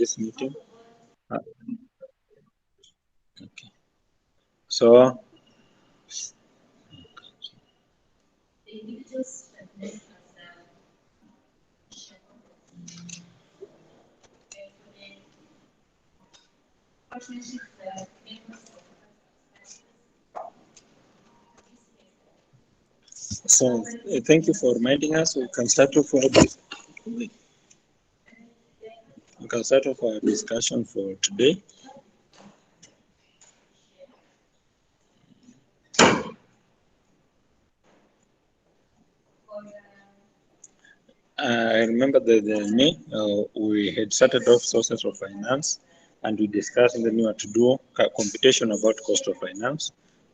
this meeting. Okay. So, thank you for reminding us. We can start off our discussion for today. I remember we had started off sources of finance, and we discussed in the new to do computation about cost of finance.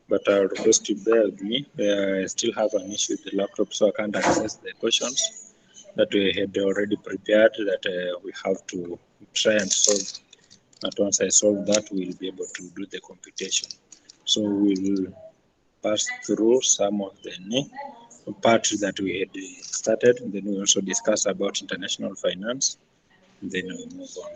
But I will request you bear with me. I still have an issue with the laptop, so I can't access the questions that we had already prepared that we have to try and solve. But once I solve that, we'll be able to do the computation. So we'll pass through some of the parts that we had started. Then we also discuss about international finance. Then we move on.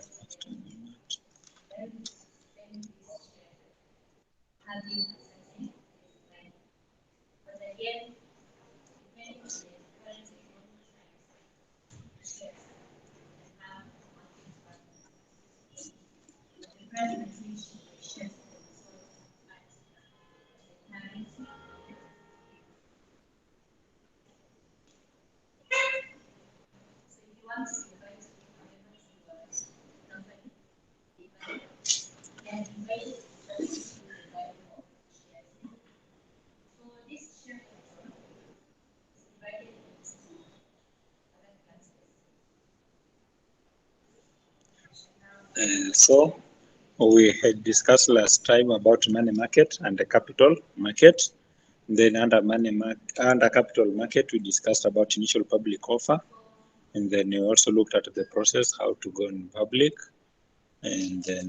So we had discussed last time about money market and the capital market. Then under capital market, we discussed about initial public offer, and then we also looked at the process, how to go in public, and then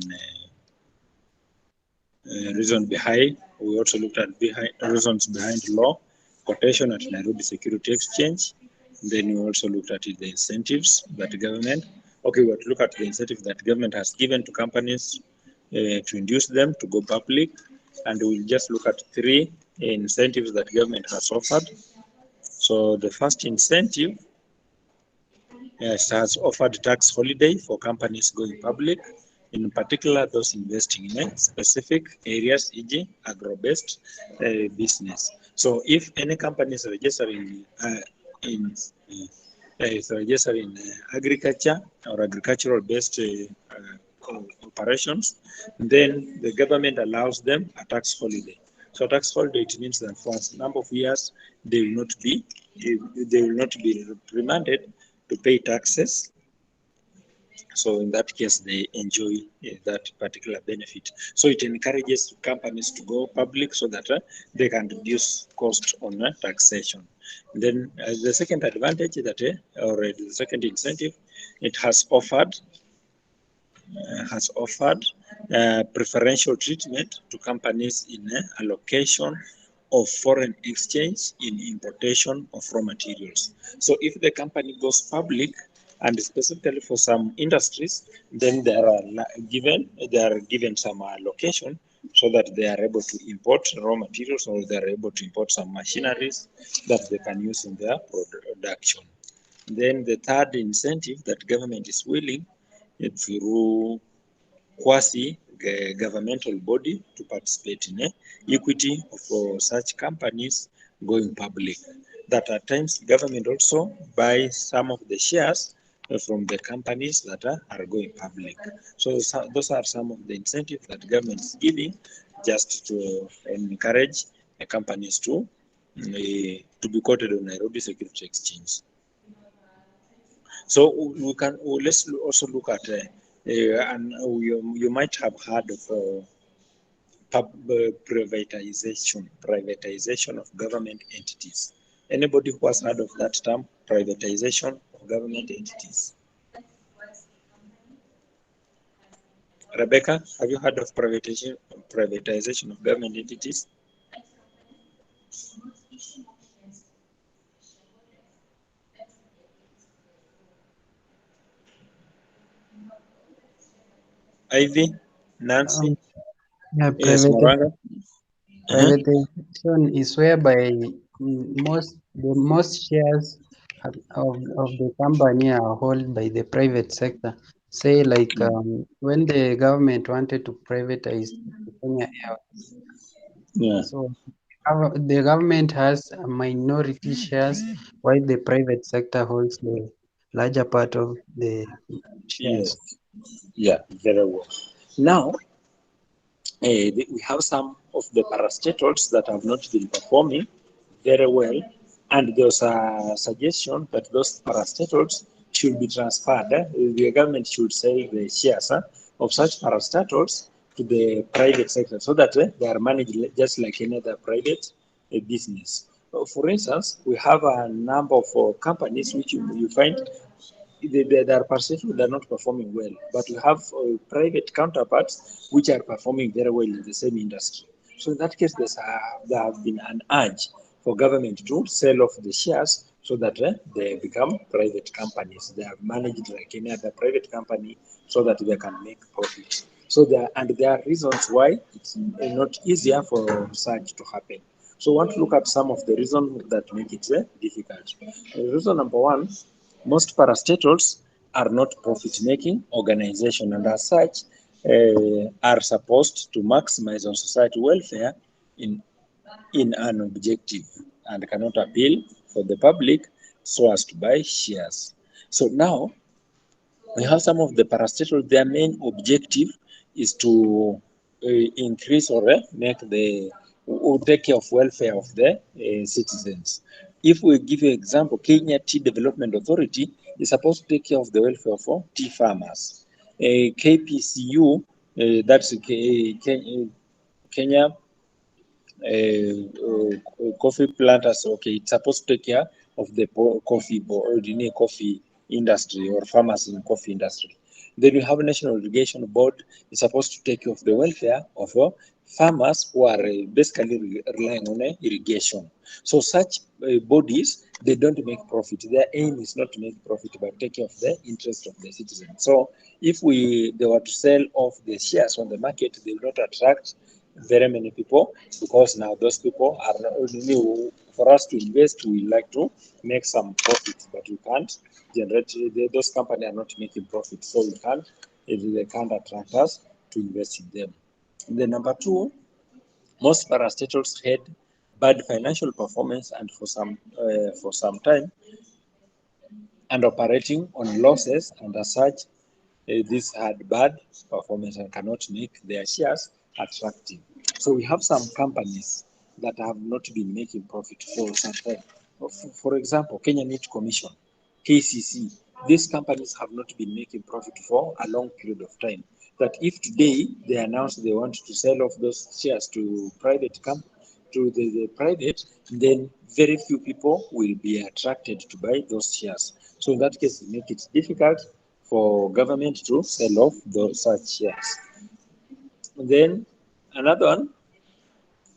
reason behind. We also looked at reasons behind law quotation at Nairobi Security Exchange. Then we also looked at the incentives that government. Okay, we have to look at the incentives that government has given to companies to induce them to go public, and we'll just look at three incentives that government has offered. So the first incentive has offered tax holiday for companies going public, in particular those investing in specific areas, e.g. agro-based business. So if any company is registering agriculture or agricultural-based operations, then the government allows them a tax holiday. So tax holiday, it means that for a number of years they will not be remanded to pay taxes. So in that case, they enjoy that particular benefit. So it encourages companies to go public so that they can reduce cost on taxation. Then the second advantage that, or the second incentive, it has offered preferential treatment to companies in allocation of foreign exchange in importation of raw materials. So if the company goes public, and specifically for some industries, then they are given some allocation so that they are able to import raw materials, or they are able to import some machineries that they can use in their production. Then the third incentive that government is willing through quasi-governmental body to participate in equity for such companies going public. That at times government also buys some of the shares from the companies that are going public. So those are some of the incentives that government is giving just to encourage companies to be quoted on Nairobi Security Exchange. So let's also look at and you might have heard of privatization of government entities. Anybody who has heard of that term, privatization of government entities? Rebecca, have you heard of privatization of government entities? Ivy, Nancy, Yeah, yes, Moranga. Uh-huh. privatization is whereby the most shares of the company are held by the private sector. Say like when the government wanted to privatize the Kenya Airways, Yeah. so the government has a minority shares while the private sector holds the larger part of the shares. Yes. Yeah. Very well. Now, we have some of the parastatals that have not been performing very well, and there's a suggestion that those parastatals should be transferred. The government should sell the shares of such parastatals to the private sector so that they are managed just like any other private business. For instance, we have a number of companies which you find their perception they're not performing well, but we have private counterparts which are performing very well in the same industry. So in that case, there have been an urge for government to sell off the shares so that they become private companies. They are managed like any other private company so that they can make profit. So there are reasons why it's not easier for such to happen. So I want to look at some of the reasons that make it difficult. Reason number one, most parastatals are not profit-making organization and as such are supposed to maximize on society welfare in, in an objective and cannot appeal for the public so as to buy shares. So now we have some of the parastatals, their main objective is to increase or make the or take care of welfare of the citizens. If we give you an example, Kenya Tea Development Authority is supposed to take care of the welfare of tea farmers. KPCU, that's Kenya coffee planters, okay, it's supposed to take care of the coffee industry or farmers in coffee industry. Then we have a National Irrigation Board is supposed to take care of the welfare of farmers who are basically relying on irrigation. So such bodies, they don't make profit. Their aim is not to make profit, but take care of the interest of the citizens. So if they were to sell off the shares on the market, they will not attract very many people because now those people are not only for us to invest, we like to make some profit, but we can't generate those companies are not making profit, so they can't attract us to invest in them. And then number two, most parastatals had bad financial performance and for some time and operating on losses, and as such this had bad performance and cannot make their shares attractive. So we have some companies that have not been making profit for some time. For example, Kenya Meat Commission, KCC, these companies have not been making profit for a long period of time. That if today they announce they want to sell off those shares to the private, then very few people will be attracted to buy those shares. So in that case, it makes it difficult for government to sell off those such shares. And then another one,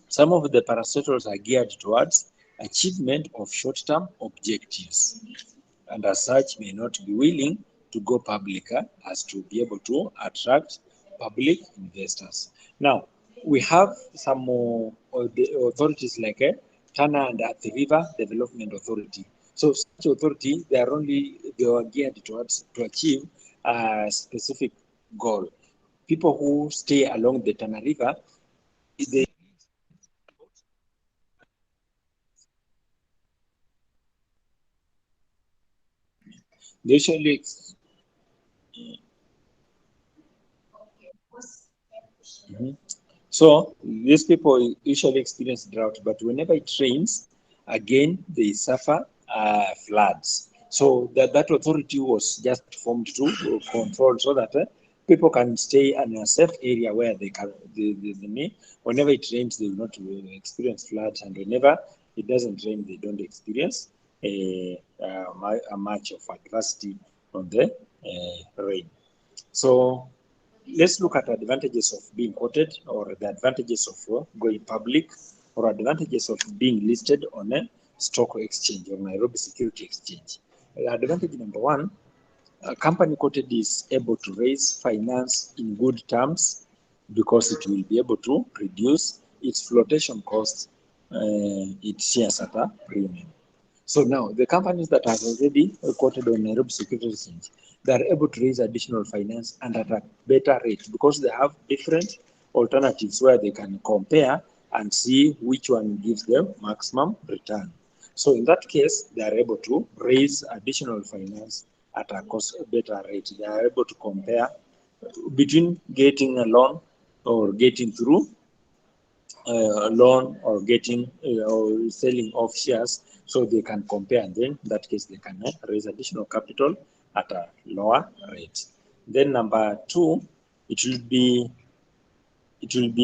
some of the parastatals are geared towards achievement of short-term objectives, and as such may not be willing to go public as to be able to attract public investors. Now, we have some more authorities like Tana and Athi River Development Authority. So such authority, they are geared towards to achieve a specific goal. People who stay along the Tana River, they usually Mhm. So these people usually experience drought, but whenever it rains, again they suffer floods. So that authority was just formed to control so that people can stay in a safe area where they may. Whenever it rains, they will not experience floods, and whenever it doesn't rain, they don't experience a much of adversity on the rain. So let's look at advantages of being quoted or the advantages of going public or advantages of being listed on a stock exchange or Nairobi Security Exchange. Advantage number one, a company quoted is able to raise finance in good terms because it will be able to reduce its flotation costs, its shares at a premium. So now the companies that have already quoted on Nairobi Securities Exchange, they are able to raise additional finance and at a better rate because they have different alternatives where they can compare and see which one gives them maximum return. So in that case, they are able to raise additional finance at a better rate. They are able to compare between getting a loan or getting through loan or getting or selling off shares, so they can compare, and then in that case they can raise additional capital at a lower rate. Then number two, it will be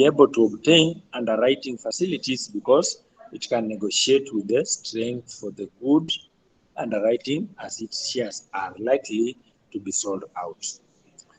able to obtain underwriting facilities because it can negotiate with the strength for the good underwriting as its shares are likely to be sold out.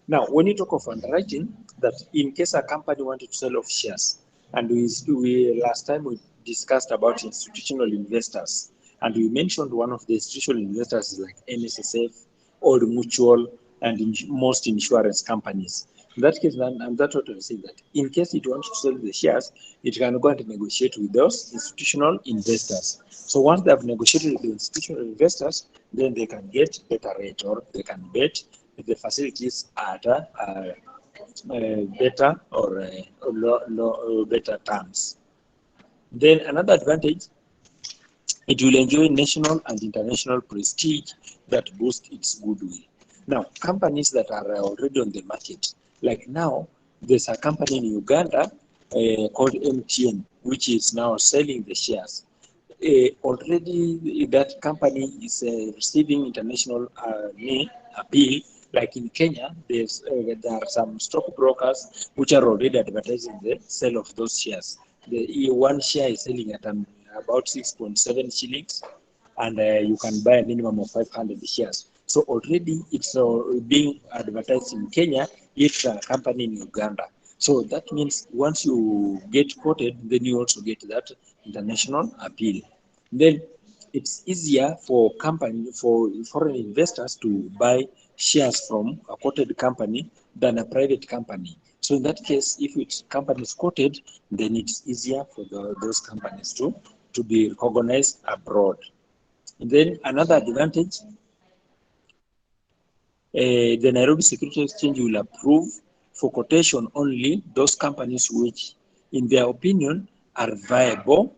Now, when you talk of underwriting, that in case a company wanted to sell off shares, and we last time we discussed about institutional investors, and we mentioned one of the institutional investors is like NSSF, Old Mutual, and most insurance companies. In that case, and that's what I was saying, that in case it wants to sell the shares, it can go and negotiate with those institutional investors. So once they have negotiated with the institutional investors, then they can get better rate, or they can bet the facilities at better or better terms. Then another advantage, it will enjoy national and international prestige that boosts its goodwill. Now, companies that are already on the market, like now, there's a company in Uganda called MTN, which is now selling the shares. Already that company is receiving international appeal. Like in Kenya, there are some stockbrokers which are already advertising the sale of those shares. The one share is selling at about 6.7 shillings, and you can buy a minimum of 500 shares. So already it's being advertised in Kenya, it's a company in Uganda. So that means once you get quoted, then you also get that international appeal. Then it's easier for foreign investors to buy shares from a quoted company than a private company. So in that case, if it's company is quoted, then it's easier for those companies to be recognized abroad. And then another advantage, the Nairobi Securities Exchange will approve for quotation only those companies which, in their opinion, are viable,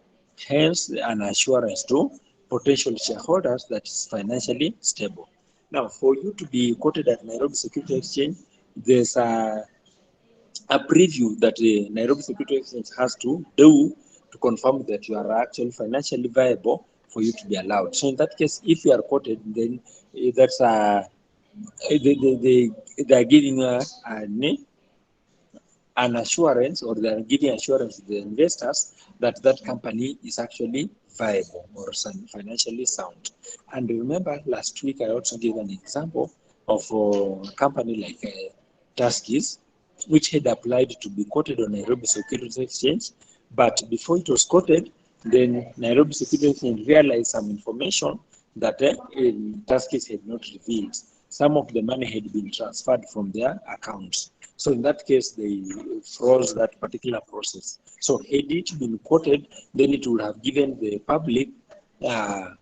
hence an assurance to potential shareholders that is financially stable. Now, for you to be quoted at Nairobi Securities Exchange, there's a preview that the Nairobi Securities Exchange has to do to confirm that you are actually financially viable for you to be allowed. So in that case, if you are quoted, then that's they are giving an assurance, or they are giving assurance to the investors that that company is actually viable or financially sound. And remember, last week I also gave an example of a company like Tuskys, which had applied to be quoted on Nairobi Securities Exchange, but before it was quoted, then Nairobi Securities Exchange realized some information that Tuskys had not revealed. Some of the money had been transferred from their accounts. So in that case, they froze that particular process. So had it been quoted, then it would have given the public a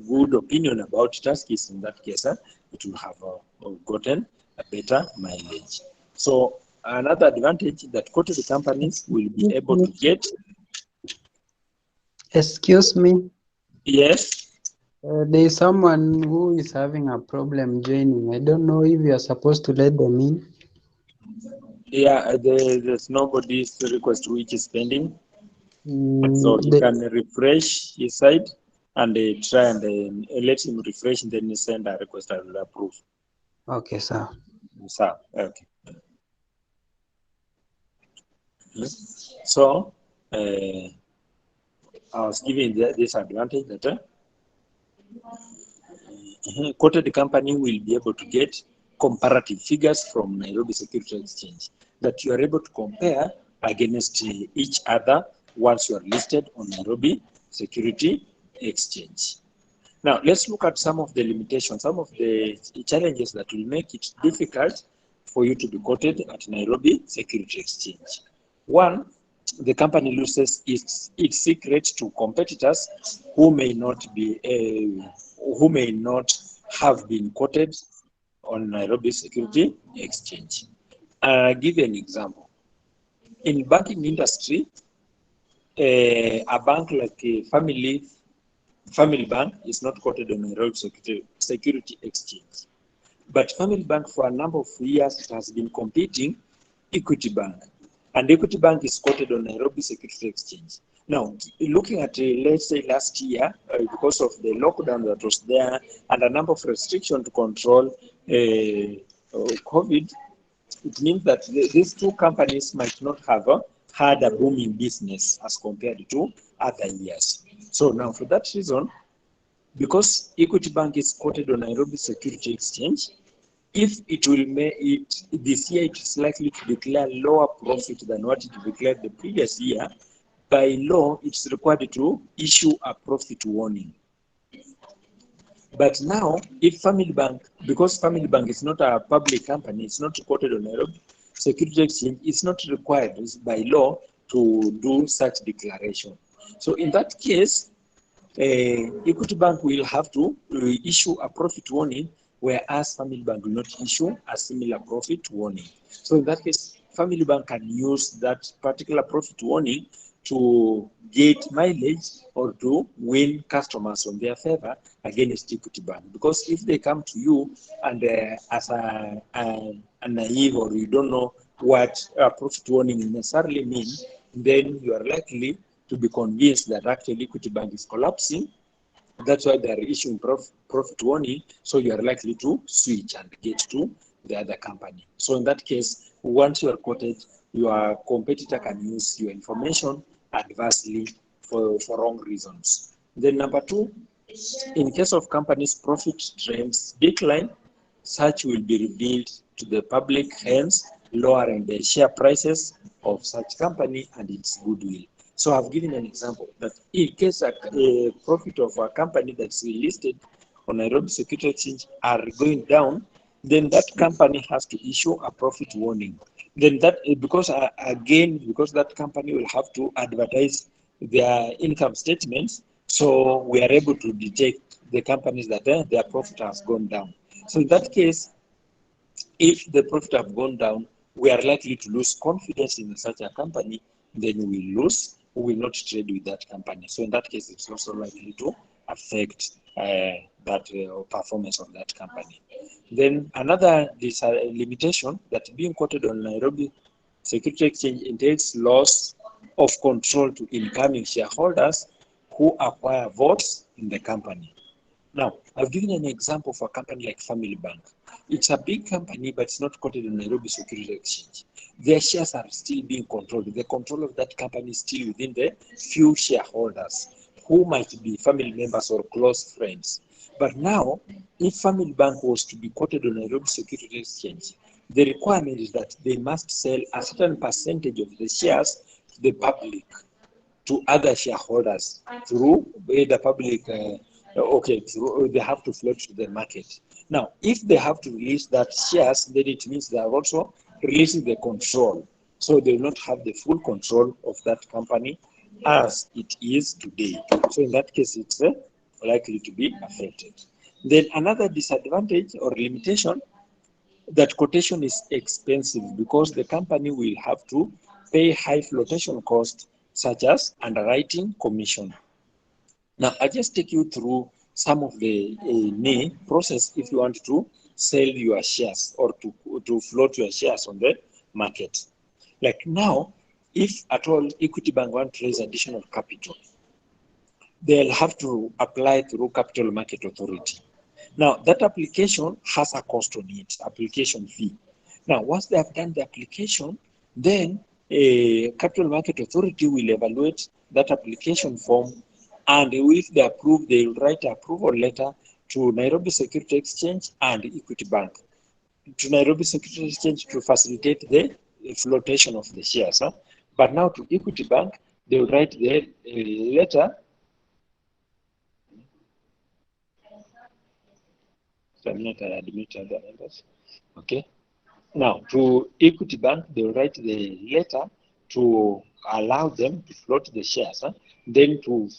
good opinion about Tuskys. In that case, it would have gotten a better mileage. So another advantage that quoted companies will be able to get. Excuse me. Yes. There is someone who is having a problem joining. I don't know if you are supposed to let them in. Yeah, there's nobody's request which is pending. So he can refresh his side and try and let him refresh, and then send a request and will approve. Okay, sir. Sir, okay. So I was giving this advantage that quoted company will be able to get comparative figures from Nairobi Securities Exchange that you are able to compare against each other once you are listed on Nairobi Securities Exchange. Now, let's look at some of the limitations, some of the challenges that will make it difficult for you to be quoted at Nairobi Security Exchange. One, the company loses its secret to competitors who may not have been quoted on Nairobi Security Exchange. I'll give you an example. In banking industry, a bank like a Family Bank is not quoted on Nairobi Security Exchange. But Family Bank, for a number of years, it has been competing Equity Bank. And Equity Bank is quoted on Nairobi Security Exchange. Now, looking at, let's say, last year, because of the lockdown that was there and a number of restrictions to control COVID, it means that these two companies might not have had a booming business as compared to other years. So now, for that reason, because Equity Bank is quoted on Nairobi Security Exchange, if it will make it this year, it is likely to declare lower profit than what it declared the previous year. By law, it's required to issue a profit warning. But now, if Family Bank, because Family Bank is not a public company, it's not quoted on Nairobi Security Exchange, it's not required by law to do such declaration. So in that case, Equity Bank will have to issue a profit warning, whereas Family Bank will not issue a similar profit warning. So in that case, Family Bank can use that particular profit warning to get mileage or to win customers on their favor against Equity Bank. Because if they come to you and as a naive, or you don't know what a profit warning necessarily means, then you are likely to be convinced that actually Equity Bank is collapsing. That's why they are issuing profit warning. So you are likely to switch and get to the other company. So in that case, once you are quoted, your competitor can use your information adversely for wrong reasons. Then number two, in case of companies' profit trends decline, such will be revealed to the public, hence lowering the share prices of such company and its goodwill. So I've given an example that in case a profit of a company that's listed on Nairobi Security Exchange are going down, then that company has to issue a profit warning. Then that, because that company will have to advertise their income statements, so we are able to detect the companies that their profit has gone down. So in that case, if the profit have gone down, we are likely to lose confidence in such a company, then we will not trade with that company. So in that case, it's also likely to affect that performance of that company. Then another limitation that being quoted on Nairobi Security Exchange entails loss of control to incoming shareholders who acquire votes in the company. Now, I've given an example for a company like Family Bank. It's a big company, but it's not quoted on Nairobi Security Exchange. Their shares are still being controlled. The control of that company is still within the few shareholders who might be family members or close friends. But now, if Family Bank was to be quoted on Nairobi Security Exchange, the requirement is that they must sell a certain percentage of the shares to the public, to other shareholders through the public. They have to float to the market. Now, if they have to release that shares, then it means they are also releasing the control. So they will not have the full control of that company as it is today. So in that case, it's likely to be affected. Then another disadvantage or limitation, that quotation is expensive because the company will have to pay high flotation costs such as underwriting commission. Now, I just take you through some of the process if you want to sell your shares or to float your shares on the market. Like now, if at all Equity Bank want to raise additional capital, they'll have to apply through Capital Market Authority. Now, that application has a cost on it, application fee. Now, once they have done the application, then a Capital Market Authority will evaluate that application form, and if they approve, they will write an approval letter to Nairobi Security Exchange and Equity Bank. To Nairobi Security Exchange to facilitate the flotation of the shares. But now to Equity Bank, they will write the letter terminate and admit other members. Okay. Now, to Equity Bank, they will write the letter to allow them to float the shares, then to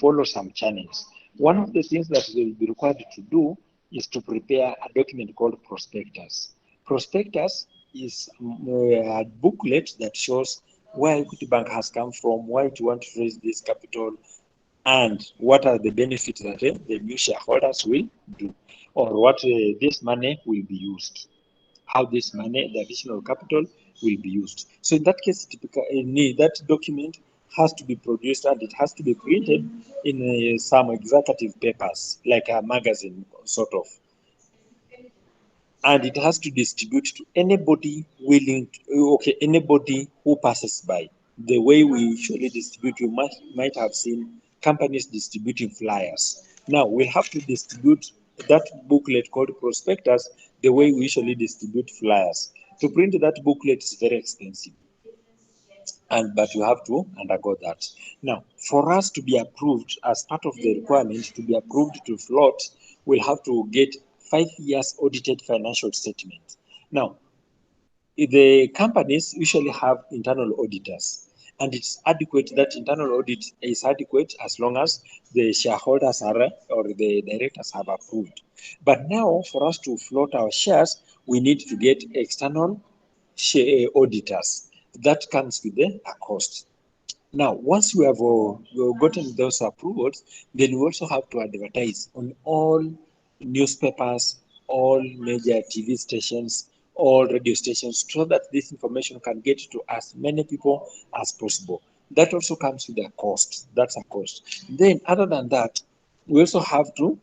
follow some channels. One of the things that they will be required to do is to prepare a document called prospectus. Prospectus is a booklet that shows where Equity Bank has come from, why it want to raise this capital, and what are the benefits that the new shareholders will do, or what this money will be used, how this money, the additional capital, will be used. So in that case, that document has to be produced and it has to be printed in some executive papers, like a magazine, sort of. And it has to distribute to anybody willing, anybody who passes by. The way we usually distribute, you might have seen companies distributing flyers. Now we have to distribute that booklet called prospectus the way we usually distribute flyers. To print that booklet is very expensive, but you have to undergo that. Now, for us to be approved as part of the requirement to be approved to float, we'll have to get 5 years audited financial statement. Now, the companies usually have internal auditors, and it's adequate, that internal audit is adequate as long as the shareholders are, or the directors have approved. But now, for us to float our shares, we need to get external auditors. That comes with a cost. Now, once we have gotten those approvals, then we also have to advertise on all newspapers, all major TV stations, all radio stations, so that this information can get to as many people as possible. That also comes with a cost. That's a cost. Then, other than that, we also have to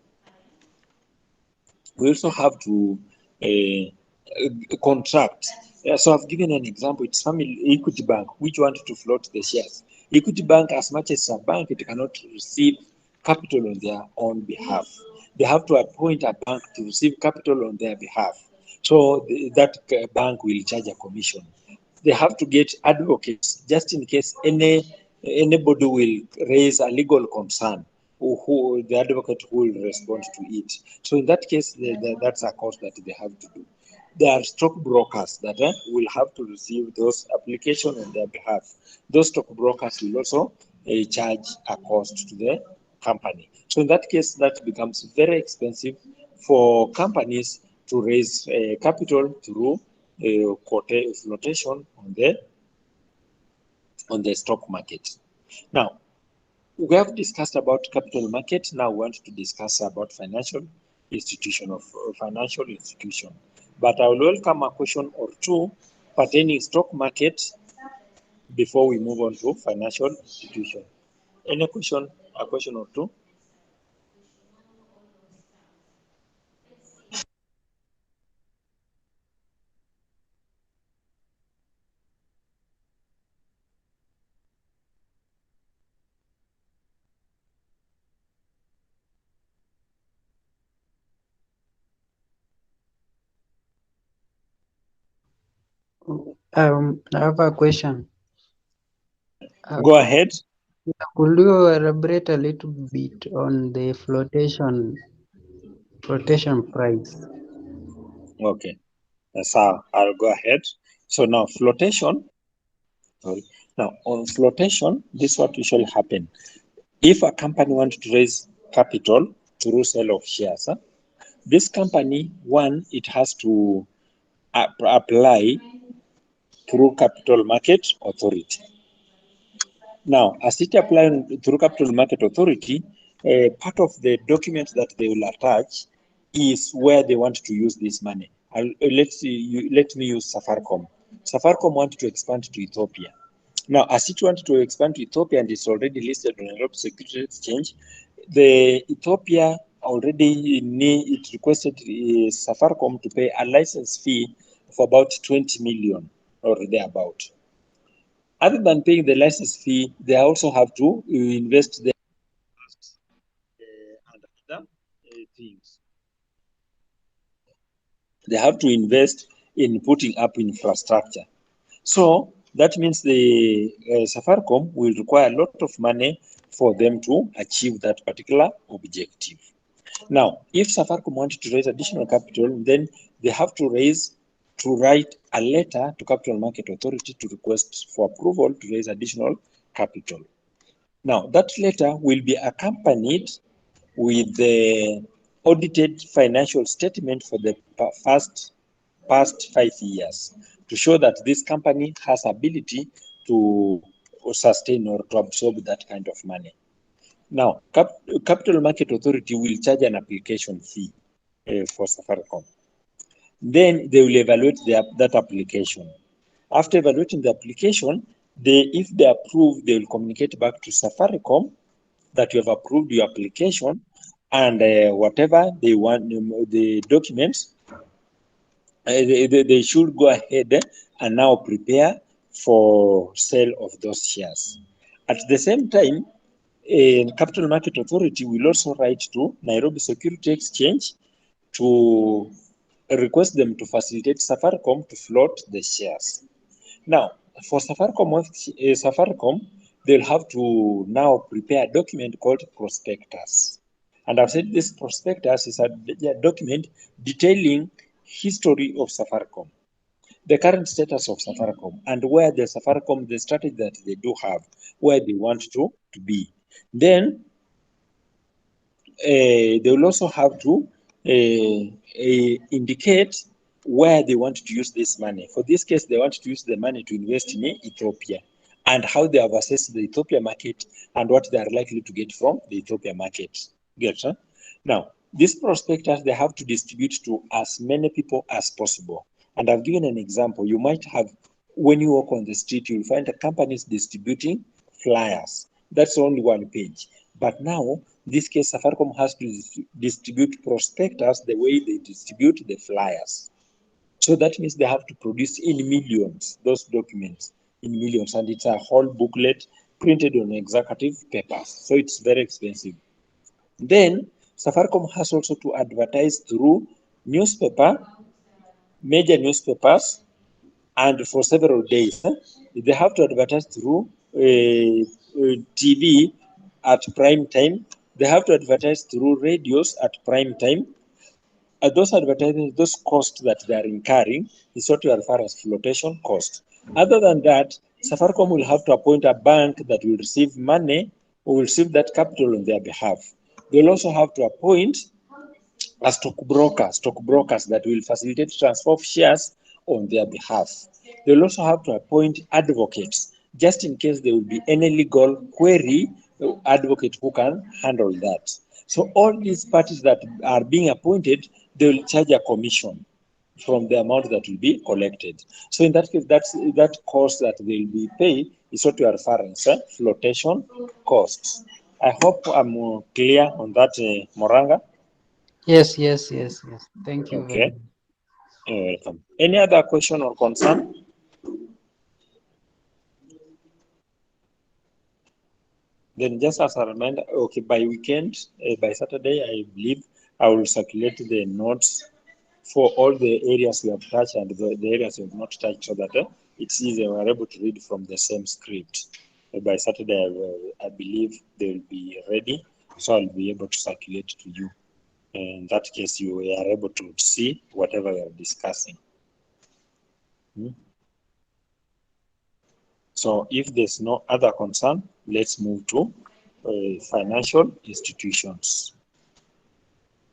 contract. So I've given an example. It's Family Equity Bank, which wanted to float the shares. Equity Bank, as much as a bank, it cannot receive capital on their own behalf. They have to appoint a bank to receive capital on their behalf. So that bank will charge a commission. They have to get advocates just in case anybody will raise a legal concern, who the advocate who will respond to it. So in that case, that's a cost that they have to do. There are stockbrokers that will have to receive those applications on their behalf. Those stockbrokers will also charge a cost to the company. So in that case, that becomes very expensive for companies to raise capital through flotation on the stock market. Now, we have discussed about capital market. Now we want to discuss about financial institution. But I will welcome a question or two pertaining stock market before we move on to financial institution. Any question? A question or two? I have a question. Go ahead. Could you elaborate a little bit on the flotation price? Okay. So I'll go ahead. So now flotation. Sorry. Now on flotation, this is what usually happen. If a company wants to raise capital through sale of shares, this company, one, it has to apply through Capital Market Authority. Now, as it applies through Capital Market Authority, part of the documents that they will attach is where they want to use this money. Let me use Safaricom. Safaricom wanted to expand to Ethiopia. Now, as it wanted to expand to Ethiopia and it's already listed on the Nairobi Security Exchange, the Ethiopia already it requested Safaricom to pay a license fee of about 20 million or thereabout. Other than paying the license fee, they also have to invest the and other things. They have to invest in putting up infrastructure. So that means the Safaricom will require a lot of money for them to achieve that particular objective. Now, if Safaricom wanted to raise additional capital, then they have to write a letter to Capital Market Authority to request for approval to raise additional capital. Now, that letter will be accompanied with the audited financial statement for the past 5 years to show that this company has ability to sustain or to absorb that kind of money. Now, Capital Market Authority will charge an application fee for Safaricom. Then they will evaluate that application. After evaluating the application, if they approve, they will communicate back to Safaricom that you have approved your application, and whatever they want, the documents, they should go ahead and now prepare for sale of those shares. At the same time, Capital Market Authority will also write to Nairobi Security Exchange to request them to facilitate Safaricom to float the shares. Now, for Safaricom, they'll have to now prepare a document called prospectus. And I've said this prospectus is a document detailing history of Safaricom, the current status of Safaricom, and where the strategy that they do have, where they want to be. Then they will also have to indicate where they want to use this money. For this case, they want to use the money to invest in Ethiopia, and how they have assessed the Ethiopia market and what they are likely to get from the Ethiopia market. Get, huh? Now, this prospectus, they have to distribute to as many people as possible. And I've given an example. You might have, when you walk on the street, you'll find the companies distributing flyers. That's only one page. But now, this case, Safaricom has to distribute prospectus the way they distribute the flyers. So that means they have to produce in millions, those documents in millions, and it's a whole booklet printed on executive papers. So it's very expensive. Then Safaricom has also to advertise through major newspapers, and for several days. They have to advertise through TV at prime time. They have to advertise through radios at prime time. Those advertising, those costs that they are incurring is what you refer as flotation cost. Other than that, Safaricom will have to appoint a bank that will receive money or will receive that capital on their behalf. They'll also have to appoint a stockbrokers that will facilitate transfer of shares on their behalf. They'll also have to appoint advocates, just in case there will be any legal query, advocate who can handle that. So all these parties that are being appointed, they will charge a commission from the amount that will be collected. So in that case, that cost that they will be paid is what we are referring to, flotation costs. I hope I'm clear on that, Moranga. Yes. Thank you very Okay, much. you're welcome. Any other question or concern? Then just as a reminder, okay, by weekend, by Saturday, I believe I will circulate the notes for all the areas we have touched and the areas we have not touched, so that it's easy. We are able to read from the same script. By Saturday, I believe they will be ready, so I'll be able to circulate to you. In that case, you are able to see whatever we are discussing. So if there's no other concern, let's move to financial institutions.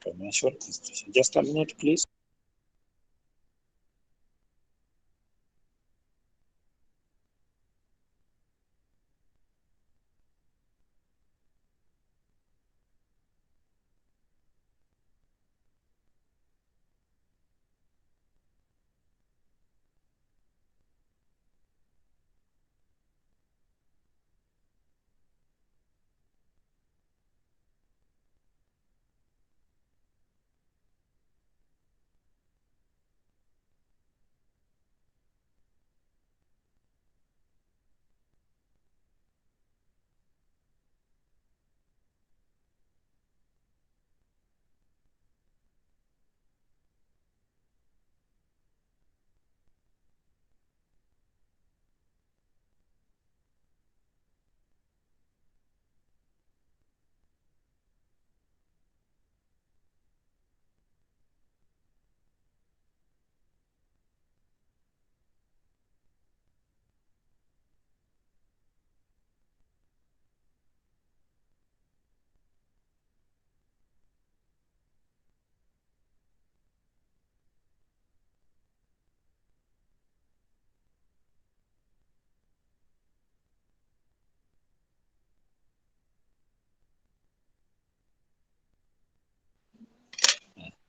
Financial institution. Just a minute, please.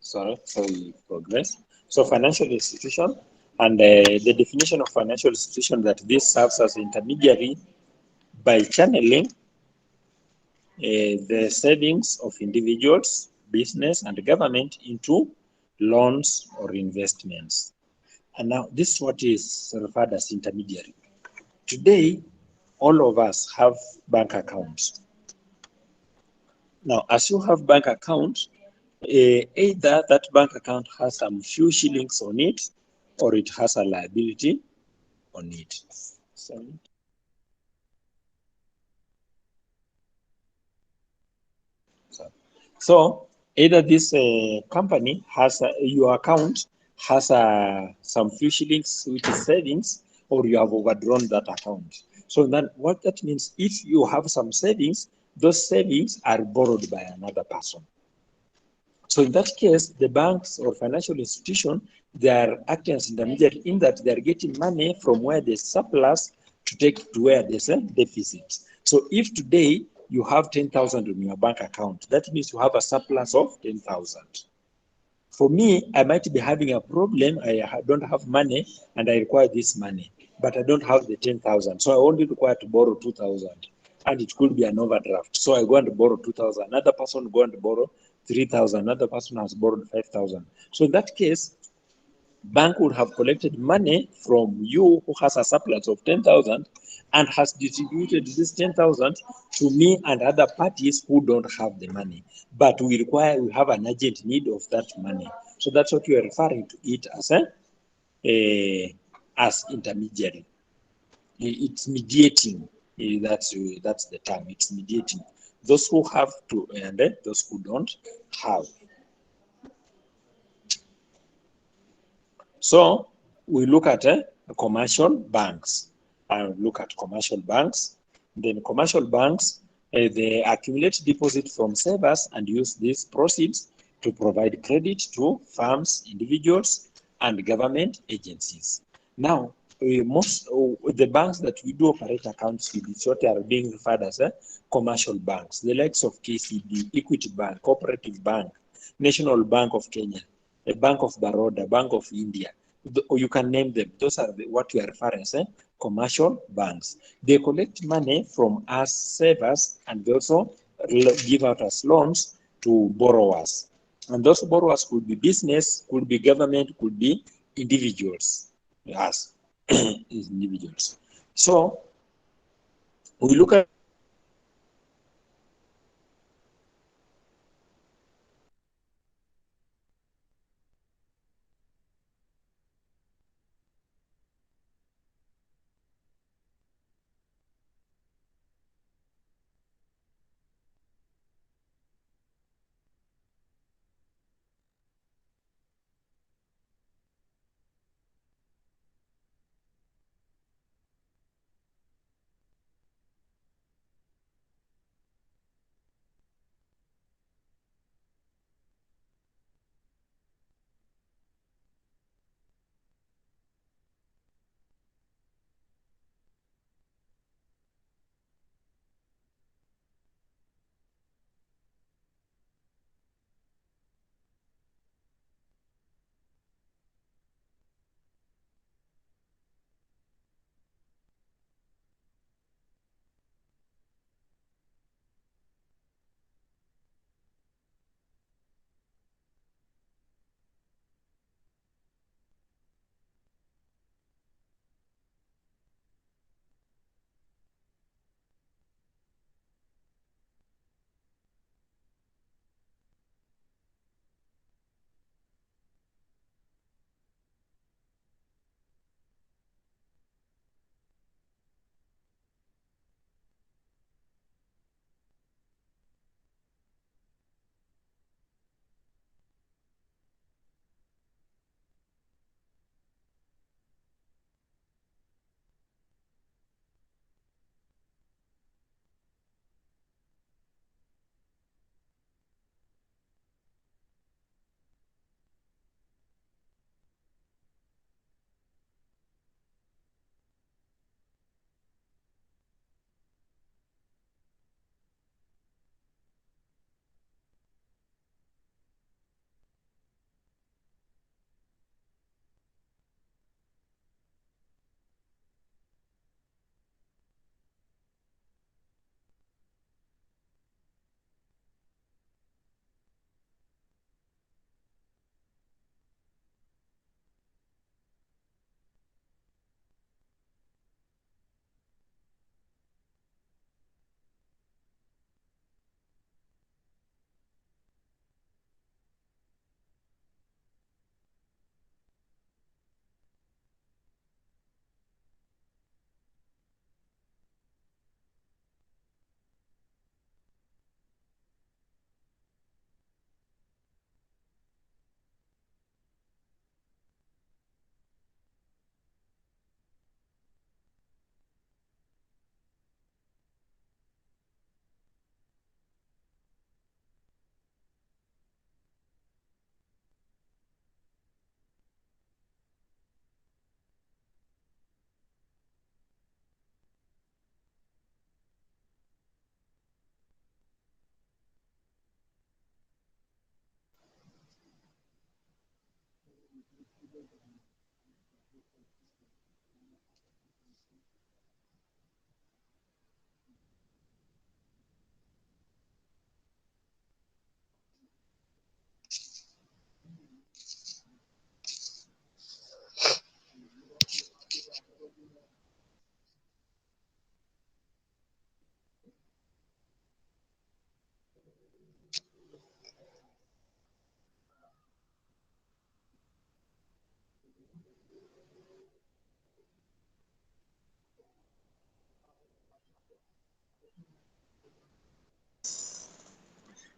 So we progress. So financial institution, and the definition of financial institution, that this serves as intermediary by channeling the savings of individuals, business, and government into loans or investments. And now this is what is referred as intermediary. Today, all of us have bank accounts. Now, as you have bank accounts, either that bank account has some few shillings on it, or it has a liability on it. So either this company has your account has some few shillings which is savings, or you have overdrawn that account. So then what that means, if you have some savings, those savings are borrowed by another person. So in that case, the banks or financial institution, they are acting as intermediary in that they are getting money from where there's surplus to take to where there's a deficit. So if today you have 10,000 in your bank account, that means you have a surplus of 10,000. For me, I might be having a problem. I don't have money and I require this money, but I don't have the 10,000. So I only require to borrow 2,000, and it could be an overdraft. So I go and borrow 2,000. Another person go and borrow 3,000. Another person has borrowed 5,000. So in that case, bank would have collected money from you who has a surplus of 10,000 and has distributed this 10,000 to me and other parties who don't have the money. But we have an urgent need of that money. So that's what we are referring to it as intermediary. It's mediating. That's the term. It's mediating. Those who have to and those who don't have. So we look at commercial banks. And look at commercial banks. Then commercial banks, they accumulate deposits from savers and use these proceeds to provide credit to firms, individuals, and government agencies. Now, most the banks that we do operate accounts with, what are being referred as commercial banks, the likes of KCB, Equity Bank, Cooperative Bank, National Bank of Kenya, the Bank of Baroda, Bank of India. Or you can name them. Those are what we are referring as commercial banks. They collect money from us savers, and they also give out as loans to borrowers. And those borrowers could be business, could be government, could be individuals. Yes, individuals. So we look at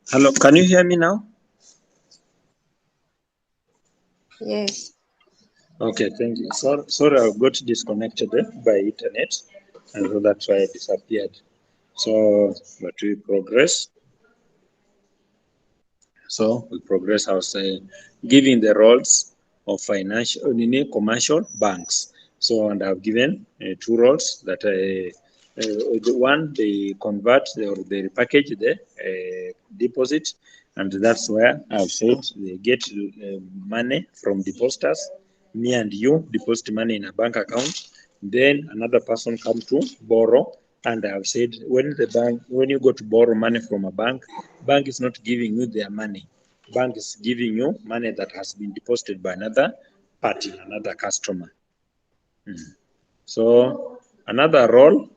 Hello, can you hear me now? Yes. Okay, thank you. Sorry, I got disconnected by internet, and so that's why I disappeared. So, but we progress. So we progress. I was giving the roles of commercial banks. So, and I've given two roles that the one they convert or they repackage the deposit, and that's where I've said they get money from depositors. Me and you deposit money in a bank account. Then another person come to borrow, and I've said when you go to borrow money from a bank is not giving you their money. Bank is giving you money that has been deposited by another party, another customer. So another role,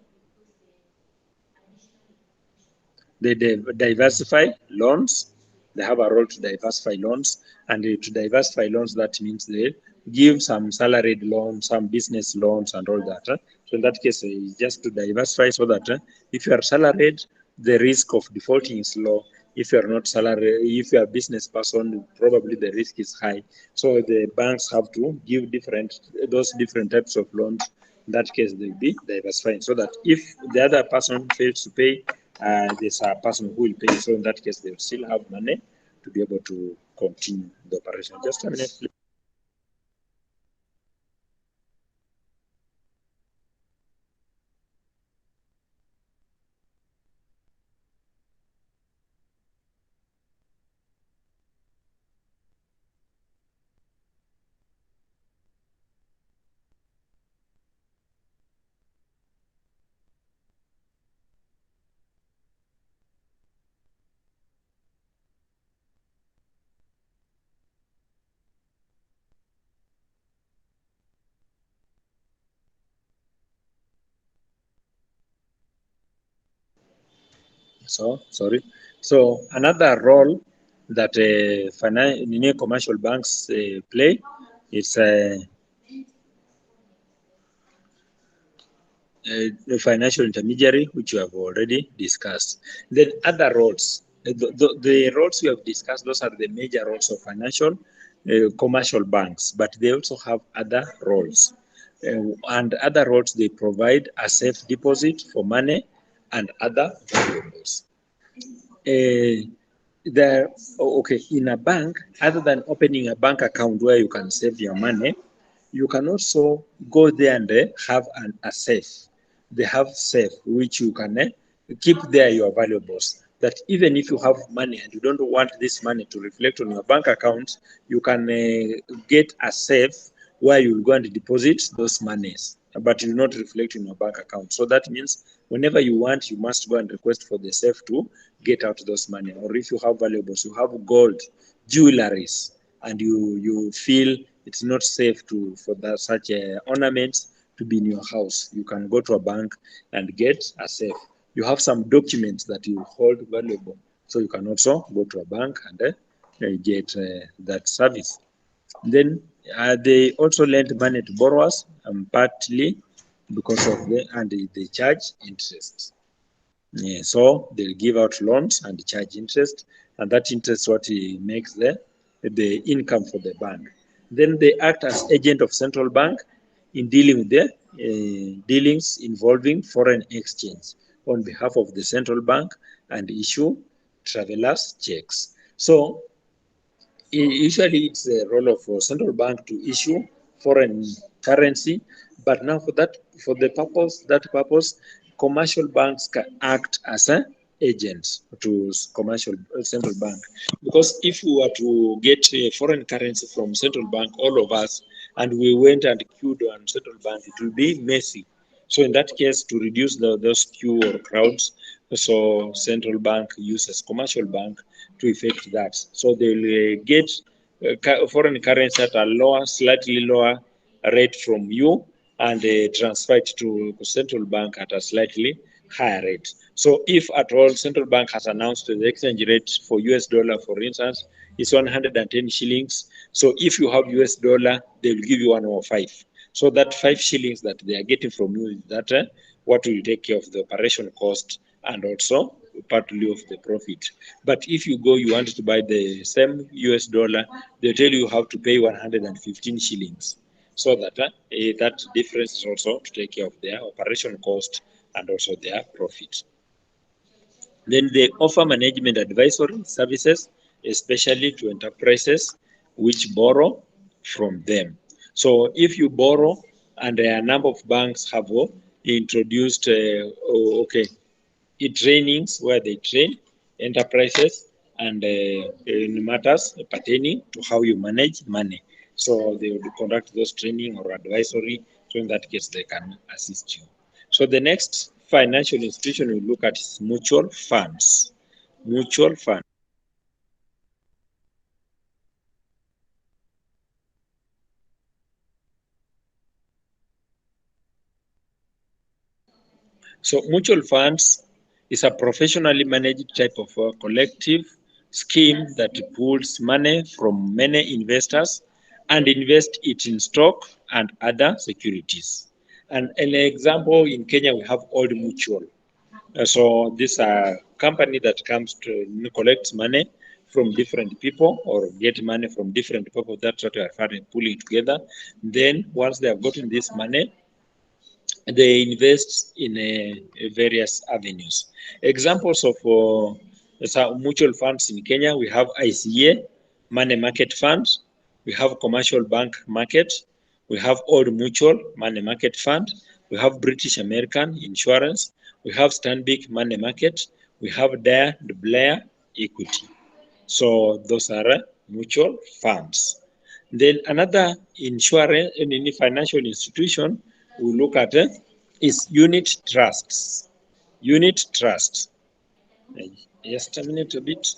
they diversify loans. They have a role to diversify loans, and to diversify loans, that means they give some salaried loans, some business loans, and all that. So in that case, just to diversify so that if you are salaried, the risk of defaulting is low. If you are not salary, if you are a business person, probably the risk is high. So the banks have to give those different types of loans. In that case, they'll be diversifying so that if the other person fails to pay, there's a person who will pay. So in that case, they will still have money to be able to continue the operation. Just a minute, please. So sorry. So another role that commercial banks play is the financial intermediary, which you have already discussed. Then other roles, the roles we have discussed, those are the major roles of financial commercial banks, but they also have other roles. And other roles, they provide a safe deposit for money and other valuables. Okay, in a bank, other than opening a bank account where you can save your money, you can also go there and have a safe. They have safe which you can keep there your valuables. That even if you have money and you don't want this money to reflect on your bank account, you can get a safe where you will go and deposit those monies, but it will not reflect in your bank account. So that means whenever you want, you must go and request for the safe to get out those money. Or if you have valuables, you have gold, jewelries, and you feel it's not safe for such ornaments to be in your house, you can go to a bank and get a safe. You have some documents that you hold valuable, so you can also go to a bank and get that service. Then they also lend money to borrowers, partly because of they charge interest. Yeah, so they'll give out loans and charge interest, and that interest what makes the income for the bank. Then they act as agent of central bank in dealing with the dealings involving foreign exchange on behalf of the central bank and issue travelers checks. So usually it's the role of central bank to issue foreign currency, but now for that purpose, commercial banks can act as an agent to commercial central bank. Because if we were to get foreign currency from central bank, all of us, and we went and queued on Central Bank, it will be messy. So in that case, to reduce those queue or crowds, so Central Bank uses commercial bank to effect that. So they'll get foreign currency at a lower, slightly lower rate from you, and transfer it to Central Bank at a slightly higher rate. So if at all Central Bank has announced the exchange rate for US dollar, for instance, is 110 shillings. So if you have US dollar, they will give you 105. So that 5 shillings that they are getting from you is that what will take care of the operation cost and also partly of the profit. But if you go, you want to buy the same US dollar, they tell you have to pay 115 shillings. So that that difference is also to take care of their operation cost and also their profit. Then they offer management advisory services, especially to enterprises which borrow from them. So if you borrow, and a number of banks have introduced trainings where they train enterprises and in matters pertaining to how you manage money. So they would conduct those training or advisory. So in that case, they can assist you. So the next financial institution we look at is mutual funds. Mutual fund. So mutual funds is a professionally managed type of collective scheme that pools money from many investors and invest it in stock and other securities. And an example in Kenya, we have Old Mutual. So this is a company that comes to collect money from different people or get money from different people. That's what we are pulling together. Then once they have gotten this money, they invest in various avenues. Examples of mutual funds in Kenya, we have ICA, money market fund, we have commercial bank market, we have Old Mutual money market fund, we have British American insurance, we have Stanbic money market, we have Dare Blair equity. So those are mutual funds. Then another insurance and financial institution we look at is unit trusts. Unit trust. Just a minute a bit.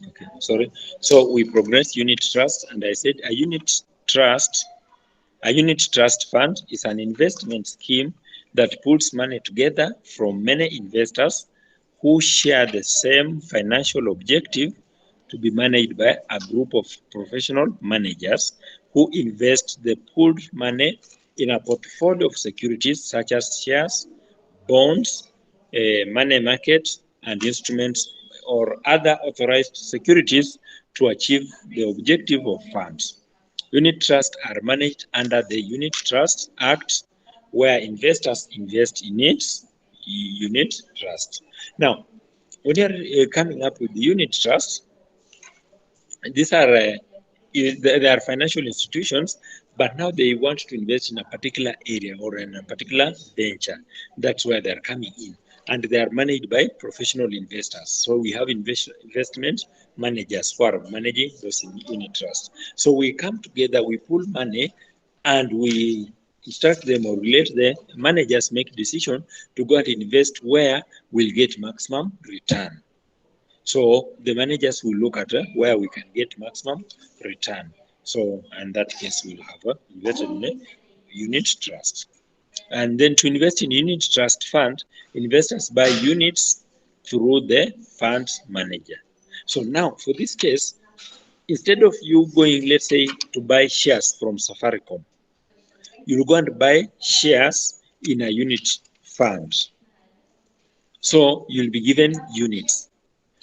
Okay, sorry. So we progress unit trust, and I said a unit trust fund is an investment scheme that puts money together from many investors who share the same financial objective to be managed by a group of professional managers who invest the pooled money in a portfolio of securities such as shares, bonds, money market, and instruments or other authorized securities to achieve the objective of funds. Unit trusts are managed under the Unit Trust Act, where investors invest in its unit trust. Now, when you're coming up with the unit trust, these are they are financial institutions, but now they want to invest in a particular area or in a particular venture. That's where they're coming in, and they are managed by professional investors. So we have investment managers who are managing those unit trusts. So we come together, we pool money, and we instruct them or let the managers make decision to go and invest where we'll get maximum return. So the managers will look at where we can get maximum return. So in that case, we'll have invested in a unit trust. And then to invest in unit trust fund, investors buy units through the fund manager. So now for this case, instead of you going, let's say, to buy shares from Safaricom, you'll go and buy shares in a unit fund. So you'll be given units,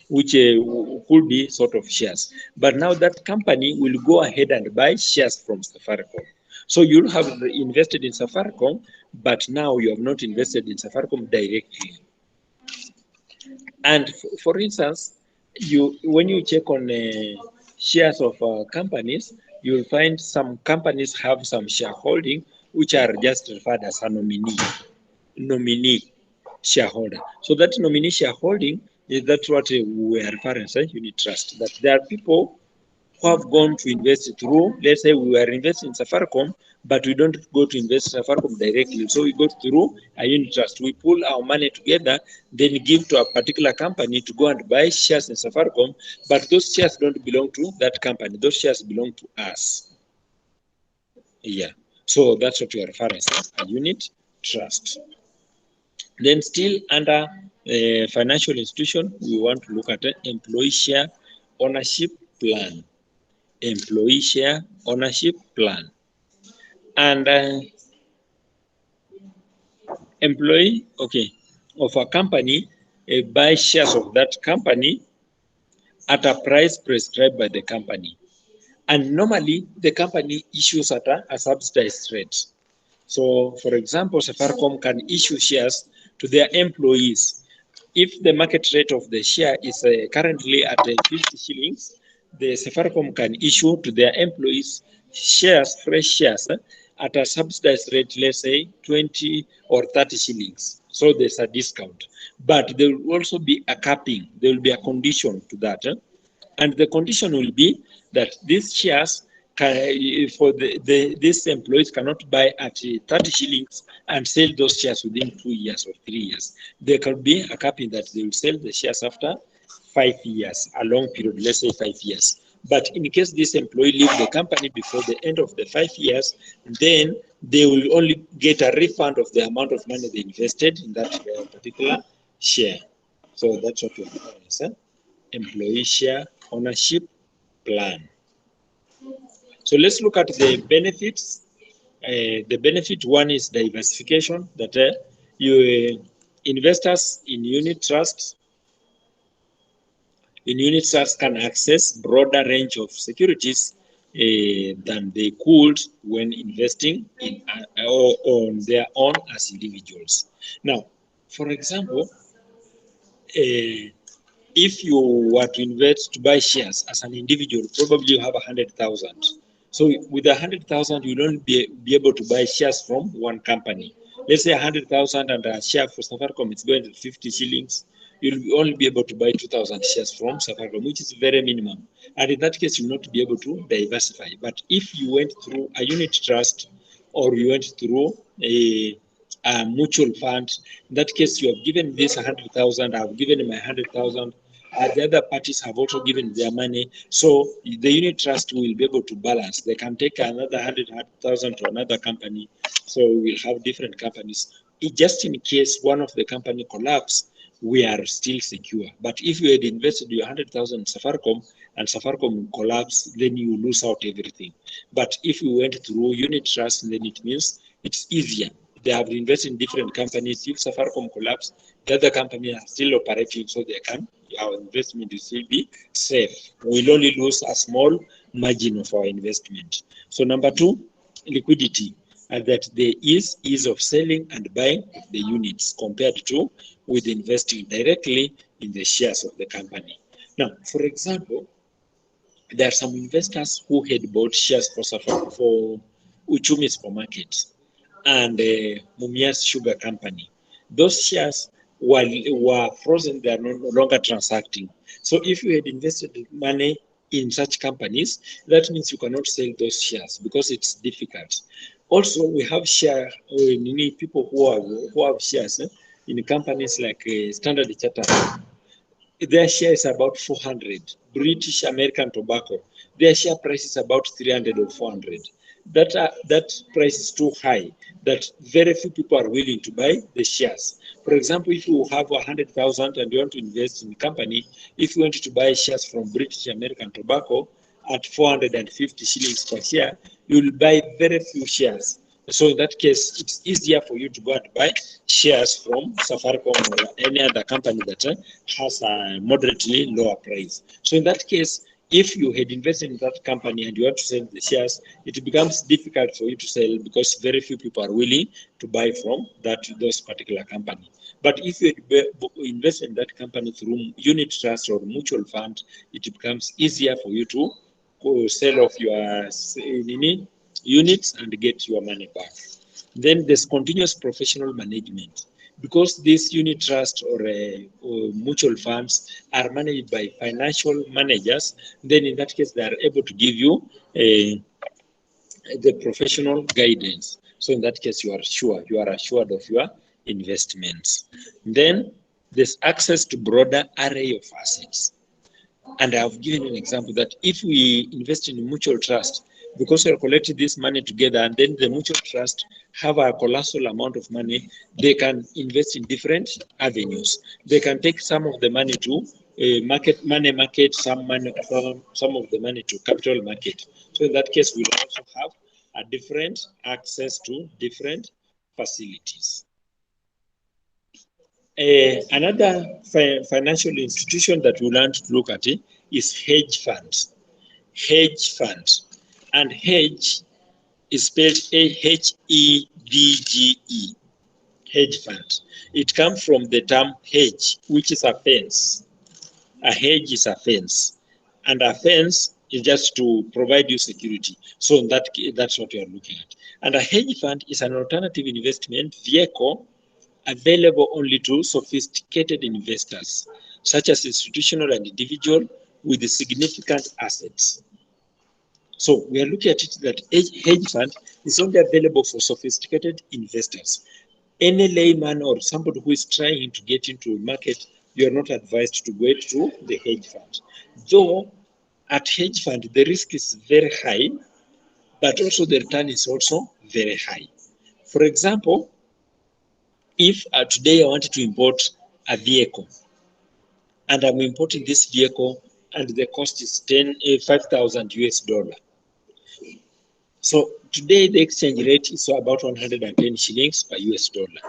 which could be sort of shares. But now that company will go ahead and buy shares from Safaricom. So you'll have invested in Safaricom, but now you have not invested in Safaricom directly. And for instance, when you check on shares of companies, you'll find some companies have some shareholding which are just referred as a nominee shareholder. So that nominee shareholding is that's what we are referring to unit trust. That there are people who have gone to invest through, let's say we were investing in Safaricom, but we don't go to invest in Safaricom directly. So we go through a unit trust. We pull our money together, then give to a particular company to go and buy shares in Safaricom, but those shares don't belong to that company. Those shares belong to us. Yeah. So that's what we are referring to, a unit trust. Then still under financial institution, we want to look at an employee share ownership plan. Employee share ownership plan. And employee, okay, of a company buys shares of that company at a price prescribed by the company. And normally the company issues at a subsidized rate. So for example, Safaricom can issue shares to their employees. If the market rate of the share is currently at 50 shillings, the Safaricom can issue to their employees shares, fresh shares, at a subsidized rate, let's say 20 or 30 shillings. So there's a discount. But there will also be a capping. There will be a condition to that. And the condition will be that these shares these employees cannot buy at 30 shillings and sell those shares within 2 years or 3 years. There can be a capping that they will sell the shares after 5 years, a long period, let's say 5 years. But in case this employee leaves the company before the end of the 5 years, then they will only get a refund of the amount of money they invested in that particular share. So that's what we are calling employee share ownership plan. So let's look at the benefits. The benefit one is diversification, that investors in unit trusts can access broader range of securities than they could when investing in on their own as individuals. Now, for example, if you were to invest to buy shares as an individual, probably you have 100,000. So with 100,000, you'll only be able to buy shares from one company. Let's say 100,000 and a share for Safaricom is going to 50 shillings. You'll only be able to buy 2,000 shares from Safaricom, which is very minimum. And in that case, you'll not be able to diversify. But if you went through a unit trust or you went through a mutual fund, in that case, you have given this 100,000, I've given my 100,000. The other parties have also given their money. So the unit trust will be able to balance. They can take another 100,000 to another company. So we'll have different companies. Just in case one of the company collapse, we are still secure. But if you had invested your 100,000 in Safaricom and Safaricom collapse, then you lose out everything. But if you went through unit trust, then it means it's easier. They have invested in different companies. If Safaricom collapse, the other company are still operating, so they can, our investment will still be safe. We'll only lose a small margin of our investment. So number two, liquidity. That there is ease of selling and buying the units compared to with investing directly in the shares of the company. Now, for example, there are some investors who had bought shares for Uchumi Supermarket and Mumias Sugar Company. Those shares were frozen, they are no longer transacting. So if you had invested money in such companies, that means you cannot sell those shares because it's difficult. Also, we have people who have shares in companies like Standard Chartered. their share is about 400. British American Tobacco, their share price is about 300 or 400. That price is too high that very few people are willing to buy the shares. For example, if you have 100,000 and you want to invest in a company, if you want to buy shares from British American Tobacco at 450 shillings per share, you will buy very few shares. So in that case, it's easier for you to go and buy shares from Safaricom or any other company that has a moderately lower price. So in that case, if you had invested in that company and you want to sell the shares, it becomes difficult for you to sell because very few people are willing to buy from those particular company. But if you invest in that company through unit trust or mutual fund, it becomes easier for you to sell off your units and get your money back. Then there's continuous professional management. Because these unit trust or mutual funds are managed by financial managers, then in that case, they are able to give you the professional guidance. So in that case, you are assured of your investments. Then there's access to broader array of assets. And I've given an example that if we invest in a mutual trust, because we're collecting this money together, and then the mutual trust have a colossal amount of money, they can invest in different avenues. They can take some of the money to money market, some of the money to capital market. So in that case, we'll also have a different access to different facilities. Another financial institution that we learn to look at is hedge funds. Hedge funds. And hedge is spelled A-H-E-D-G-E. Hedge fund. It comes from the term hedge, which is a fence. A hedge is a fence. And a fence is just to provide you security. So that's what you are looking at. And a hedge fund is an alternative investment vehicle available only to sophisticated investors, such as institutional and individual with significant assets. So we are looking at it that hedge fund is only available for sophisticated investors. Any layman or somebody who is trying to get into a market, you are not advised to go to the hedge fund. Though at hedge fund, the risk is very high, but also the return is also very high. For example, if today I wanted to import a vehicle, and I'm importing this vehicle, and the cost is 5,000 US dollar. So today the exchange rate is about 110 shillings per US dollar.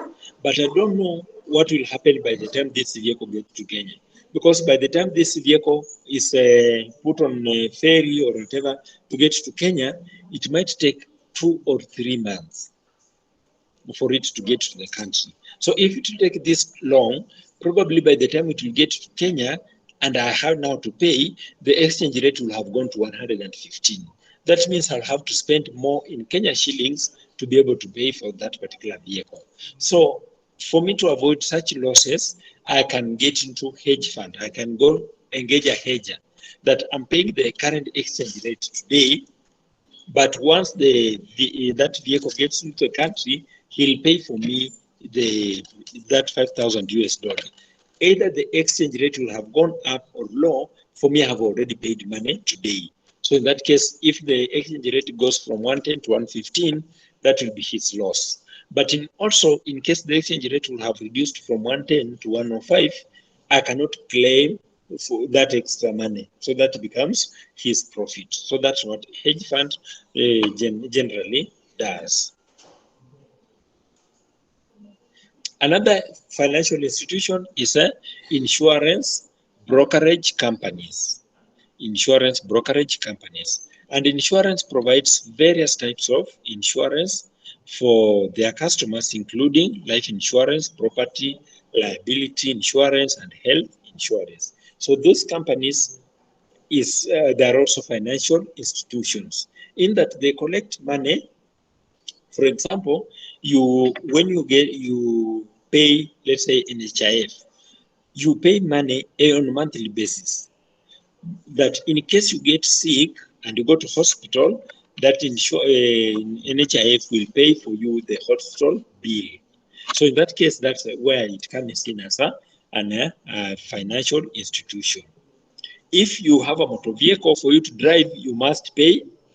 But I don't know what will happen by the time this vehicle gets to Kenya. Because by the time this vehicle is put on a ferry or whatever to get to Kenya, it might take 2 or 3 months for it to get to the country. So if it will take this long, probably by the time it will get to Kenya and I have now to pay, the exchange rate will have gone to 115. That means I'll have to spend more in Kenya shillings to be able to pay for that particular vehicle. So for me to avoid such losses, I can get into hedge fund. I can go engage a hedger that I'm paying the current exchange rate today, but once that vehicle gets into the country, he'll pay for me that 5,000 US dollar. Either the exchange rate will have gone up or low. For me, I have already paid money today. So in that case, if the exchange rate goes from 110 to 115, that will be his loss. But also, in case the exchange rate will have reduced from 110 to 105, I cannot claim for that extra money. So that becomes his profit. So that's what hedge fund generally does. Another financial institution is insurance brokerage companies. Insurance brokerage companies. And insurance provides various types of insurance for their customers, including life insurance, property, liability insurance, and health insurance. So those companies they are also financial institutions in that they collect money. For example, when you pay, let's say NHIF, you pay money on a monthly basis. That in case you get sick and you go to hospital, that NHIF will pay for you the hospital bill. So in that case, that's where it comes in as a a financial institution. If you have a motor vehicle, for you to drive, you must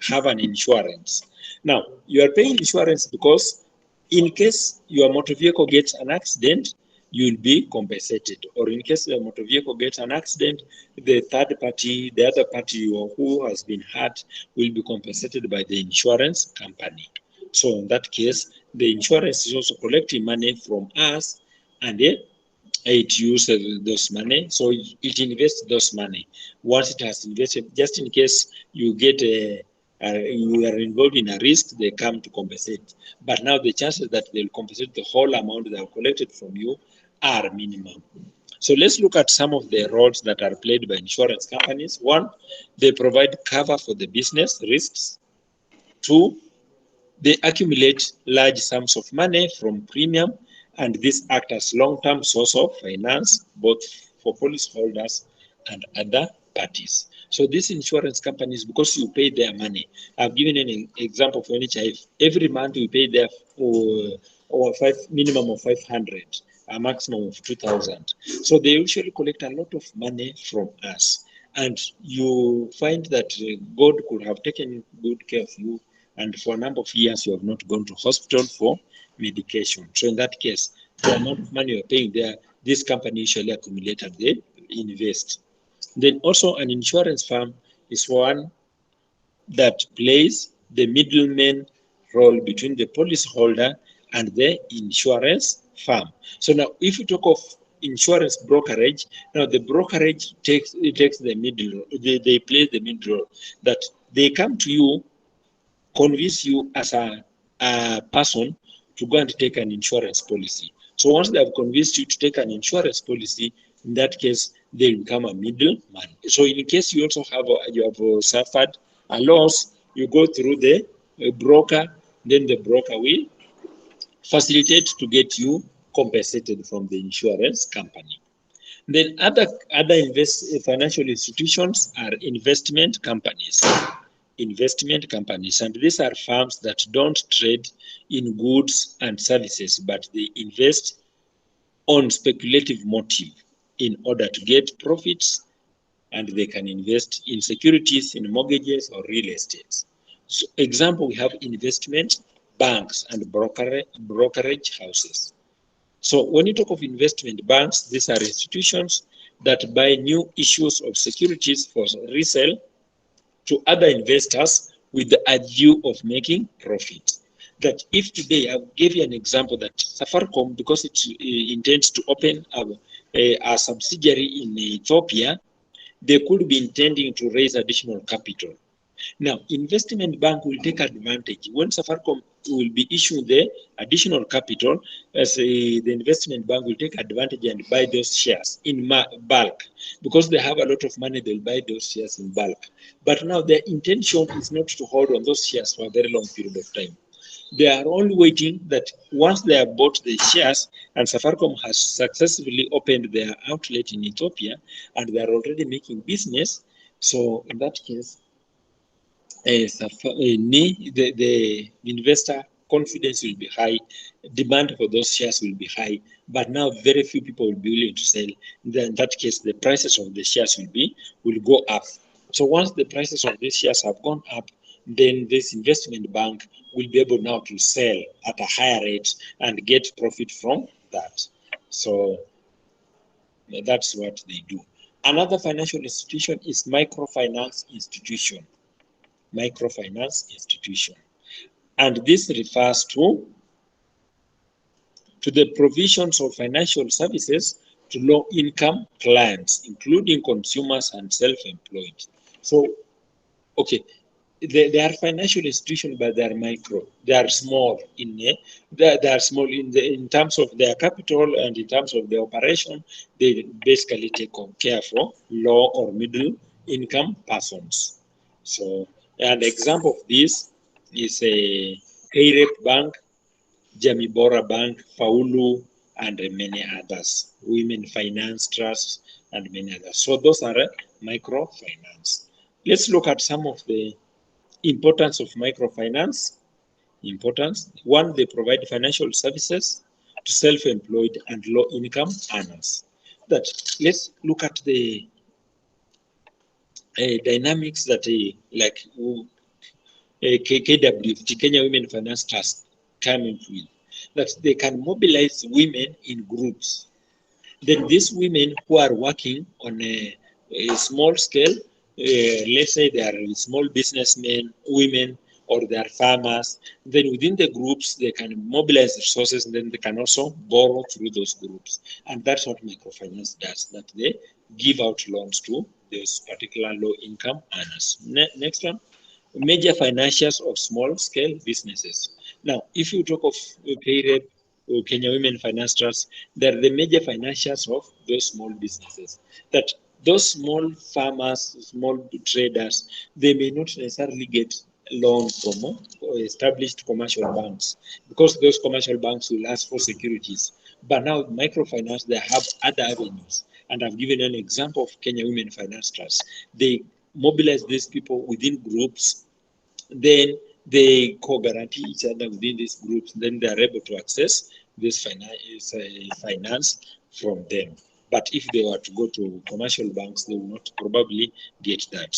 have an insurance. Now, you are paying insurance because in case your motor vehicle gets an accident, you'll be compensated. Or in case the motor vehicle gets an accident, the third party, the other party who has been hurt will be compensated by the insurance company. So in that case, the insurance is also collecting money from us, and it uses those money, so it invests those money. Once it has invested, just in case you get you are involved in a risk, they come to compensate. But now the chances that they'll compensate the whole amount they have collected from you are minimum. So let's look at some of the roles that are played by insurance companies. One, they provide cover for the business risks. Two, they accumulate large sums of money from premium, and this act as long-term source of finance, both for policyholders and other parties. So these insurance companies, because you pay their money, I've given an example for NHIF. Every month we pay their minimum of 500, a maximum of 2,000. So they usually collect a lot of money from us. And you find that God could have taken good care of you, and for a number of years you have not gone to hospital for medication. So in that case, the amount of money you're paying there, this company usually accumulate and they invest. Then also an insurance firm is one that plays the middleman role between the policyholder and the insurance firm. So now if you talk of insurance brokerage, now the brokerage takes the middle, they play the middle role, that they come to you, convince you as a person to go and take an insurance policy. So once they have convinced you to take an insurance policy, in that case, they become a middleman. So in case you also have suffered a loss, you go through the broker, then the broker will facilitate to get you compensated from the insurance company. Then other financial institutions are investment companies. And these are firms that don't trade in goods and services, but they invest on speculative motive in order to get profits, and they can invest in securities, in mortgages, or real estate. So example, we have investment banks and brokerage houses. So when you talk of investment banks, these are institutions that buy new issues of securities for resale to other investors with the view of making profit. That if today, I'll give you an example that Safaricom, because it intends to open a subsidiary in Ethiopia, they could be intending to raise additional capital. Now, investment bank will take advantage. When Safaricom will be issuing the additional capital, as the investment bank will take advantage and buy those shares in bulk. Because they have a lot of money, they'll buy those shares in bulk. But now their intention is not to hold on those shares for a very long period of time. They are only waiting that once they have bought the shares, and Safaricom has successfully opened their outlet in Ethiopia, and they are already making business. So in that case, the investor confidence will be high, demand for those shares will be high, but now very few people will be willing to sell. Then in that case, the prices of the shares will go up. So once the prices of these shares have gone up, then this investment bank will be able now to sell at a higher rate and get profit from that. So that's what they do. Another financial institution is microfinance institution. And this refers to the provisions of financial services to low-income clients, including consumers and self-employed. So, okay, they are financial institutions, but they are micro. They are small in terms of their capital, and in terms of their operation. They basically take care for low or middle income persons. So, an example of this is a Kairep Bank, Jamii Bora Bank, Faulu, and many others. Women Finance Trust, and many others. So those are microfinance. Let's look at some of the importance of microfinance. One, they provide financial services to self-employed and low-income earners. that let's look at the dynamics that KWFT, Kenya Women Finance Trust, come in with, that they can mobilize women in groups. Then these women who are working on a small scale, let's say they are small businessmen, women, or they are farmers, then within the groups, they can mobilize resources, and then they can also borrow through those groups. And that's what microfinance does, that they give out loans to those particular low-income earners. Next one, major financiers of small-scale businesses. Now, if you talk of KREP, Kenya Women Finance Trust, they're the major financiers of those small businesses. That those small farmers, small traders, they may not necessarily get loan from established commercial banks, because those commercial banks will ask for securities. But now microfinance, they have other avenues. And I've given an example of Kenya Women Finance Trust. They mobilize these people within groups, then they co-guarantee each other within these groups, then they are able to access this finance from them. But if they were to go to commercial banks, they will not probably get that.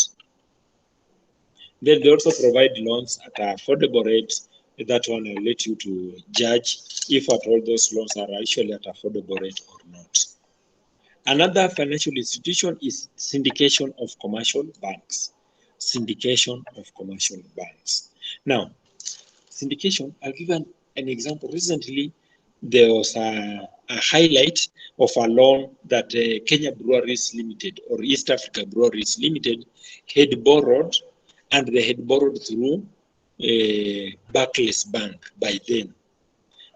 Then they also provide loans at affordable rates. That one I'll let you to judge if at all those loans are actually at affordable rate or not. Another financial institution is syndication of commercial banks. Syndication of commercial banks. Now, syndication, I'll give an example. Recently, there was a highlight of a loan that Kenya Breweries Limited or East Africa Breweries Limited had borrowed, and they had borrowed through Barclays Bank by then.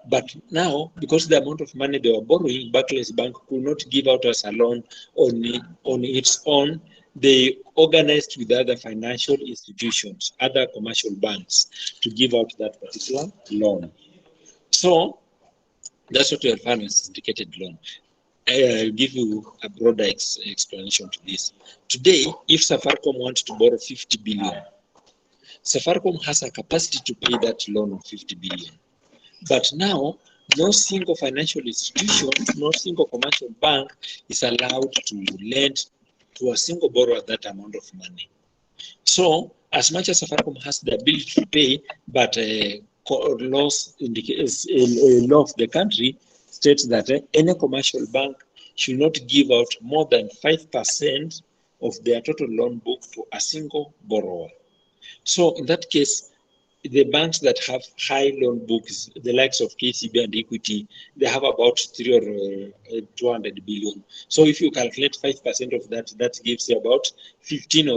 But now, because the amount of money they were borrowing, Barclays Bank could not give out as a loan on its own. They organized with other financial institutions, other commercial banks, to give out that particular loan. So that's what we refer to as syndicated loan. I'll give you a broader explanation to this. Today, if Safaricom wants to borrow 50 billion, Safaricom has a capacity to pay that loan of 50 billion. But now, no single financial institution, no single commercial bank is allowed to lend to a single borrower that amount of money. So, as much as Safaricom has the ability to pay, but law of the country states that any commercial bank should not give out more than 5% of their total loan book to a single borrower. So, in that case, the banks that have high loan books, the likes of KCB and Equity, they have about 300 or 200 billion. So if you calculate 5% of that, that gives you about 10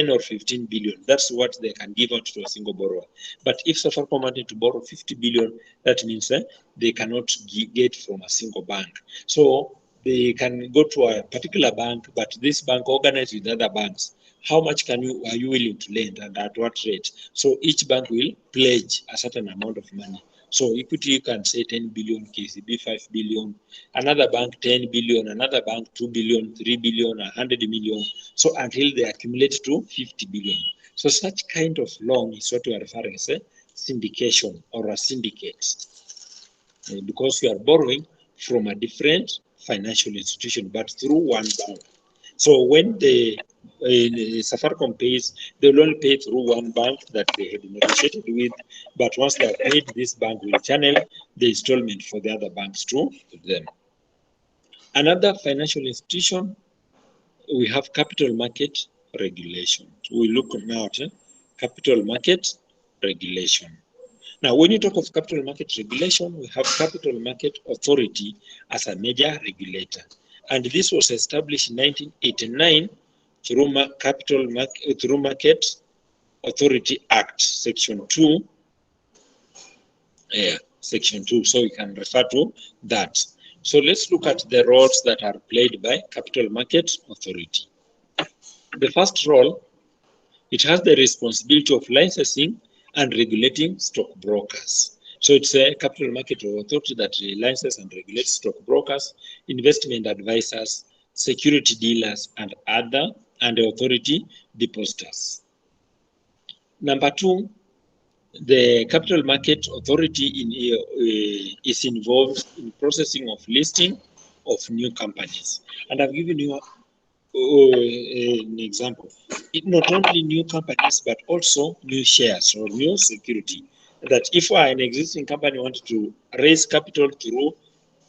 or 15 billion. That's what they can give out to a single borrower. But if Safaricom wanted to borrow 50 billion, that means they cannot get from a single bank. So they can go to a particular bank, but this bank organized with other banks. How much are you willing to lend and at what rate? So each bank will pledge a certain amount of money. So Equity, you can say 10 billion, KCB 5 billion, another bank 10 billion, another bank 2 billion, 3 billion, 100 million. So until they accumulate to 50 billion. So such kind of loan is what we are referring as a syndication or a syndicate. Because you are borrowing from a different financial institution, but through one bank. So when the Safaricom pays, they will only pay through one bank that they had negotiated with. But once they are paid, this bank will channel the installment for the other banks to them. Another financial institution, we have capital market regulation. We look now at capital market regulation. Now, when you talk of capital market regulation, we have Capital Market Authority as a major regulator. And this was established in 1989 through Market Authority Act, Section 2. Section 2, so we can refer to that. So let's look at the roles that are played by Capital Market Authority. The first role, it has the responsibility of licensing and regulating stockbrokers. So it's a capital market authority that licenses and regulates stockbrokers, investment advisors, security dealers, and the authority depositors. Number two, the Capital Market Authority is involved in processing of listing of new companies. And I've given you an example. Not only new companies, but also new shares or new security. That if an existing company wants to raise capital through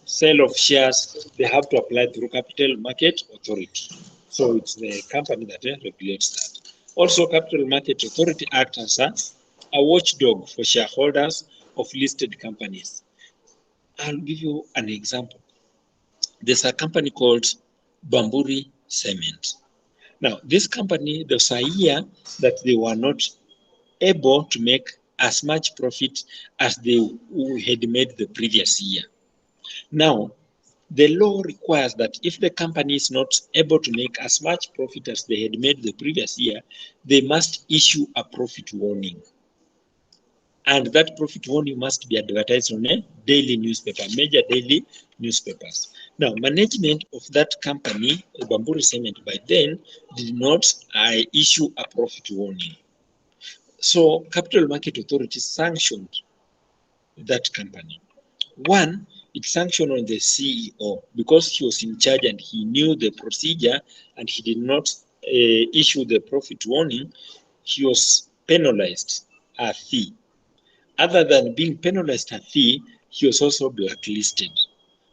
sale of shares, they have to apply through Capital Market Authority. So it's the company that regulates that. Also, Capital Market Authority acts as a watchdog for shareholders of listed companies. I'll give you an example. There's a company called Bamburi Cement. Now, this company, there's a year that they were not able to make as much profit as they had made the previous year. Now, the law requires that if the company is not able to make as much profit as they had made the previous year, they must issue a profit warning. And that profit warning must be advertised on a daily newspaper, major daily newspapers. Now, management of that company, Bamburi Cement, by then did not issue a profit warning. So, Capital Market Authority sanctioned that company. One, it sanctioned on the CEO because he was in charge and he knew the procedure and he did not issue the profit warning. He was penalized a fee. Other than being penalized a fee, he was also blacklisted.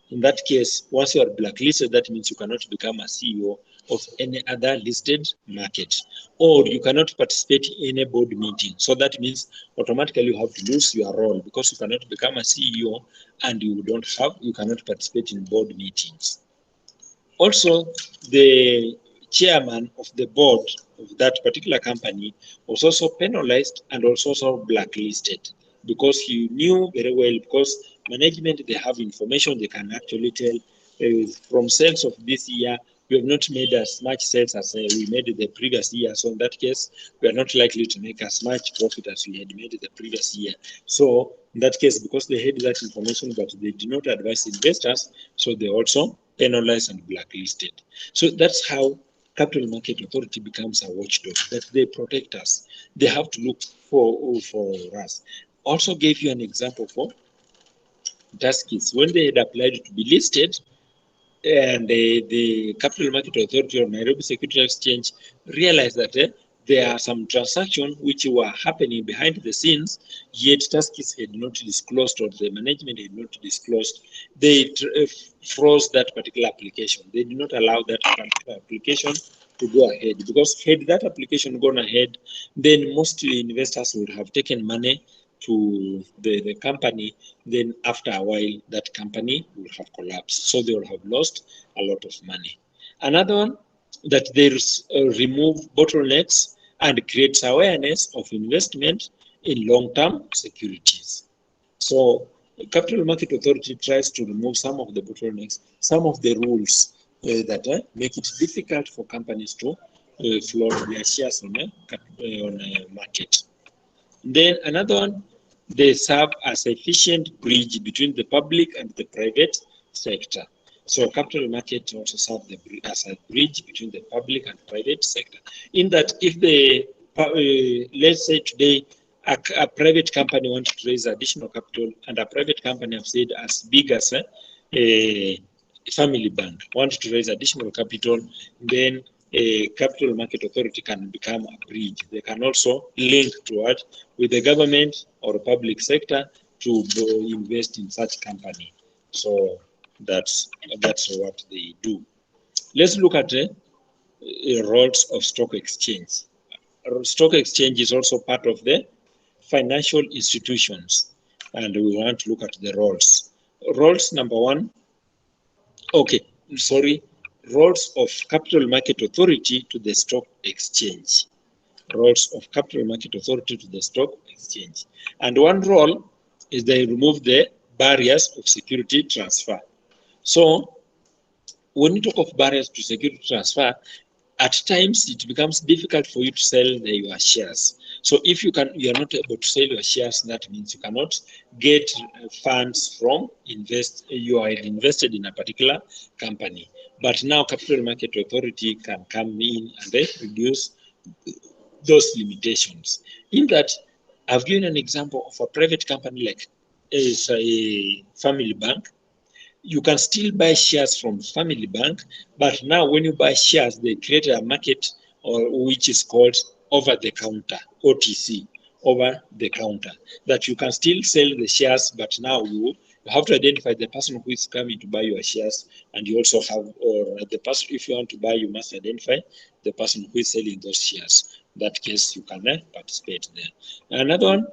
In that case, once you are blacklisted, that means you cannot become a CEO of any other listed market, or you cannot participate in a board meeting. So that means automatically you have to lose your role because you cannot become a CEO and you cannot participate in board meetings. Also, the chairman of the board of that particular company was also penalized and also blacklisted because he knew very well, because management, they have information, they can actually tell from sales of this year, we have not made as much sales as we made the previous year. So in that case, we are not likely to make as much profit as we had made the previous year. So in that case, because they had that information, but they did not advise investors, so they also penalized and blacklisted. So that's how Capital Market Authority becomes a watchdog, that they protect us. They have to look for us. Also gave you an example for Tuskys. When they had applied to be listed, and the Capital Market Authority or Nairobi Security Exchange realized that there are some transactions which were happening behind the scenes, yet Tuskys had not disclosed, or the management had not disclosed. They froze that particular application. They did not allow that particular application to go ahead, because had that application gone ahead, then most investors would have taken money to the company. Then after a while, that company will have collapsed. So they will have lost a lot of money. Another one, that they remove bottlenecks and creates awareness of investment in long-term securities. So the Capital Market Authority tries to remove some of the bottlenecks, some of the rules that make it difficult for companies to float their shares on a market. Then another one, they serve as efficient bridge between the public and the private sector. So capital market also serve as a bridge between the public and private sector. In that, if the let's say today a private company wants to raise additional capital, and a private company, have said, as big as a family bank wants to raise additional capital, then a Capital Market Authority can become a bridge. They can also link toward with the government or public sector to invest in such company. So that's what they do. Let's look at the roles of stock exchange. Stock exchange is also part of the financial institutions, and we want to look at the roles. Roles number one, roles of Capital Market Authority to the stock exchange. Roles of Capital Market Authority to the stock exchange. And one role is they remove the barriers of security transfer. So when you talk of barriers to security transfer, at times it becomes difficult for you to sell your shares. So if you are not able to sell your shares, that means you cannot get funds from you are invested in a particular company. But now Capital Market Authority can come in and they reduce those limitations. In that, I've given an example of a private company like a family bank. you can still buy shares from Family Bank, but now when you buy shares, they create a market or which is called over the counter, OTC, over the counter, that you can still sell the shares, but now you have to identify the person who is coming to buy your shares, and you also have, or the person, if you want to buy, you must identify the person who is selling those shares. In that case, you can participate there. Another one,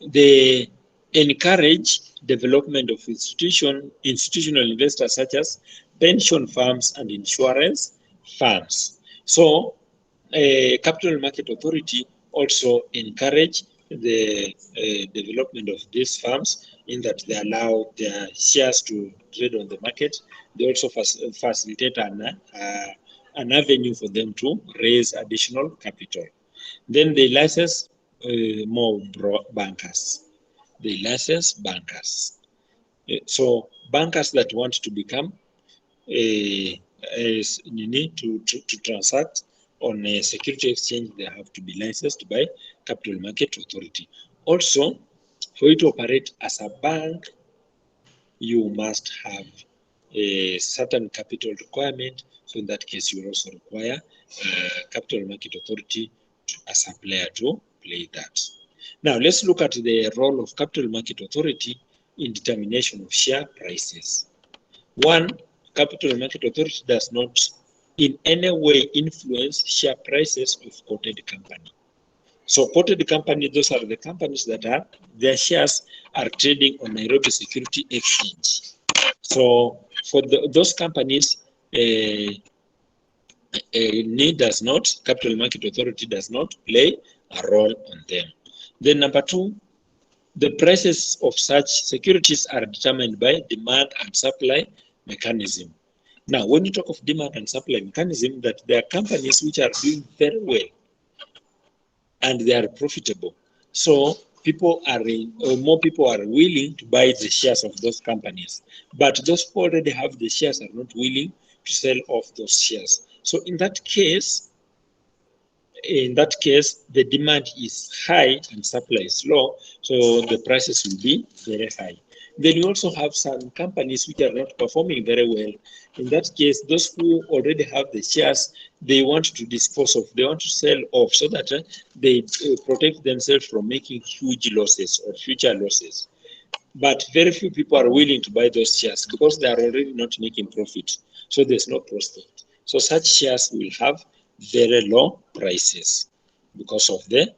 they encourage development of institutional investors such as pension firms and insurance firms. So, Capital Market Authority also encourage the development of these firms in that they allow their shares to trade on the market. They also facilitate an avenue for them to raise additional capital. Then they license more bankers. They license bankers. So bankers that want to become to transact on a security exchange, they have to be licensed by Capital Market Authority. Also, for you to operate as a bank, you must have a certain capital requirement. So in that case, you also require Capital Market Authority as a player to play that. Now, let's look at the role of Capital Market Authority in determination of share prices. One, Capital Market Authority does not in any way influence share prices of quoted company. So quoted company, those are the companies that are, their shares are trading on Nairobi Security Exchange. So for those companies, does not, Capital Market Authority does not play a role on them. Then number two, the prices of such securities are determined by demand and supply mechanism. Now, when you talk of demand and supply mechanism, that there are companies which are doing very well and they are profitable. So people are more people are willing to buy the shares of those companies. But those who already have the shares are not willing to sell off those shares. So in that case, the demand is high and supply is low, so the prices will be very high. Then you also have some companies which are not performing very well. In that case, those who already have the shares, they want to dispose of, they want to sell off so that they protect themselves from making huge losses or future losses. But very few people are willing to buy those shares because they are already not making profit. So there's no prospect. So such shares will have very low prices because of the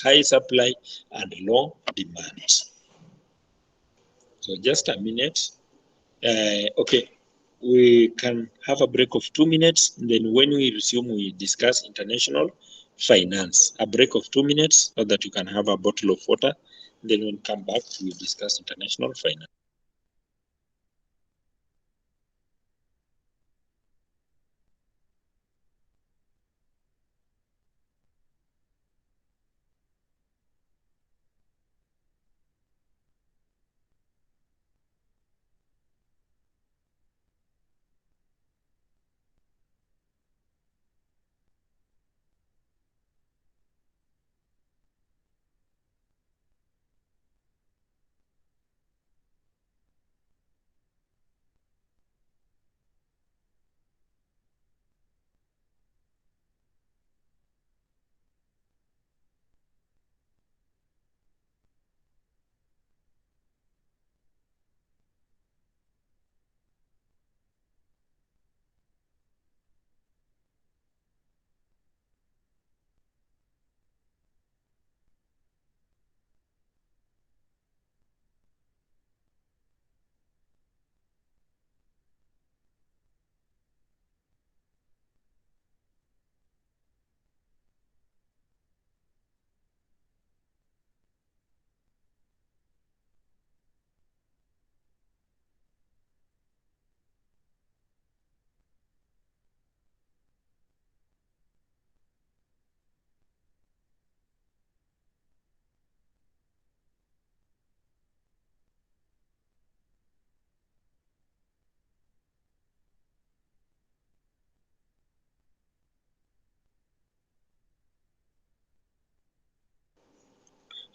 high supply and low demand. So just a minute. Okay, we can have a break of 2 minutes. Then when we resume, we discuss international finance. A break of 2 minutes so that you can have a bottle of water. Then when we come back, we discuss international finance.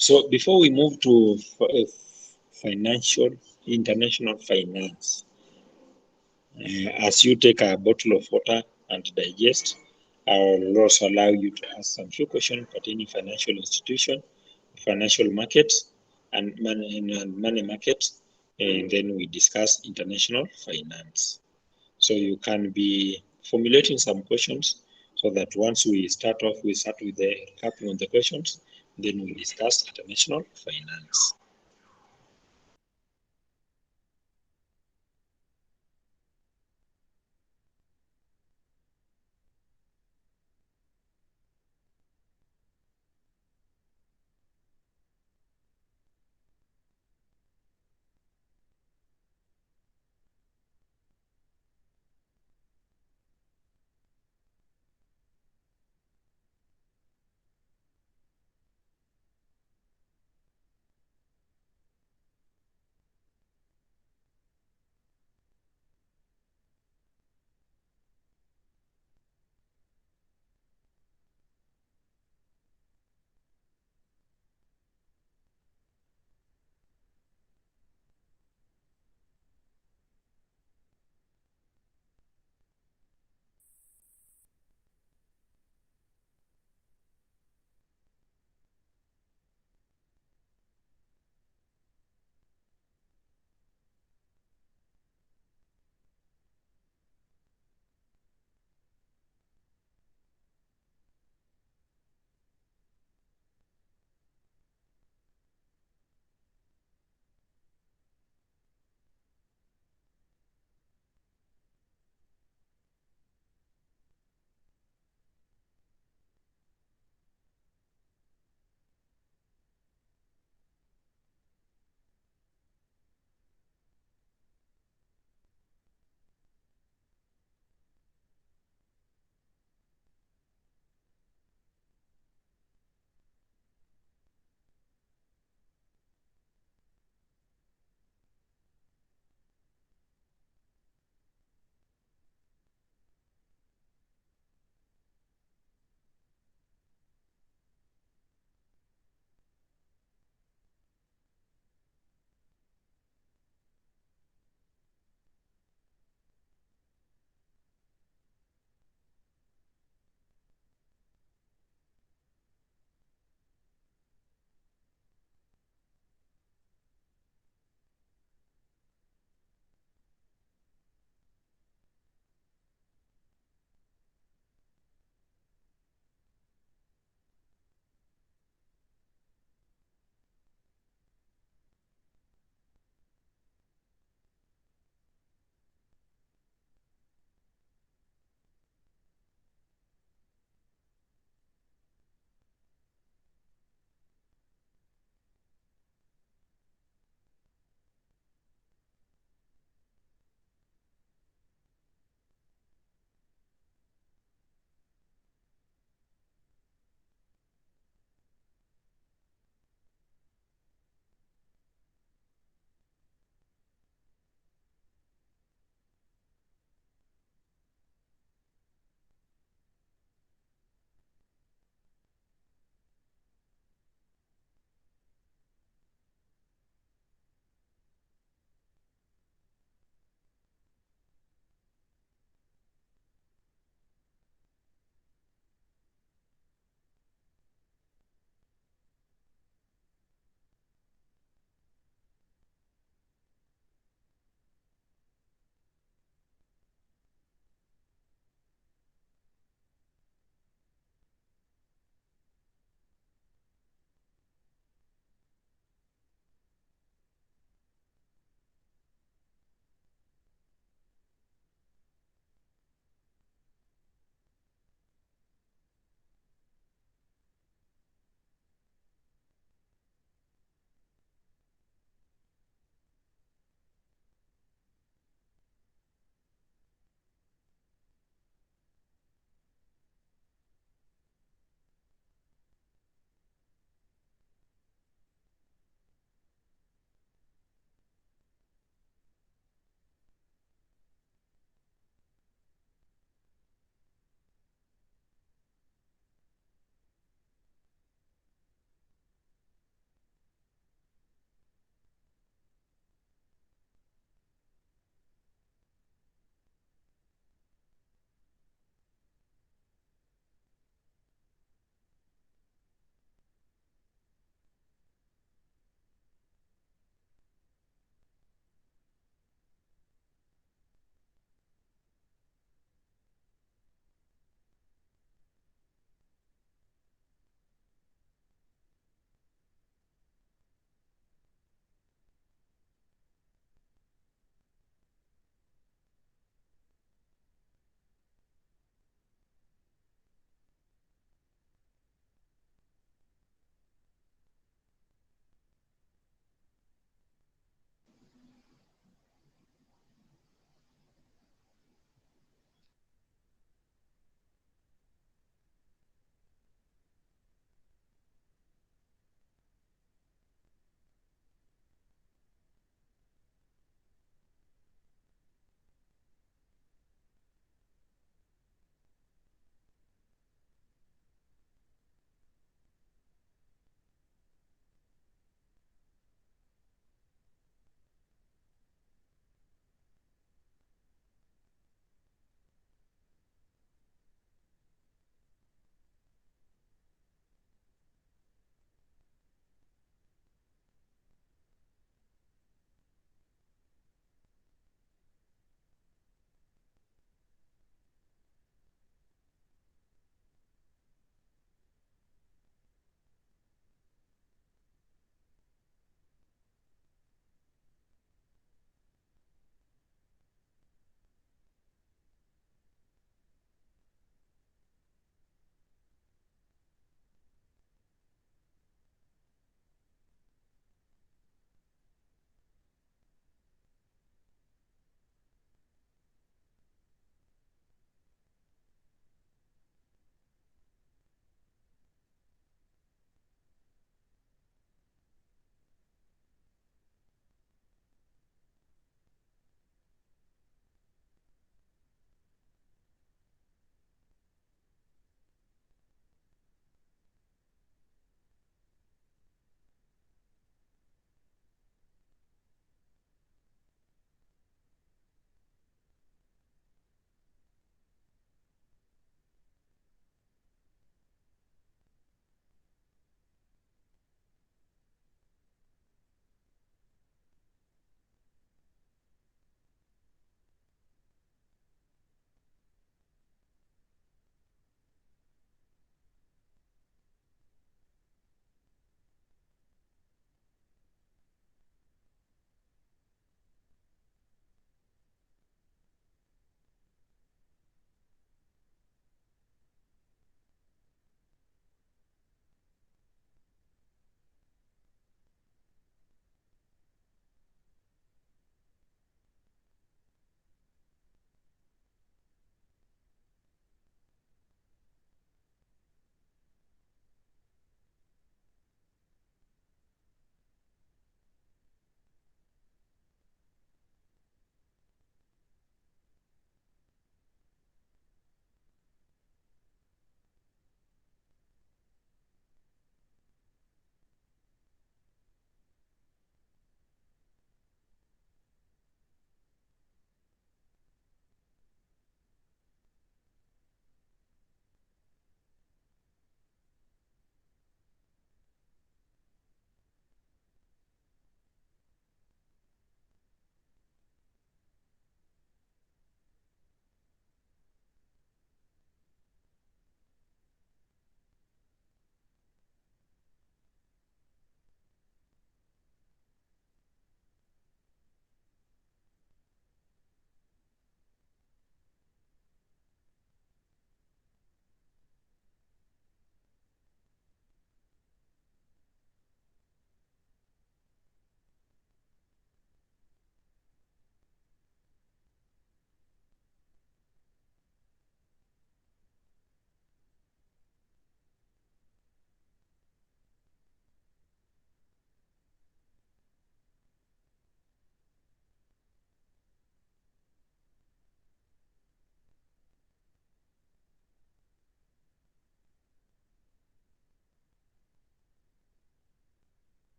So before we move to financial international finance. As you take a bottle of water and digest, I will also allow you to ask some few questions pertaining financial institution, financial markets, and money markets, and then we discuss international finance. So you can be formulating some questions so that once we start off, we start with the recapping on the questions, then we discuss international finance.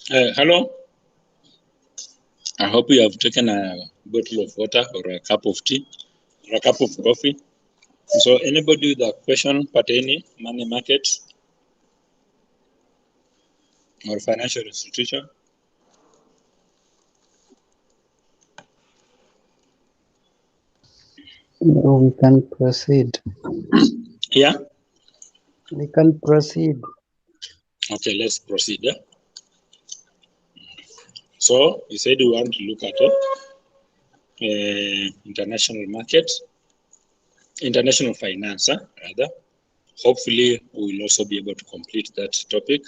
Hello. I hope you have taken a bottle of water or a cup of tea or a cup of coffee. So anybody with a question pertaining money market or financial institution? No, we can proceed. Yeah. We can proceed. Okay, let's proceed. Yeah? So you said you want to look at international market, international finance, rather. Hopefully, we will also be able to complete that topic.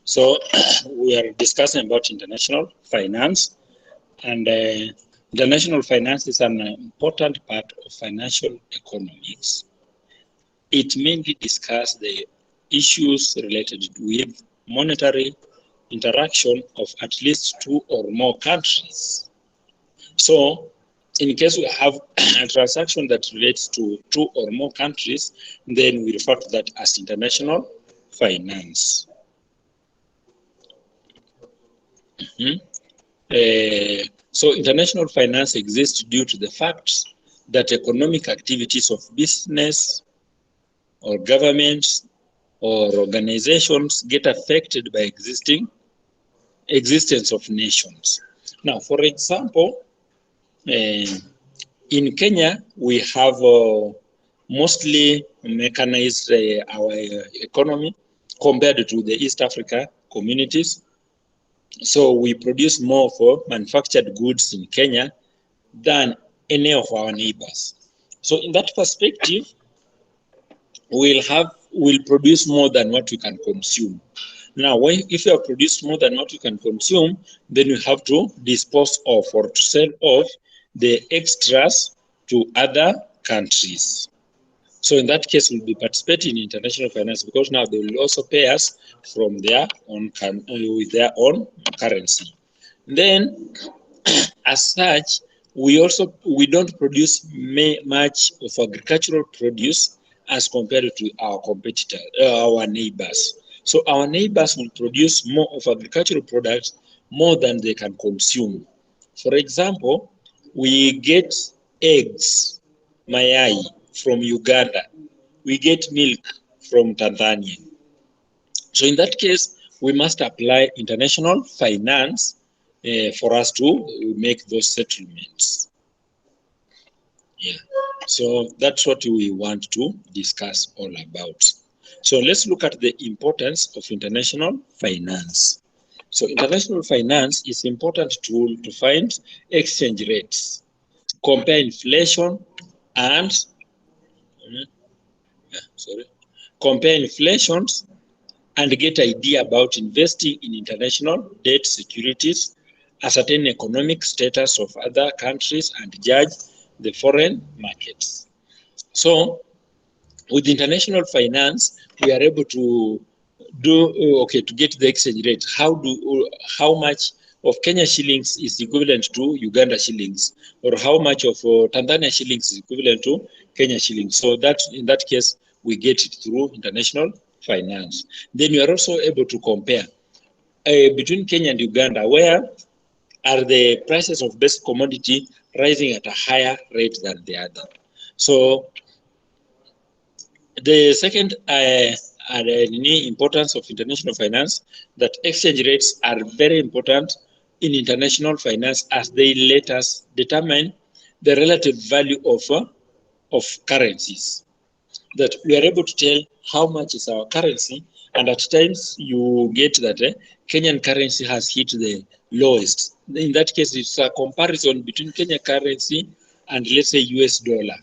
So we are discussing about international finance, and international finance is an important part of financial economics. It mainly discusses the issues related with monetary interaction of at least two or more countries. So in case we have a transaction that relates to two or more countries, then we refer to that as international finance. So international finance exists due to the fact that economic activities of business or governments or organizations get affected by existence of nations. Now, for example, in Kenya, we have mostly mechanized our economy compared to the East Africa communities. So we produce more for manufactured goods in Kenya than any of our neighbors. So in that perspective, we'll produce more than what we can consume. Now, if you have produced more than what you can consume, then you have to dispose of or to sell off the extras to other countries. So in that case, we'll be participating in international finance because now they will also pay us from their own with their own currency. Then, as such, we don't produce much of agricultural produce as compared to our competitors, our neighbors. So our neighbors will produce more of agricultural products more than they can consume. For example, we get eggs, mayai, from Uganda. We get milk from Tanzania. So in that case, we must apply international finance for us to make those settlements. Yeah. So that's what we want to discuss all about. So let's look at the importance of international finance. So international finance is important tool to find exchange rates, compare inflation and compare inflations and get idea about investing in international debt securities, ascertain economic status of other countries and judge the foreign markets. So with international finance, we are able to to get the exchange rate. How much of Kenya shillings is equivalent to Uganda shillings, or how much of Tanzania shillings is equivalent to Kenya shillings. So that in that case, we get it through international finance. Then you are also able to compare between Kenya and Uganda, where are the prices of basic commodity rising at a higher rate than the other. So the second importance of international finance, that exchange rates are very important in international finance, as they let us determine the relative value of currencies. That we are able to tell how much is our currency, and at times you get that Kenyan currency has hit the lowest. In that case, it's a comparison between Kenya currency and, let's say, US dollar.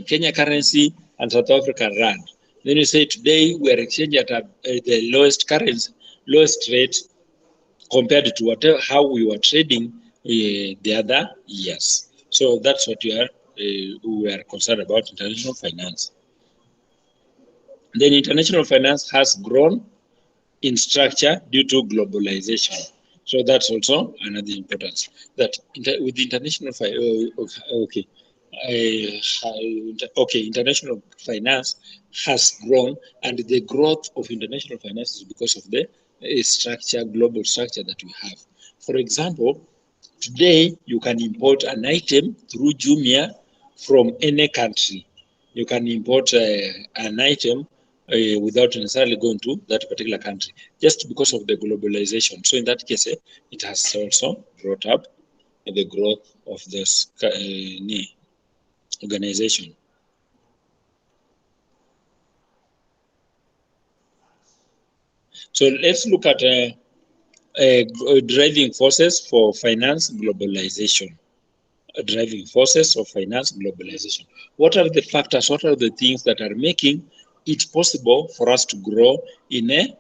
Kenya currency and South African rand. Then you say today we are exchanging at the lowest currency, lowest rate compared to whatever how we were trading the other years. So that's what we are concerned about international finance. Then international finance has grown in structure due to globalization. So that's also another importance. That with international international finance has grown, and the growth of international finance is because of the global structure that we have. For example, today you can import an item through Jumia from any country. You can import an item without necessarily going to that particular country, just because of the globalization. So in that case, it has also brought up the growth of this organization. So let's look at driving forces for finance globalization. Driving forces of finance globalization. What are the factors? What are the things that are making it possible for us to grow in a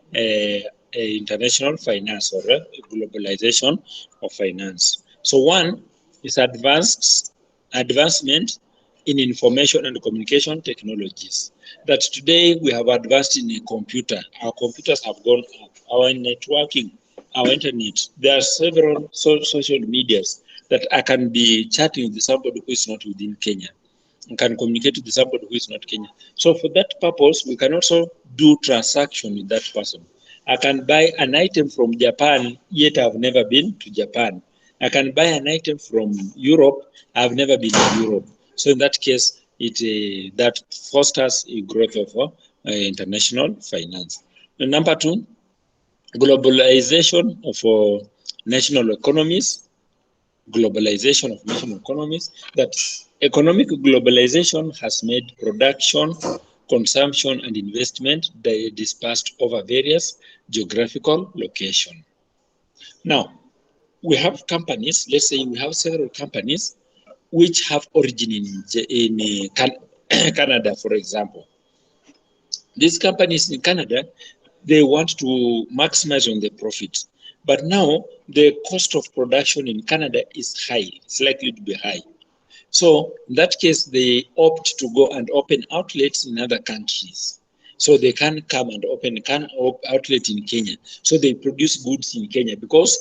international finance, or a globalization of finance? So one is advancement in information and communication technologies. That today we have advanced in a computer. Our computers have gone up. Our networking, our internet. There are several social medias that I can be chatting with somebody who is not within Kenya. I can communicate with somebody who is not Kenya. So for that purpose, we can also do transaction with that person. I can buy an item from Japan, yet I've never been to Japan. I can buy an item from Europe, I've never been to Europe. So in that case, that fosters a growth of international finance. And number two, globalization of national economies. Globalization of national economies, that economic globalization has made production, consumption, and investment dispersed over various geographical locations. Now, we have companies, let's say we have several companies which have origin in Canada, for example. These companies in Canada, they want to maximize on the profits. But now the cost of production in Canada is high. It's likely to be high. So in that case, they opt to go and open outlets in other countries. So they can come and open an outlet in Kenya. So they produce goods in Kenya, because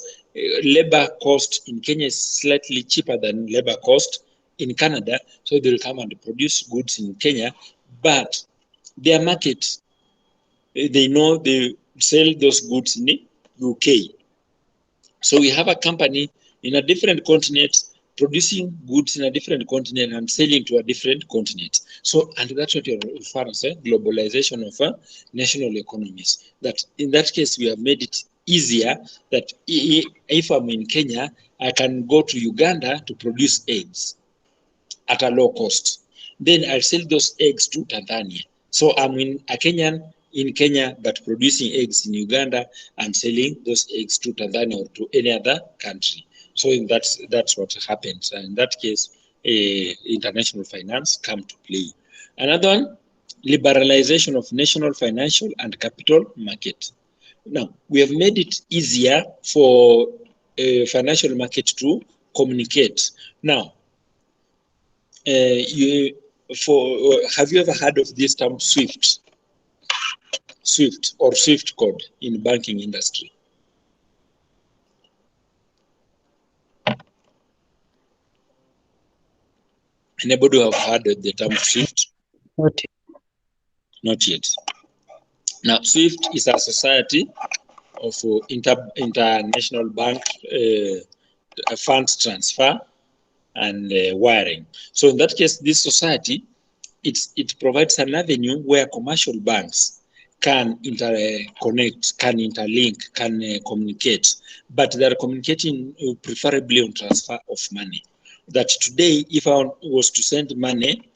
labor cost in Kenya is slightly cheaper than labor cost in Canada. So they'll come and produce goods in Kenya, but their market, they know they sell those goods in the UK. So we have a company in a different continent producing goods in a different continent and selling to a different continent. So, and that's what you're referring to, globalization of national economies. That in that case, we have made it easier that if I'm in Kenya, I can go to Uganda to produce eggs at a low cost. then I'll sell those eggs to Tanzania. So I'm in a Kenyan in Kenya, but producing eggs in Uganda and selling those eggs to Tanzania or to any other country. So that's what happens. And in that case, international finance come to play. Another one, liberalization of national financial and capital market. Now, we have made it easier for financial market to communicate. Now, have you ever heard of this term SWIFT? SWIFT or SWIFT code in banking industry? Anybody have heard of the term SWIFT? Not yet. Now, SWIFT is a society of international bank funds transfer and wiring. So in that case, this society, it provides an avenue where commercial banks can interconnect, can interlink, can communicate, but they're communicating preferably on transfer of money. That today, if I was to send money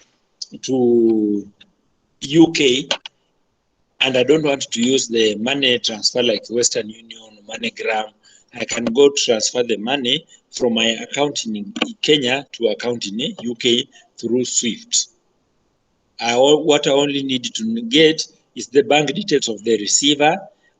to UK and I don't want to use the money transfer like Western Union, MoneyGram, I can go transfer the money from my account in Kenya to account in UK through SWIFT. What I only need to get is the bank details of the receiver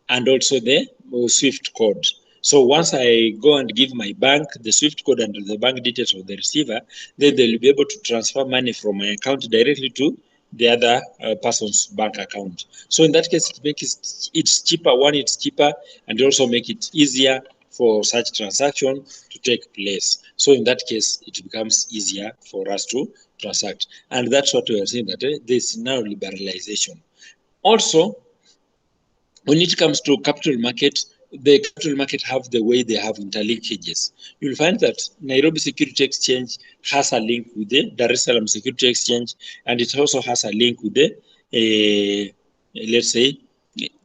and also the SWIFT code. So once I go and give my bank the SWIFT code and the bank details of the receiver, then they'll be able to transfer money from my account directly to the other person's bank account. So in that case, it makes it's cheaper. One, it's cheaper, and also make it easier for such transaction to take place. So in that case, it becomes easier for us to transact. And that's what we are saying, that there's now liberalization. Also, when it comes to capital market, the capital market have the way they have interlinkages. You'll find that Nairobi Security Exchange has a link with the Dar es Salaam Security Exchange, and it also has a link with the, let's say,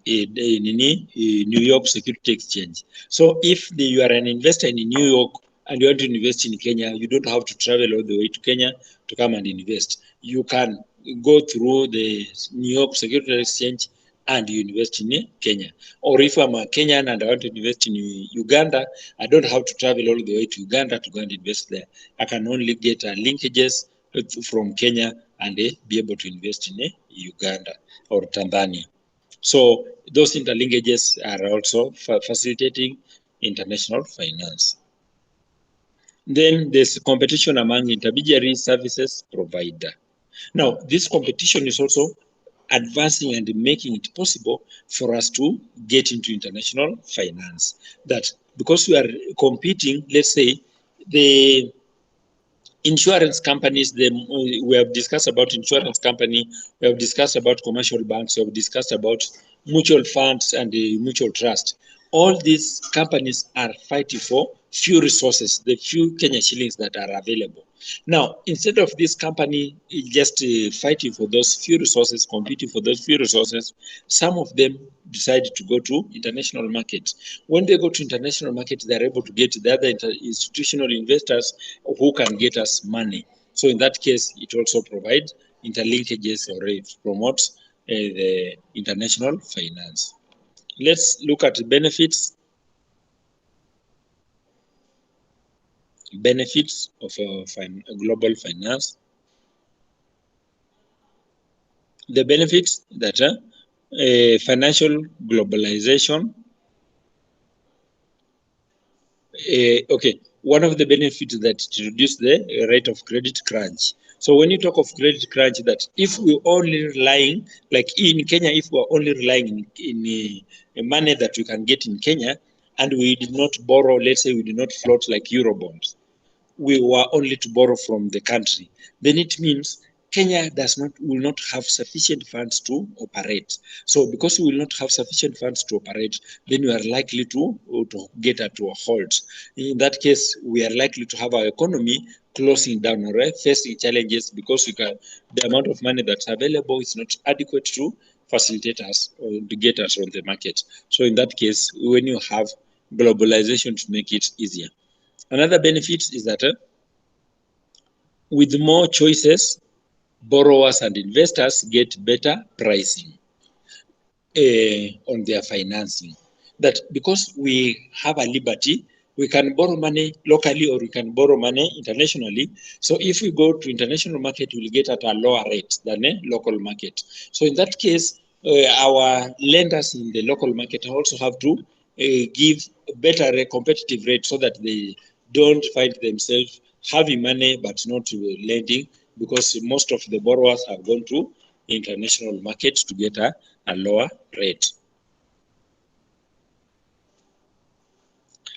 New York Security Exchange. So if you are an investor in New York and you want to invest in Kenya, you don't have to travel all the way to Kenya to come and invest. You can go through the New York Security Exchange and you invest in Kenya. Or if I'm a Kenyan and I want to invest in Uganda, I don't have to travel all the way to Uganda to go and invest there. I can only get linkages from Kenya and be able to invest in Uganda or Tanzania. So those interlinkages are also facilitating international finance. Then there's competition among intermediary services provider. Now, this competition is also advancing and making it possible for us to get into international finance. That because we are competing, let's say, the insurance companies, we have discussed about insurance company, we have discussed about commercial banks, we have discussed about mutual funds and mutual trust. All these companies are fighting for few resources, the few Kenya shillings that are available. Now, instead of this company just fighting for those few resources, competing for those few resources, some of them decided to go to international markets. When they go to international markets, they're able to get the other institutional investors who can get us money. So in that case, it also provides interlinkages or it promotes the international finance. Let's look at the benefits of global finance. The benefits that financial globalization. Okay, one of the benefits that reduce the rate of credit crunch. So when you talk of credit crunch, that if we only relying, like in Kenya, if we're only relying in money that we can get in Kenya, and we did not borrow, let's say we did not float like Eurobonds, we were only to borrow from the country, then it means Kenya will not have sufficient funds to operate. So because we will not have sufficient funds to operate, then we are likely to get to a halt. In that case, we are likely to have our economy closing down or facing challenges because the amount of money that's available is not adequate to facilitate us or to get us on the market. So in that case, when you have globalization to make it easier. Another benefit is that with more choices, borrowers and investors get better pricing on their financing. That because we have a liberty, we can borrow money locally or we can borrow money internationally. So if we go to international market, we'll get at a lower rate than a local market. So in that case, our lenders in the local market also have to give better competitive rate so that they don't find themselves having money but not lending, because most of the borrowers have gone to international markets to get a lower rate.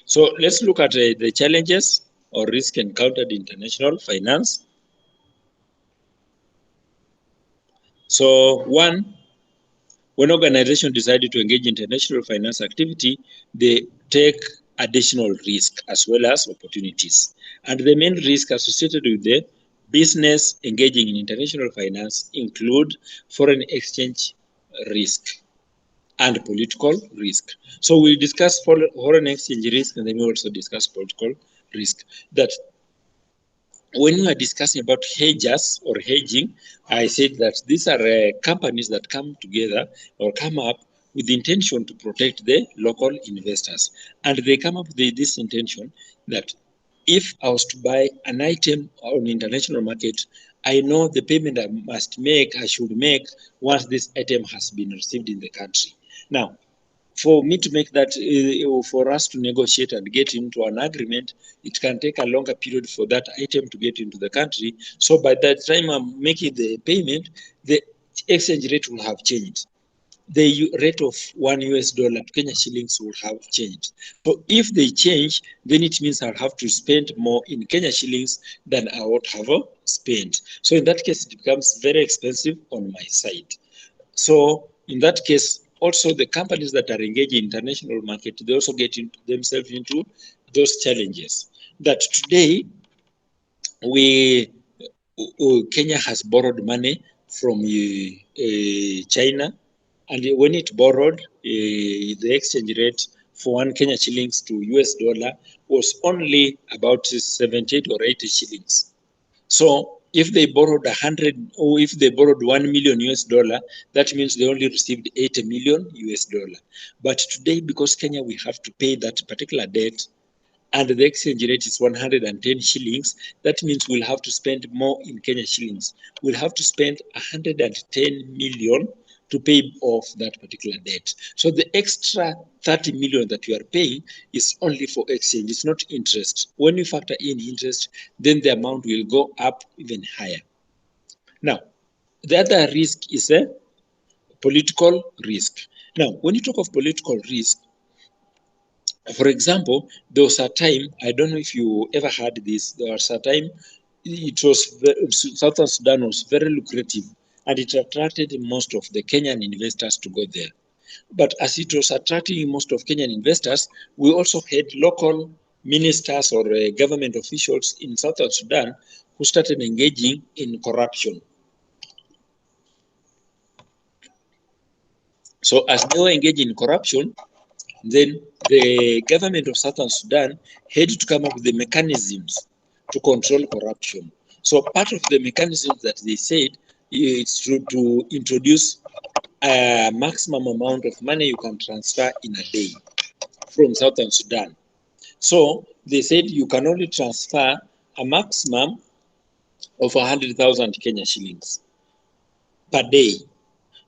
So let's look at the challenges or risk encountered in international finance. So one, when organizations decided to engage in international finance activity, they take additional risk as well as opportunities. And the main risk associated with the business engaging in international finance include foreign exchange risk and political risk. So we discuss foreign exchange risk, and then we also discuss political risk. That when we are discussing about hedgers or hedging, I said that these are companies that come together or come up with the intention to protect the local investors. And they come up with this intention that if I was to buy an item on the international market, I know the payment I should make once this item has been received in the country. Now, for me to make that, for us to negotiate and get into an agreement, it can take a longer period for that item to get into the country. So by the time I'm making the payment, the exchange rate will have changed. The rate of $1 to Kenya shillings will have changed. So if they change, then it means I'll have to spend more in Kenya shillings than I would have spent. So in that case, it becomes very expensive on my side. So in that case, also the companies that are engaged in international market, they also get themselves into those challenges. That today, Kenya has borrowed money from China, and when it borrowed, the exchange rate for one Kenya shillings to $, was only about 78 or 80 shillings. So if they borrowed 100, or if they borrowed $1 million, that means they only received $80 million. But today, because Kenya, we have to pay that particular debt, and the exchange rate is 110 shillings, that means we'll have to spend more in Kenya shillings. We'll have to spend 110 million to pay off that particular debt. So the extra 30 million that you are paying is only for exchange, it's not interest. When you factor in interest, then the amount will go up even higher. Now, the other risk is a political risk. Now, when you talk of political risk, for example, there was a time, I don't know if you ever heard this, there was a time, Southern Sudan was very lucrative, and it attracted most of the Kenyan investors to go there. But as it was attracting most of Kenyan investors, we also had local ministers or government officials in Southern Sudan who started engaging in corruption. So as they were engaging in corruption, then the government of Southern Sudan had to come up with the mechanisms to control corruption. So part of the mechanisms that they said is to introduce a maximum amount of money you can transfer in a day from Southern Sudan. So they said you can only transfer a maximum of 100,000 Kenya shillings per day.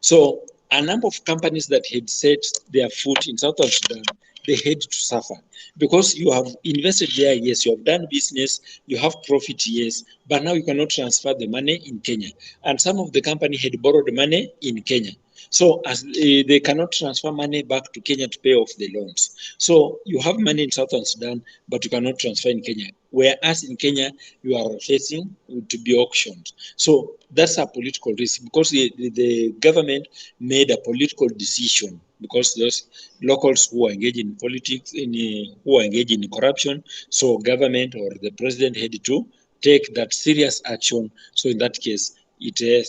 So a number of companies that had set their foot in Southern Sudan, they had to suffer because you have invested there, yes, you have done business, you have profit, yes, but now you cannot transfer the money in Kenya. And some of the company had borrowed money in Kenya. So as they cannot transfer money back to Kenya to pay off the loans. So you have money in Southern Sudan, but you cannot transfer in Kenya. Whereas in Kenya, you are facing to be auctioned. So that's a political risk because the government made a political decision because those locals who are engaged in politics, who are engaged in corruption, so government or the president had to take that serious action. So in that case, it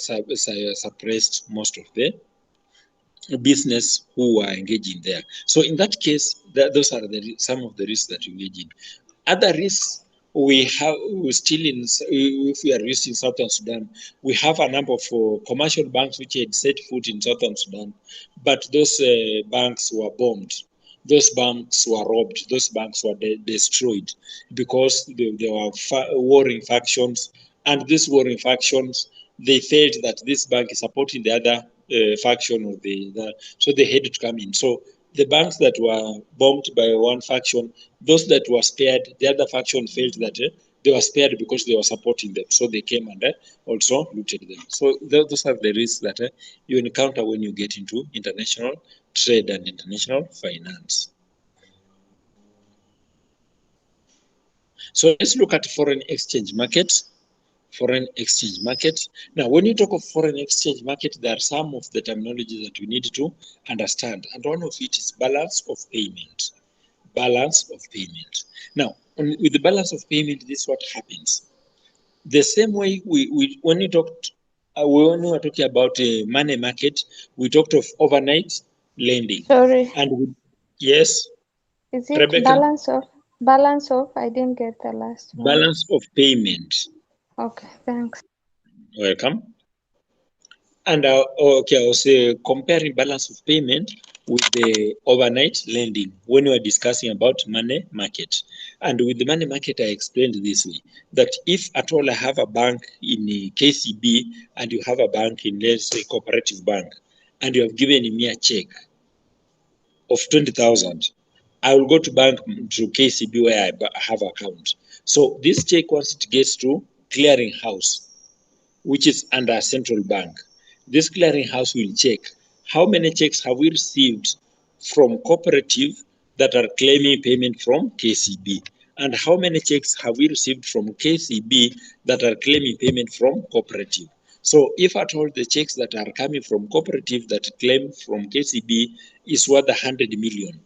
suppressed most of the business who are engaging there. So in that case, those are some of the risks that you engage in. Other risks we still if we are using Southern Sudan, we have a number of commercial banks which had set foot in Southern Sudan, but those banks were bombed. Those banks were robbed. Those banks were destroyed because there were warring factions, and these warring factions, they felt that this bank is supporting the other faction of so they had to come in. So the banks that were bombed by one faction, those that were spared, the other faction felt that they were spared because they were supporting them. So they came and also looted them. So those are the risks that you encounter when you get into international trade and international finance. So let's look at foreign exchange market. Foreign exchange market. Now, when you talk of foreign exchange market, there are some of the terminology that we need to understand, and one of it is balance of payment. Balance of payment. Now, with the balance of payment, this is what happens. The same way when we were talking about money market, we talked of overnight lending. Sorry. And yes, Is it Rebecca? balance of? I didn't get the last one. Balance of payment. Okay, thanks. Welcome. And okay, I was comparing balance of payment with the overnight lending when we were discussing about money market. And with the money market, I explained this way, that if at all I have a bank in KCB and you have a bank in, let's say, Cooperative Bank, and you have given me a check of 20,000, I will go to bank to KCB where I have account. So this check, once it gets to clearing house, which is under a central bank, this clearinghouse will check how many checks have we received from cooperative that are claiming payment from KCB, and how many checks have we received from KCB that are claiming payment from cooperative. So if at all the checks that are coming from cooperative that claim from KCB is worth 100 million,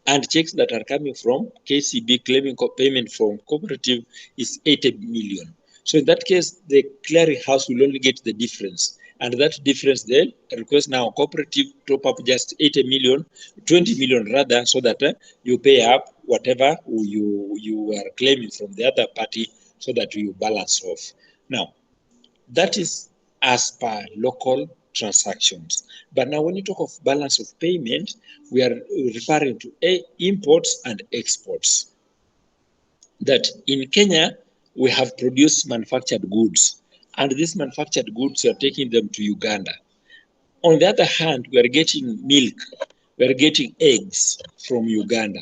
and checks that are coming from KCB claiming payment from cooperative is 80 million. So in that case, the clearinghouse will only get the difference. And that difference, they request now cooperative top up just 80 million, 20 million rather, so that you pay up whatever you are claiming from the other party so that you balance off. Now, that is as per local transactions. But now when you talk of balance of payment, we are referring to imports and exports. That in Kenya, we have produced manufactured goods, and these manufactured goods, we are taking them to Uganda. On the other hand, we are getting milk, we are getting eggs from Uganda.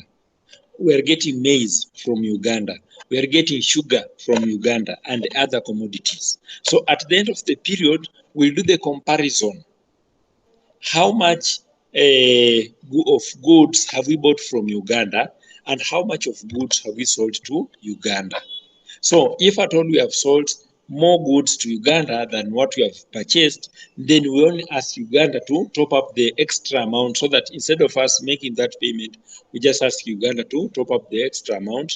We are getting maize from Uganda. We are getting sugar from Uganda and other commodities. So at the end of the period, we'll do the comparison. How much of goods have we bought from Uganda, and how much of goods have we sold to Uganda? So if at all we have sold more goods to Uganda than what we have purchased, then we only ask Uganda to top up the extra amount, so that instead of us making that payment, we just ask Uganda to top up the extra amount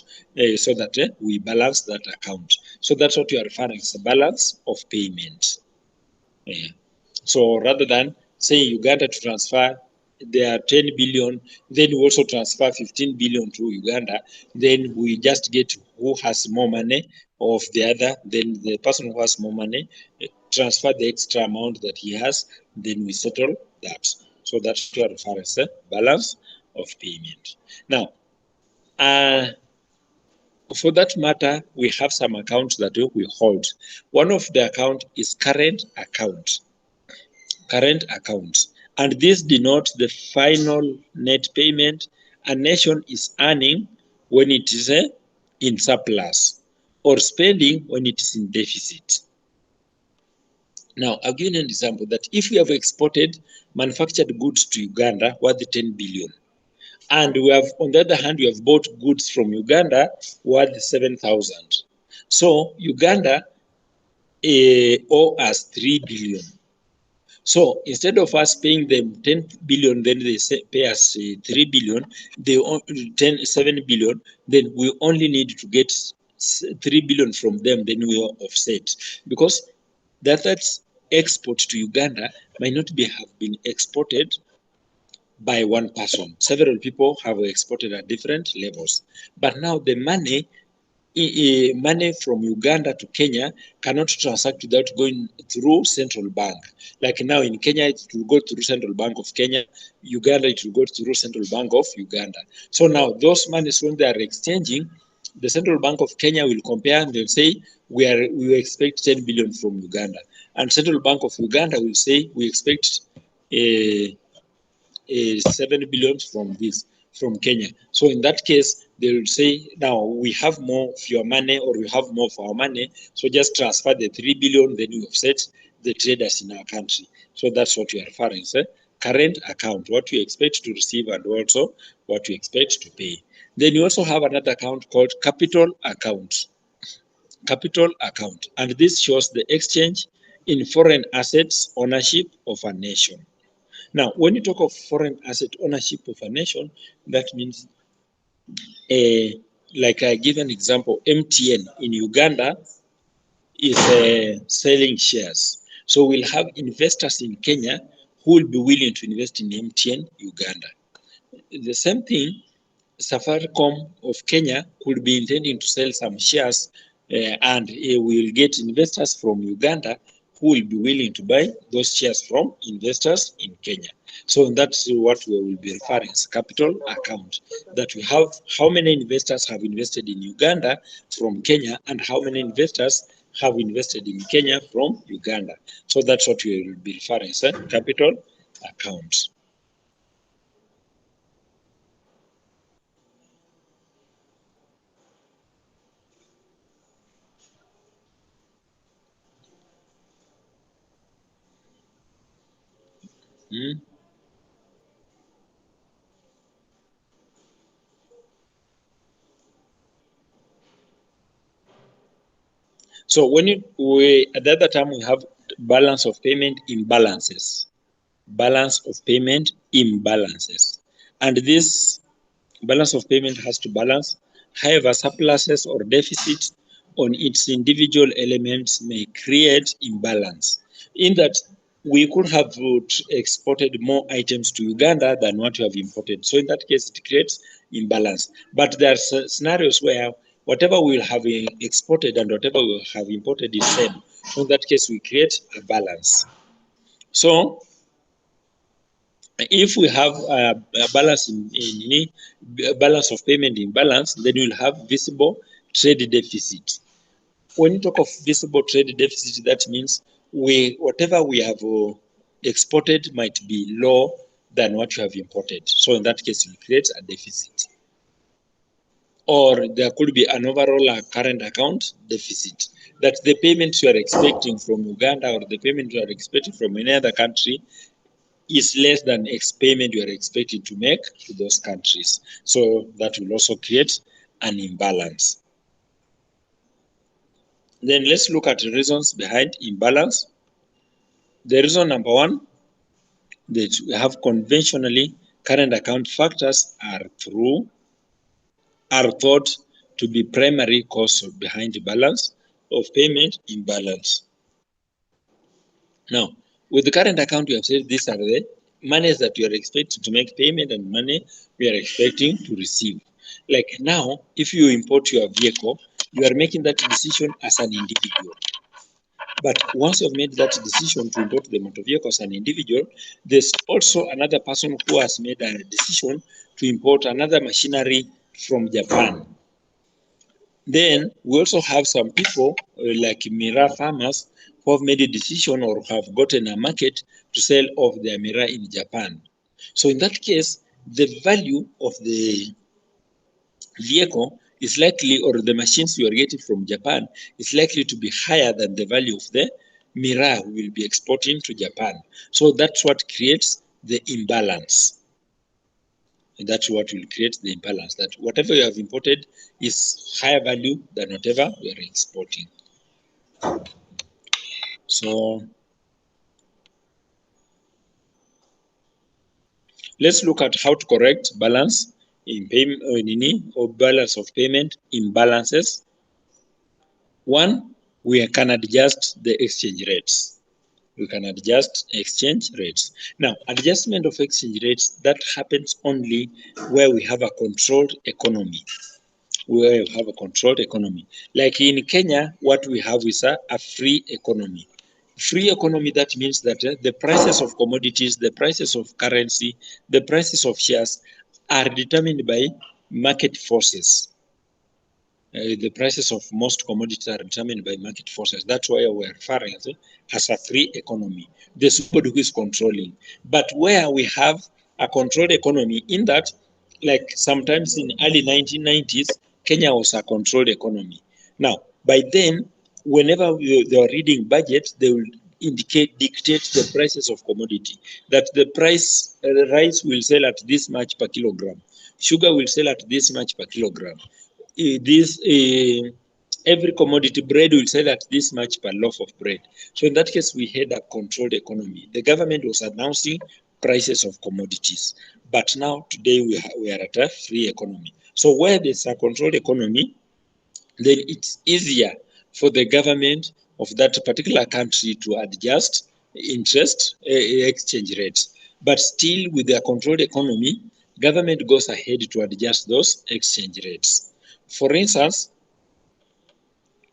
so that we balance that account. So that's what you are referring to, balance of payment. Yeah. So rather than saying Uganda to transfer there are 10 billion, then we also transfer 15 billion to Uganda, then we just get who has more money of the other, then the person who has more money transfer the extra amount that he has, then we settle that. So that's what we refer as a balance of payment. Now, for that matter, we have some accounts that we hold. One of the account is current account. Current accounts. And this denotes the final net payment a nation is earning when it is in surplus, or spending when it is in deficit. Now, I'll give you an example that if we have exported manufactured goods to Uganda worth 10 billion, and we have, on the other hand, we have bought goods from Uganda worth 7,000. So Uganda owe us 3 billion. So instead of us paying them 10 billion, then they pay us 3 billion, they 7 billion, then we only need to get 3 billion from them, then we are offset. Because that's export to Uganda might not have been exported by one person. Several people have exported at different levels. But now the money money from Uganda to Kenya cannot transact without going through central bank. Like now in Kenya, it will go through Central Bank of Kenya. Uganda, it will go through Central Bank of Uganda. So now those monies, when they are exchanging, the Central Bank of Kenya will compare and they'll say, we expect 10 billion from Uganda. And Central Bank of Uganda will say, we expect 7 billion from Kenya. So in that case, they will say, now we have more of your money or we have more of our money, so just transfer the 3 billion, then you offset the traders in our country. So that's what you are referring to. Current account, what you expect to receive and also what you expect to pay. Then you also have another account called capital account. Capital account. And this shows the exchange in foreign assets ownership of a nation. Now, when you talk of foreign asset ownership of a nation, that means, like I give an example, MTN in Uganda is selling shares. So we'll have investors in Kenya who will be willing to invest in MTN Uganda. The same thing, Safaricom of Kenya could be intending to sell some shares and we'll get investors from Uganda who will be willing to buy those shares from investors in Kenya. So that's what we will be referring as capital account, that we have how many investors have invested in Uganda from Kenya and how many investors have invested in Kenya from Uganda. So that's what we will be referring as capital account. So when at the other time we have balance of payment imbalances, balance of payment imbalances, and this balance of payment has to balance. However, surpluses or deficits on its individual elements may create imbalance. In that we could have exported more items to Uganda than what you have imported. So in that case, it creates imbalance. But there are scenarios where whatever we will have exported and whatever we will have imported is same. So in that case, we create a balance. So if we have a balance in balance of payment imbalance, then we'll have visible trade deficit. When you talk of visible trade deficit, that means whatever we have exported might be lower than what you have imported. So in that case, we create a deficit. Or there could be an overall current account deficit, that the payments you are expecting from Uganda or the payment you are expecting from any other country is less than payment you are expected to make to those countries. So that will also create an imbalance. Then let's look at the reasons behind imbalance. The reason number one, that we have conventionally current account factors are thought to be primary cause behind the balance of payment imbalance. Now, with the current account, we have said these are the monies that you are expecting to make payment and money we are expecting to receive. Like now, if you import your vehicle, you are making that decision as an individual. But once you've made that decision to import the motor vehicle as an individual, there's also another person who has made a decision to import another machinery from Japan. Then we also have some people like Miraa farmers who have made a decision or have gotten a market to sell off their Miraa in Japan. So in that case, the value of the vehicle is likely, or the machines you are getting from Japan is likely to be higher than the value of the Miraa we will be exporting to Japan. So that's what creates the imbalance. And that's what will create the imbalance, that whatever you have imported is higher value than whatever we are exporting. So let's look at how to correct balance in payment or balance of payment imbalances. One, we can adjust the exchange rates. We can adjust exchange rates. Now, adjustment of exchange rates, that happens only where we have a controlled economy. we have a controlled economy. Like in Kenya, what we have is a free economy. Free economy, that means that the prices of commodities, the prices of currency, the prices of shares are determined by market forces. The prices of most commodities are determined by market forces. That's why we're referring to as a free economy. There's somebody who is controlling. But where we have a controlled economy, in that, like sometimes in early 1990s, Kenya was a controlled economy. Now, by then, whenever they are reading budgets, they will dictate the prices of commodity. That the price, rice will sell at this much per kilogram. Sugar will sell at this much per kilogram. Every commodity, bread will sell at this much per loaf of bread. So in that case, we had a controlled economy. The government was announcing prices of commodities. But now, today, we are at a free economy. So where there's a controlled economy, then it's easier for the government of that particular country to adjust interest exchange rates. But still, with a controlled economy, government goes ahead to adjust those exchange rates. For instance,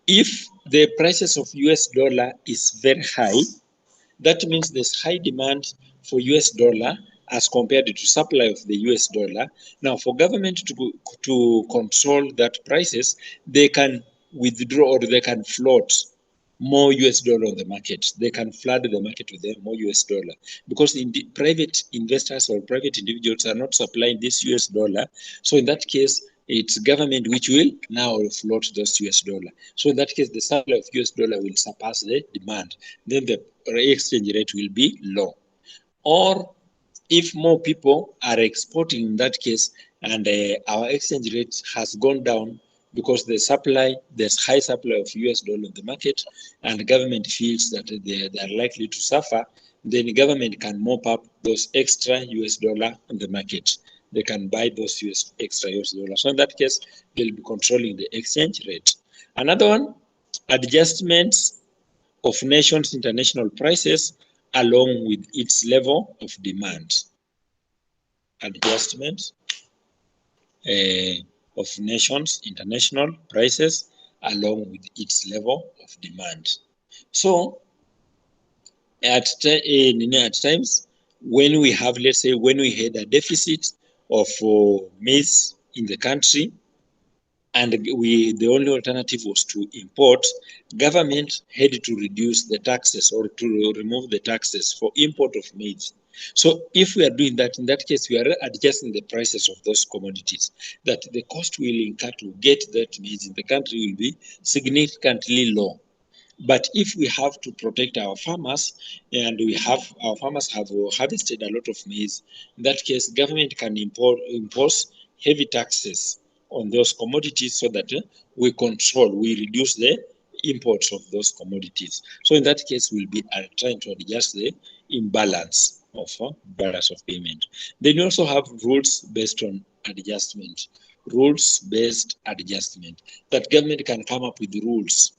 if the prices of US dollar is very high, that means there's high demand for US dollar as compared to supply of the US dollar. Now, for government to control that prices, they can withdraw or they can float more US dollar on the market. They can flood the market with more US dollar because private investors or private individuals are not supplying this US dollar. So in that case, it's government which will now float those US dollar. So in that case, the supply of US dollar will surpass the demand. Then the exchange rate will be low. Or if more people are exporting in that case, and our exchange rate has gone down because there's high supply of US dollar in the market, and the government feels that they are likely to suffer, then the government can mop up those extra US dollar on the market. They can buy those extra US dollars. So in that case, they'll be controlling the exchange rate. Another one, adjustments of nations' international prices along with its level of demand. Adjustment of nations' international prices along with its level of demand. So at times when we have, let's say, when we had a deficit of maize in the country, and the only alternative was to import, government had to reduce the taxes or to remove the taxes for import of maize. So if we are doing that, in that case, we are adjusting the prices of those commodities, that the cost we will incur to get that maize in the country will be significantly low. But if we have to protect our farmers, and our farmers have harvested a lot of maize, in that case, government can impose heavy taxes on those commodities so that we reduce the imports of those commodities. So in that case, we'll be trying to adjust the imbalance of balance of payment. Then you also have rules based on adjustment. Rules-based adjustment, that government can come up with rules.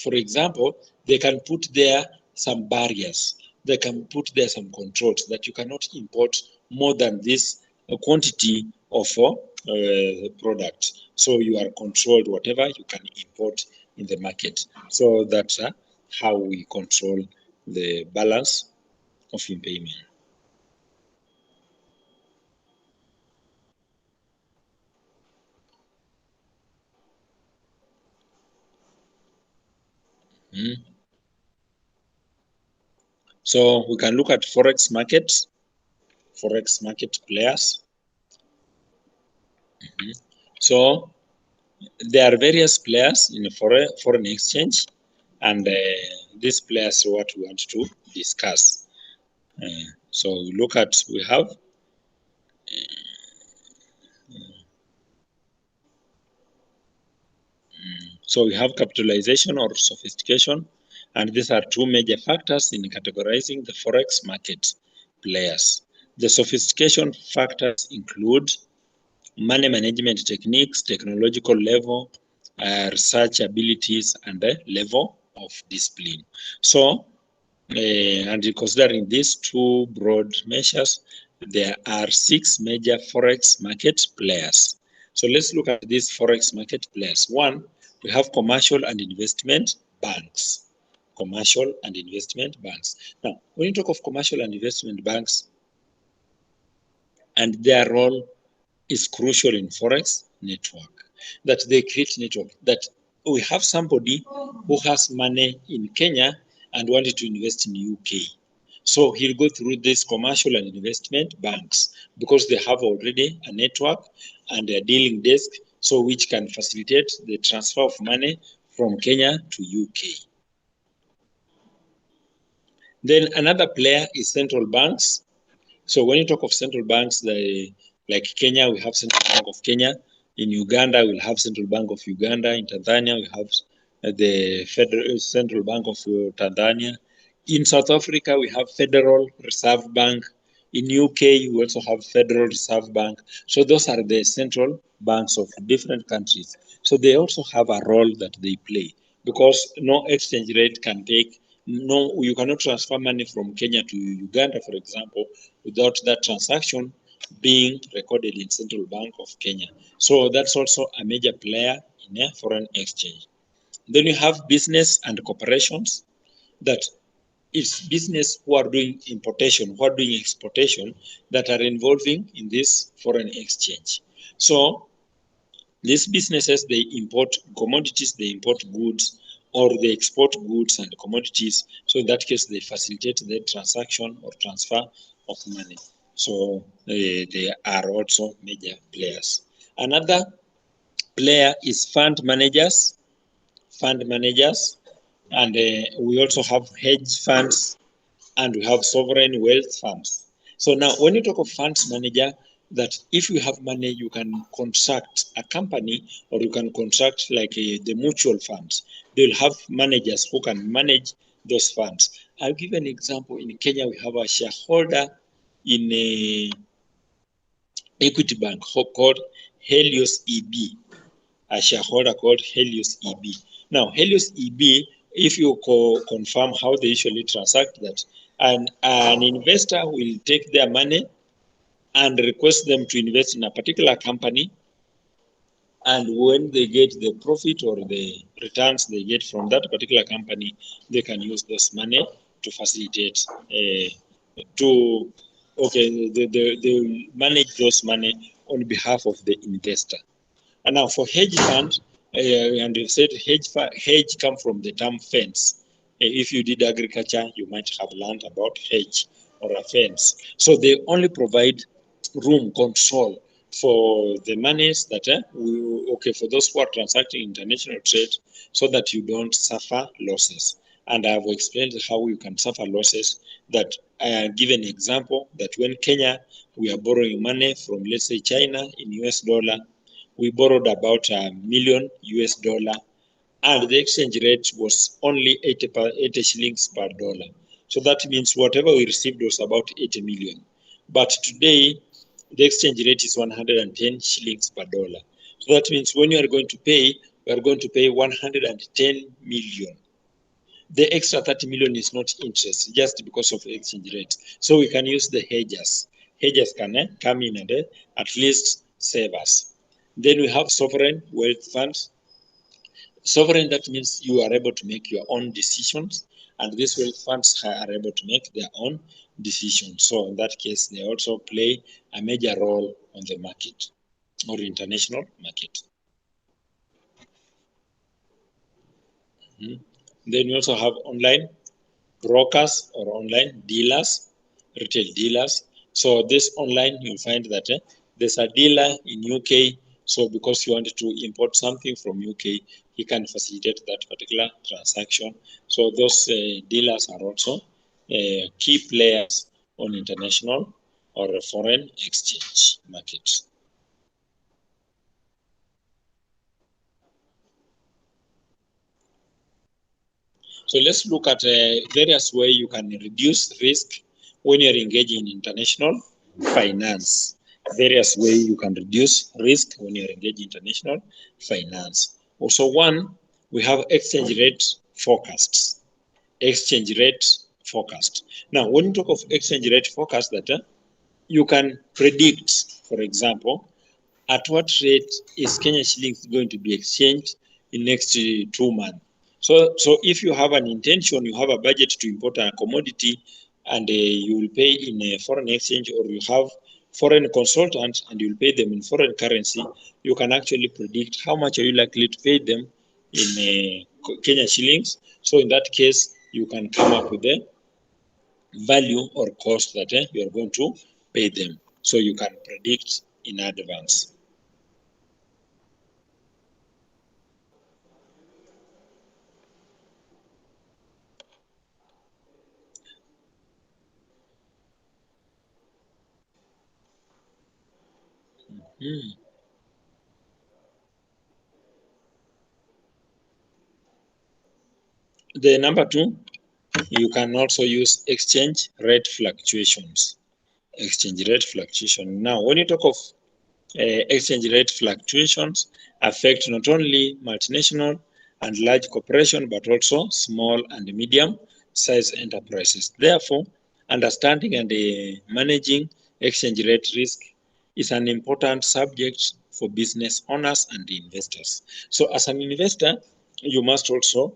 For example, they can put there some barriers. They can put there some controls that you cannot import more than this quantity of product. So you are controlled whatever you can import in the market. So that's how we control the balance of payment. So we can look at forex markets, forex market players. So there are various players in foreign exchange, and these players are what we want to discuss. So we have so we have capitalization or sophistication, and these are two major factors in categorizing the forex market players. The sophistication factors include money management techniques, technological level, research abilities, and the level of discipline. So, and considering these two broad measures, there are 6 major forex market players. So let's look at these forex market players. One, we have commercial and investment banks. Commercial and investment banks. Now, when you talk of commercial and investment banks, and their role is crucial in forex network, that they create network, that we have somebody who has money in Kenya and wanted to invest in UK. So he'll go through this commercial and investment banks because they have already a network and a dealing desk, so which can facilitate the transfer of money from Kenya to UK. Then another player is central banks. So when you talk of central banks, like Kenya, we have Central Bank of Kenya. In Uganda, we'll have Central Bank of Uganda. In Tanzania, we have the Federal Central Bank of Tanzania. In South Africa, we have Federal Reserve Bank. In UK, we also have Federal Reserve Bank. So those are the central banks of different countries. So they also have a role that they play because no exchange rate can take, no, you cannot transfer money from Kenya to Uganda, for example, without that transaction being recorded in Central Bank of Kenya. So that's also a major player in a foreign exchange. Then you have business and corporations, that it's business who are doing importation, who are doing exportation, that are involving in this foreign exchange. So these businesses, they import commodities, they import goods, or they export goods and commodities. So in that case, they facilitate the transaction or transfer of money. So they are also major players. Another player is fund managers. Fund managers, and we also have hedge funds, and we have sovereign wealth funds. So now, when you talk of funds manager, that if you have money, you can contract a company, or you can contract like the mutual funds. They'll have managers who can manage those funds. I'll give an example. In Kenya, we have a shareholder in a Equity Bank called Helios EB, a shareholder called Helios EB. Now, Helios EB, if you confirm how they usually transact that, an investor will take their money and request them to invest in a particular company, and when they get the profit or the returns they get from that particular company, they can use this money to facilitate, they will manage those money on behalf of the investor. And now for hedge fund, and you said hedge come from the term fence. If you did agriculture, you might have learned about hedge or a fence. So they only provide room control for the monies that for those who are transacting international trade, so that you don't suffer losses. And I've explained how you can suffer losses. That I give an example that when Kenya, we are borrowing money from, let's say, China in US dollar, we borrowed about $1 million, and the exchange rate was only 80 shillings per dollar. So that means whatever we received was about 80 million. But today, the exchange rate is 110 shillings per dollar. So that means when you are going to pay, we are going to pay 110 million. The extra 30 million is not interest, just because of exchange rate. So we can use the hedgers. Hedgers can come in and at least save us. Then we have sovereign wealth funds. Sovereign, that means you are able to make your own decisions, and these wealth funds are able to make their own decisions. So in that case, they also play a major role on the market or international market. Then we also have online brokers or online dealers, retail dealers. So this online, you'll find that there's a dealer in UK. So because you wanted to import something from UK, he can facilitate that particular transaction. So those dealers are also key players on international or foreign exchange markets. So let's look at various ways you can reduce risk when you're engaging in international finance. Various ways you can reduce risk when you're engaged in international finance. Also, one, we have exchange rate forecasts. Exchange rate forecast. Now, when you talk of exchange rate forecast, that you can predict, for example, at what rate is Kenya shillings going to be exchanged in next 2 months. So if you have an intention, you have a budget to import a commodity, and you will pay in a foreign exchange, or you have foreign consultants and you will pay them in foreign currency, you can actually predict how much are you likely to pay them in Kenya shillings. So in that case, you can come up with the value or cost that you are going to pay them. So you can predict in advance. The number 2, you can also use exchange rate fluctuations. Exchange rate fluctuation. Now, when you talk of exchange rate fluctuations, affect not only multinational and large corporations, but also small and medium size enterprises. Therefore, understanding and managing exchange rate risk is an important subject for business owners and investors. So as an investor, you must also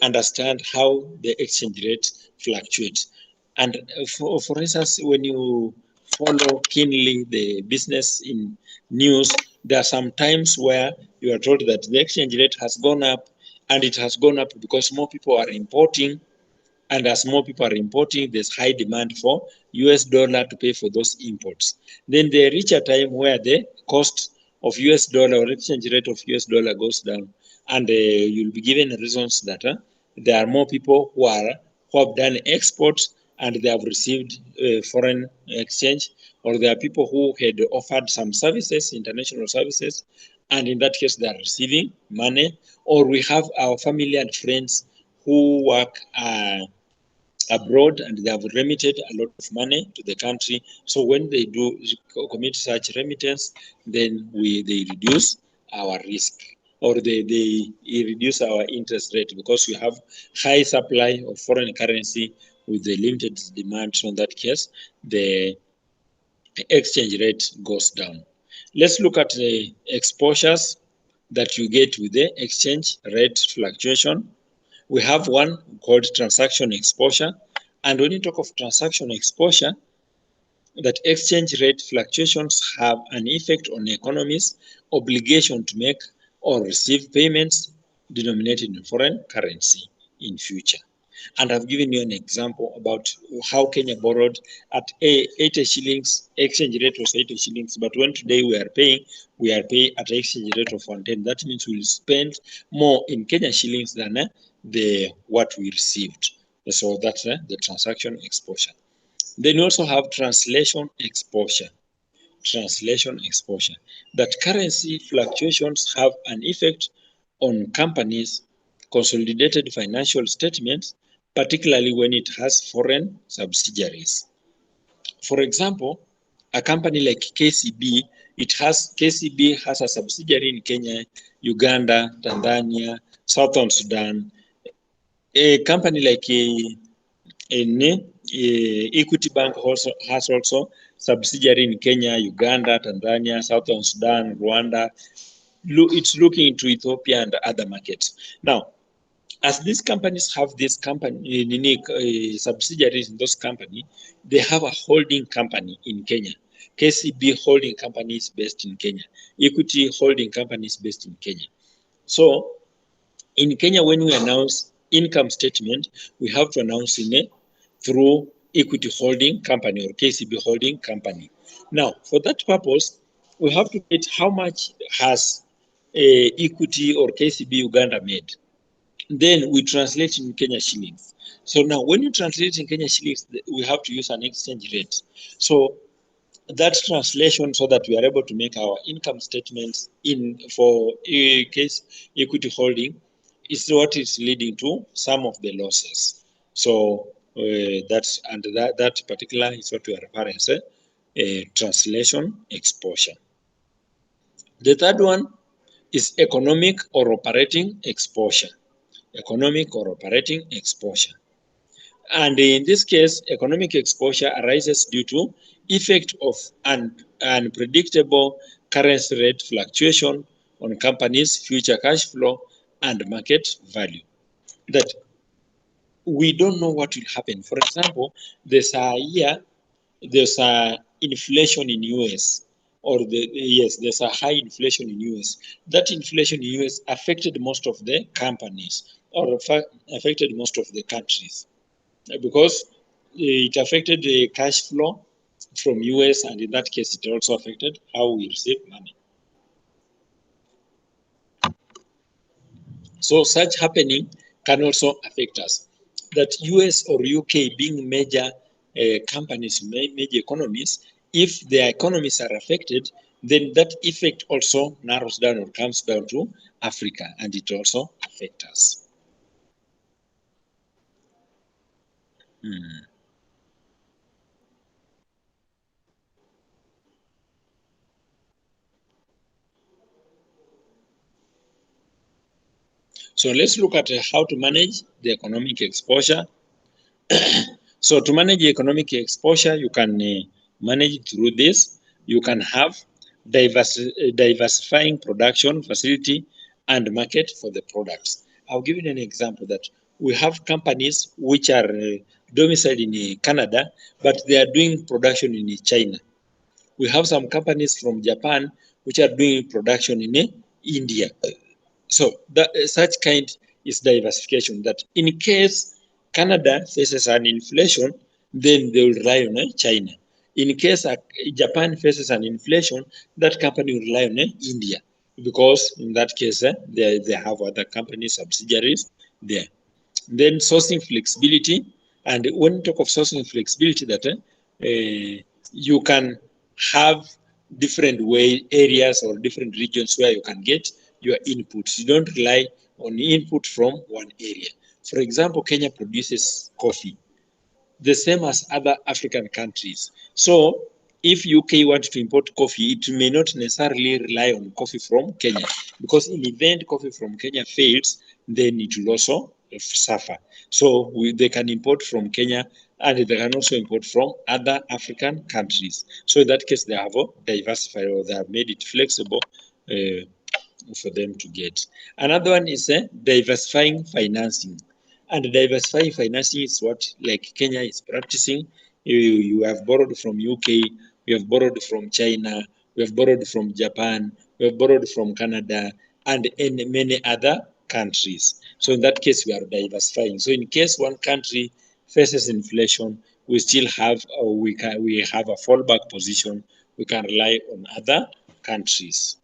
understand how the exchange rate fluctuates. And for instance, when you follow keenly the business in news, there are some times where you are told that the exchange rate has gone up, and it has gone up because more people are importing, and as more people are importing, there's high demand for US dollar to pay for those imports. Then they reach a time where the cost of US dollar or exchange rate of US dollar goes down, and you'll be given reasons that there are more people who have done exports and they have received foreign exchange, or there are people who had offered some services, international services, and in that case they are receiving money, or we have our family and friends who work abroad and they have remitted a lot of money to the country. So when they do commit such remittance, then they reduce our risk, or they reduce our interest rate, because we have high supply of foreign currency with the limited demand. So in that case, the exchange rate goes down. Let's look at the exposures that you get with the exchange rate fluctuation. We have one called transaction exposure. And when you talk of transaction exposure, that exchange rate fluctuations have an effect on the economy's obligation to make or receive payments denominated in foreign currency in future. And I've given you an example about how Kenya borrowed at 80 shillings, exchange rate was 80 shillings, but when today we are paying at exchange rate of 110. That means we'll spend more in Kenya shillings than what we received. So that's the transaction exposure. Then you also have translation exposure. Translation exposure. That currency fluctuations have an effect on companies' consolidated financial statements, particularly when it has foreign subsidiaries. For example, a company like KCB, KCB has a subsidiary in Kenya, Uganda, Tanzania, Southern Sudan. A company like Equity Bank also has subsidiary in Kenya, Uganda, Tanzania, Southern Sudan, Rwanda. It's looking into Ethiopia and other markets. Now, as these companies have this subsidiaries in those companies, they have a holding company in Kenya. KCB holding company is based in Kenya. Equity holding company is based in Kenya. So in Kenya, when we announce income statement, we have to announce through Equity holding company or KCB holding company. Now, for that purpose, we have to get how much has Equity or KCB Uganda made. Then we translate in Kenya shillings. So now when you translate in Kenya shillings, we have to use an exchange rate. So that translation, so that we are able to make our income statements for case Equity holding, is what is leading to some of the losses. So that particular is what we are referring as translation exposure. The third one is economic or operating exposure. Economic or operating exposure. And in this case, economic exposure arises due to effect of unpredictable currency rate fluctuation on companies' future cash flow and market value. That we don't know what will happen. For example, there's a inflation in US, or there's a high inflation in US. That inflation in US affected most of the companies, or affected most of the countries, because it affected the cash flow from US, and in that case, it also affected how we receive money. So such happening can also affect us. That US or UK being major companies, major economies, if their economies are affected, then that effect also narrows down or comes down to Africa, and it also affects us. So let's look at how to manage the economic exposure. So to manage economic exposure, you can manage through this. You can have diversifying production facility and market for the products. I'll give you an example that we have companies which are domiciled in Canada, but they are doing production in China. We have some companies from Japan which are doing production in India. So such kind is diversification, that in case Canada faces an inflation, then they will rely on China. In case Japan faces an inflation, that company will rely on India, because in that case, they have other company subsidiaries there. Then sourcing flexibility, and when you talk of sourcing flexibility, that you can have different areas or different regions where you can get your inputs. You don't rely on input from one area. For example, Kenya produces coffee, the same as other African countries. So if UK wants to import coffee, it may not necessarily rely on coffee from Kenya, because in the event coffee from Kenya fails, then it will also suffer. So they can import from Kenya, and they can also import from other African countries. So in that case, they have diversified, or they have made it flexible for them to get. Another one is diversifying financing. And diversifying financing is what, like, Kenya is practicing. You have borrowed from UK, we have borrowed from China, we have borrowed from Japan, we have borrowed from Canada, and in many other countries. So in that case, we are diversifying. So in case one country faces inflation, we still have, or we have a fallback position. We can rely on other countries.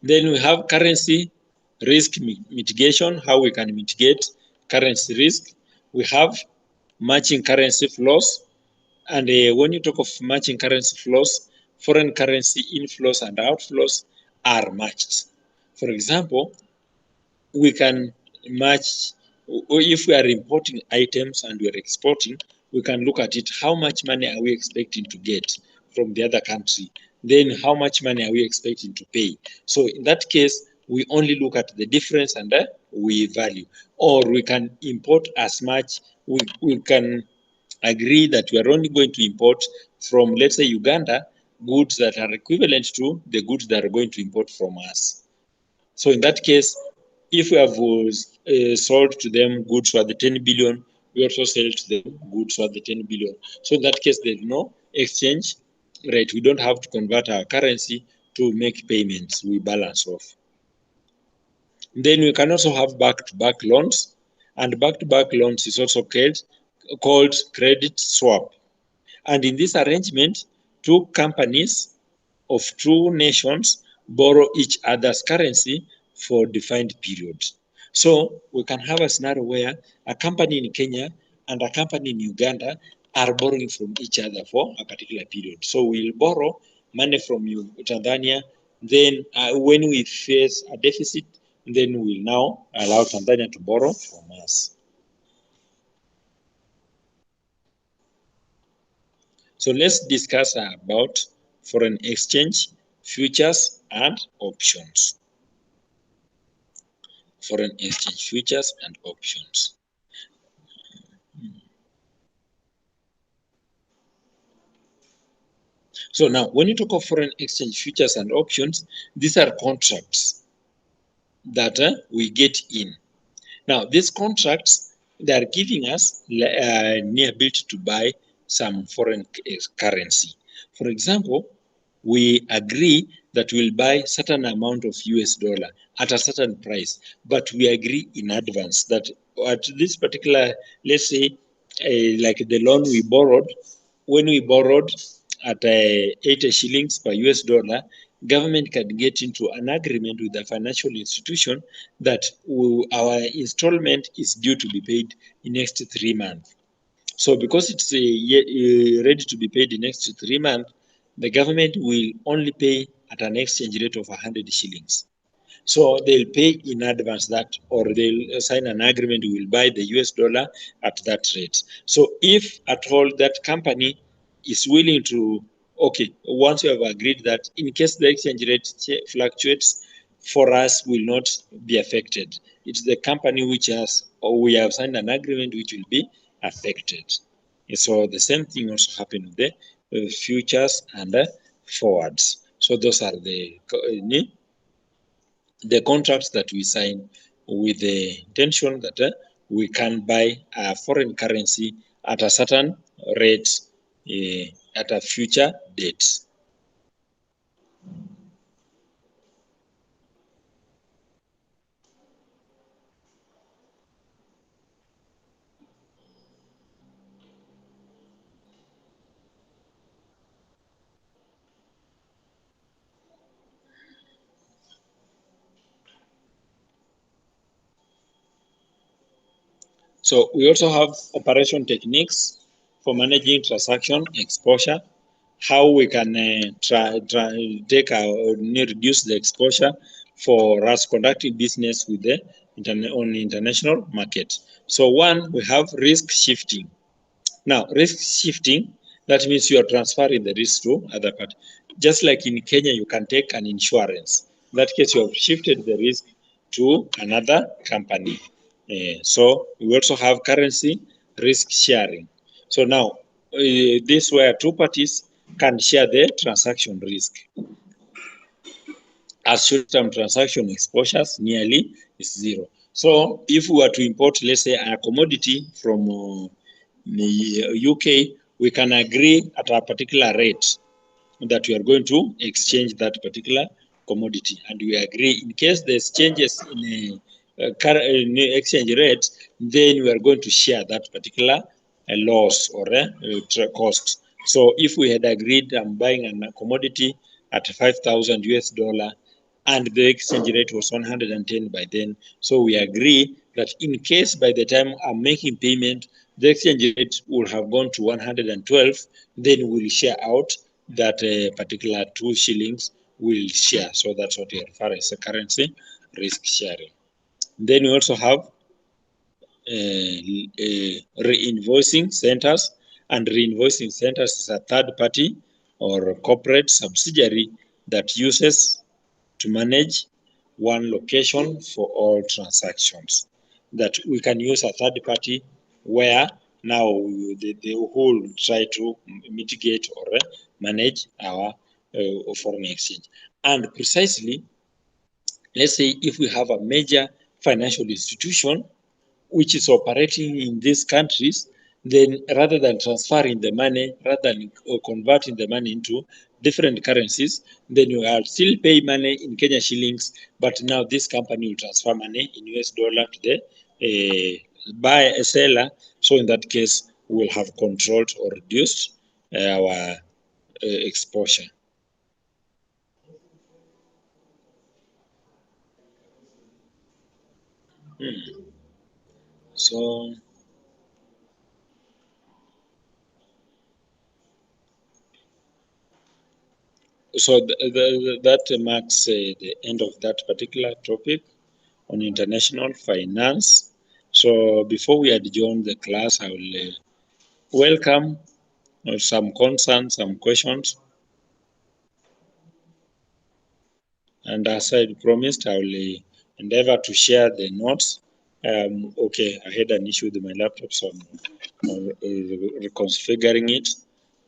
Then we have currency risk mitigation, how we can mitigate currency risk. We have matching currency flows. And when you talk of matching currency flows, foreign currency inflows and outflows are matched. For example, we can match, if we are importing items and we are exporting, we can look at it, how much money are we expecting to get from the other country? Then how much money are we expecting to pay? So in that case, we only look at the difference and we value. Or we can import as much, we can agree that we are only going to import from, let's say, Uganda, goods that are equivalent to the goods that are going to import from us. So in that case, if we have sold to them goods worth 10 billion, we also sell to them goods worth 10 billion. So in that case, there's no exchange rate. We don't have to convert our currency to make payments. We balance off. Then we can also have back-to-back loans, and back-to-back loans is also called credit swap. And in this arrangement, two companies of two nations borrow each other's currency for defined periods. So we can have a scenario where a company in Kenya and a company in Uganda are borrowing from each other for a particular period. So we'll borrow money from Tanzania. Then when we face a deficit, then we'll now allow Tanzania to borrow from us. So let's discuss about foreign exchange, futures, and options. Foreign exchange, futures, and options. So now, when you talk of foreign exchange futures and options, these are contracts that we get in. Now, these contracts, they are giving us the ability to buy some foreign currency. For example, we agree that we'll buy certain amount of US dollar at a certain price, but we agree in advance that at this particular, let's say, like the loan we borrowed, when we borrowed at 80 shillings per US dollar, government can get into an agreement with the financial institution that our installment is due to be paid in next 3 months. So because it's ready to be paid in next 3 months, the government will only pay at an exchange rate of 100 shillings. So they'll pay in advance that, or they'll sign an agreement, will buy the US dollar at that rate. So if at all that company is willing to, okay, once you have agreed that in case the exchange rate fluctuates, for us will not be affected. It's the company which has, or we have signed an agreement which will be affected. So the same thing also happened with the futures and the forwards. So those are the contracts that we sign with the intention that we can buy a foreign currency at a certain rate at a future date. So we also have operation techniques for managing transaction exposure, how we can take or reduce the exposure for us conducting business with the on the international market. So one, we have risk shifting. Now, risk shifting, that means you are transferring the risk to other party. Just like in Kenya, you can take an insurance. In that case, you have shifted the risk to another company. So we also have currency risk sharing. So now, this where two parties can share the transaction risk. As short-term transaction exposures nearly is zero. So if we were to import, let's say, a commodity from the UK, we can agree at a particular rate that we are going to exchange that particular commodity, and we agree in case there's changes in a exchange rate, then we are going to share that particular loss or cost. So if we had agreed I'm buying a commodity at 5,000 US dollar and the exchange rate was 110 by then, so we agree that in case by the time I'm making payment, the exchange rate will have gone to 112, then we'll share out that particular 2 shillings will share. So that's what we refer as a currency risk sharing. Then we also have reinvoicing centers, and reinvoicing centers is a third party or corporate subsidiary that uses to manage one location for all transactions. That we can use a third party where now the whole try to mitigate or manage our foreign exchange. And precisely, let's say if we have a major financial institution which is operating in these countries, then rather than transferring the money, rather than converting the money into different currencies, then you will still pay money in Kenya shillings, but now this company will transfer money in US dollar to the buyer, seller. So in that case, we will have controlled or reduced our exposure. So that marks the end of that particular topic on international finance. So before we adjourn the class, I will welcome some concerns, some questions. And as I promised, I will endeavor to share the notes. Okay, I had an issue with my laptop, so I'm reconfiguring it.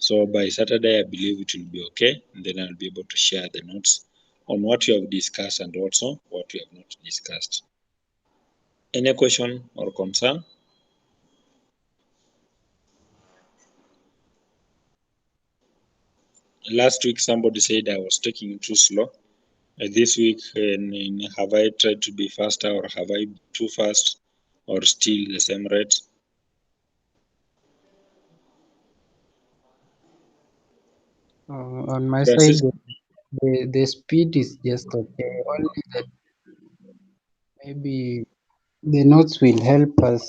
So by Saturday, I believe it will be okay. And then I'll be able to share the notes on what you have discussed and also what you have not discussed. Any question or concern? Last week, somebody said I was taking it too slow. This week, have I tried to be faster or have I too fast or still the same rate? On my side, Francisco? the speed is just okay. Only that maybe the notes will help us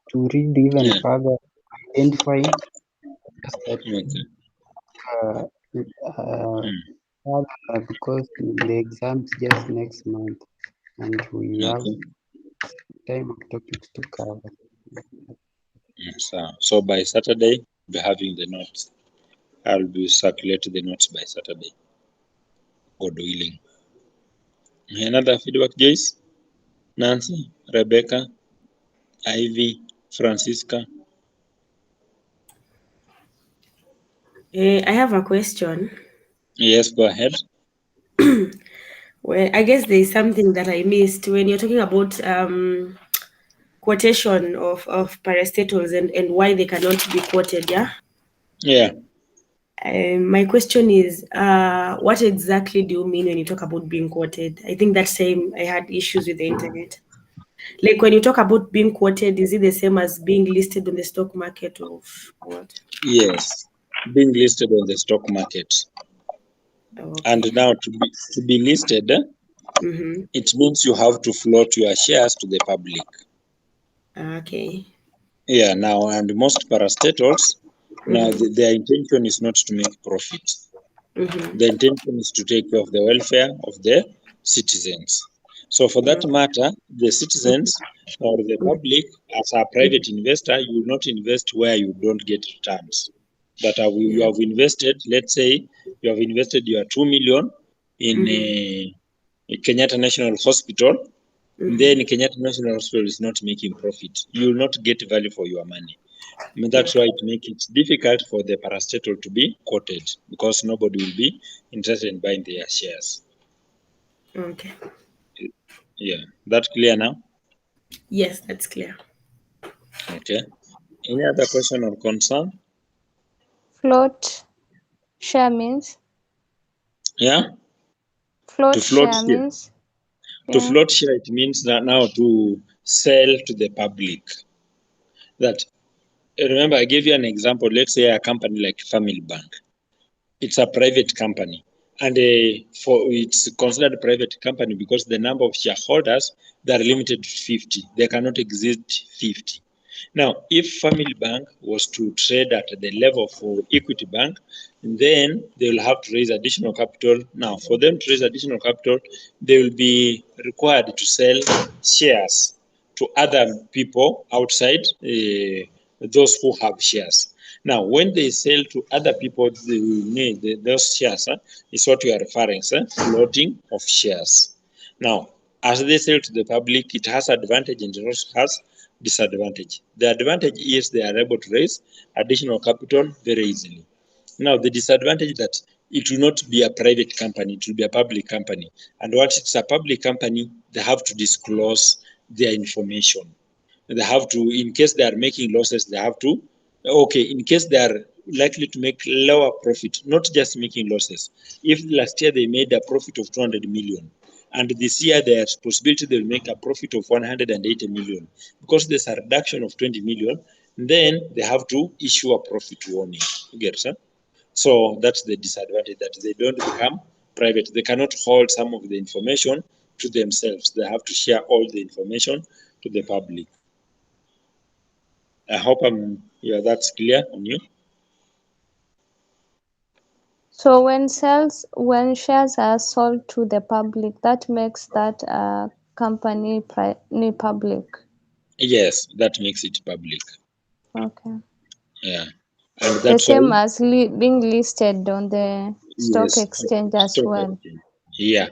to read even Yeah. further, identify just that Okay. uh, uh, Mm. further, because the exams just next month and we have Okay. time of topics to cover. So by Saturday, we'll be having the notes. I'll be circulating the notes by Saturday. God willing. Another feedback, Joyce, Nancy, Rebecca, Ivy, Francisca. I have a question. Yes, go ahead. Well, I guess there is something that I missed when you're talking about quotation of parastatals and why they cannot be quoted. Yeah. Yeah. My question is, what exactly do you mean when you talk about being quoted? I think that time I had issues with the internet. Like when you talk about being quoted, is it the same as being listed on the stock market or what? Yes. Being listed on the stock market. And Okay. now to be listed, Mm-hmm. it means you have to float your shares to the public. Okay. Yeah, now, and most parastatals, now Mm-hmm. their intention is not to make profit. Mm-hmm. The intention is to take care of the welfare of the citizens. So for that matter, the citizens or the public, as a private investor, you will not invest where you don't get returns. But you Yeah. have invested, let's say, you have invested your 2 million in Kenyatta National Hospital. Then Kenyatta National Hospital is not making profit. You will not get value for your money. I mean, that's why it makes it difficult for the parastatal to be quoted because nobody will be interested in buying their shares. Okay. Yeah, that clear now? Yes, that's clear. Okay. Any other question or concern? Float share means? Yeah. Float To float share share. means? To Yeah. float share, it means that now to sell to the public. That remember, I gave you an example. Let's say a company like Family Bank. It's a private company, and for it's considered a private company because the number of shareholders, they are limited to 50. They cannot exceed 50. Now, if Family Bank was to trade at the level for Equity Bank, then they will have to raise additional capital. Now, for them to raise additional capital, they will be required to sell shares to other people outside those who have shares. Now, when they sell to other people, they will need those shares. Is what you are referring, floating of shares. Now, as they sell to the public, it has advantage and it also has disadvantage. The advantage is they are able to raise additional capital very easily. Now, the disadvantage that it will not be a private company, it will be a public company. And once it's a public company, they have to disclose their information. They have to, in case they are making losses, they have to, okay, in case they are likely to make lower profit, not just making losses. If last year they made a profit of 200 million, and this year there's possibility they'll make a profit of 180 million, because there's a reduction of 20 million, then they have to issue a profit warning. You get it? So that's the disadvantage, that they don't become private. They cannot hold some of the information to themselves. They have to share all the information to the public. I hope that's clear on you. So when shares are sold to the public, that makes that company public. Yes, that makes it public. Okay. Yeah, and The that's why, same as being listed on the stock yes, exchange as stock well. exchange. Yeah.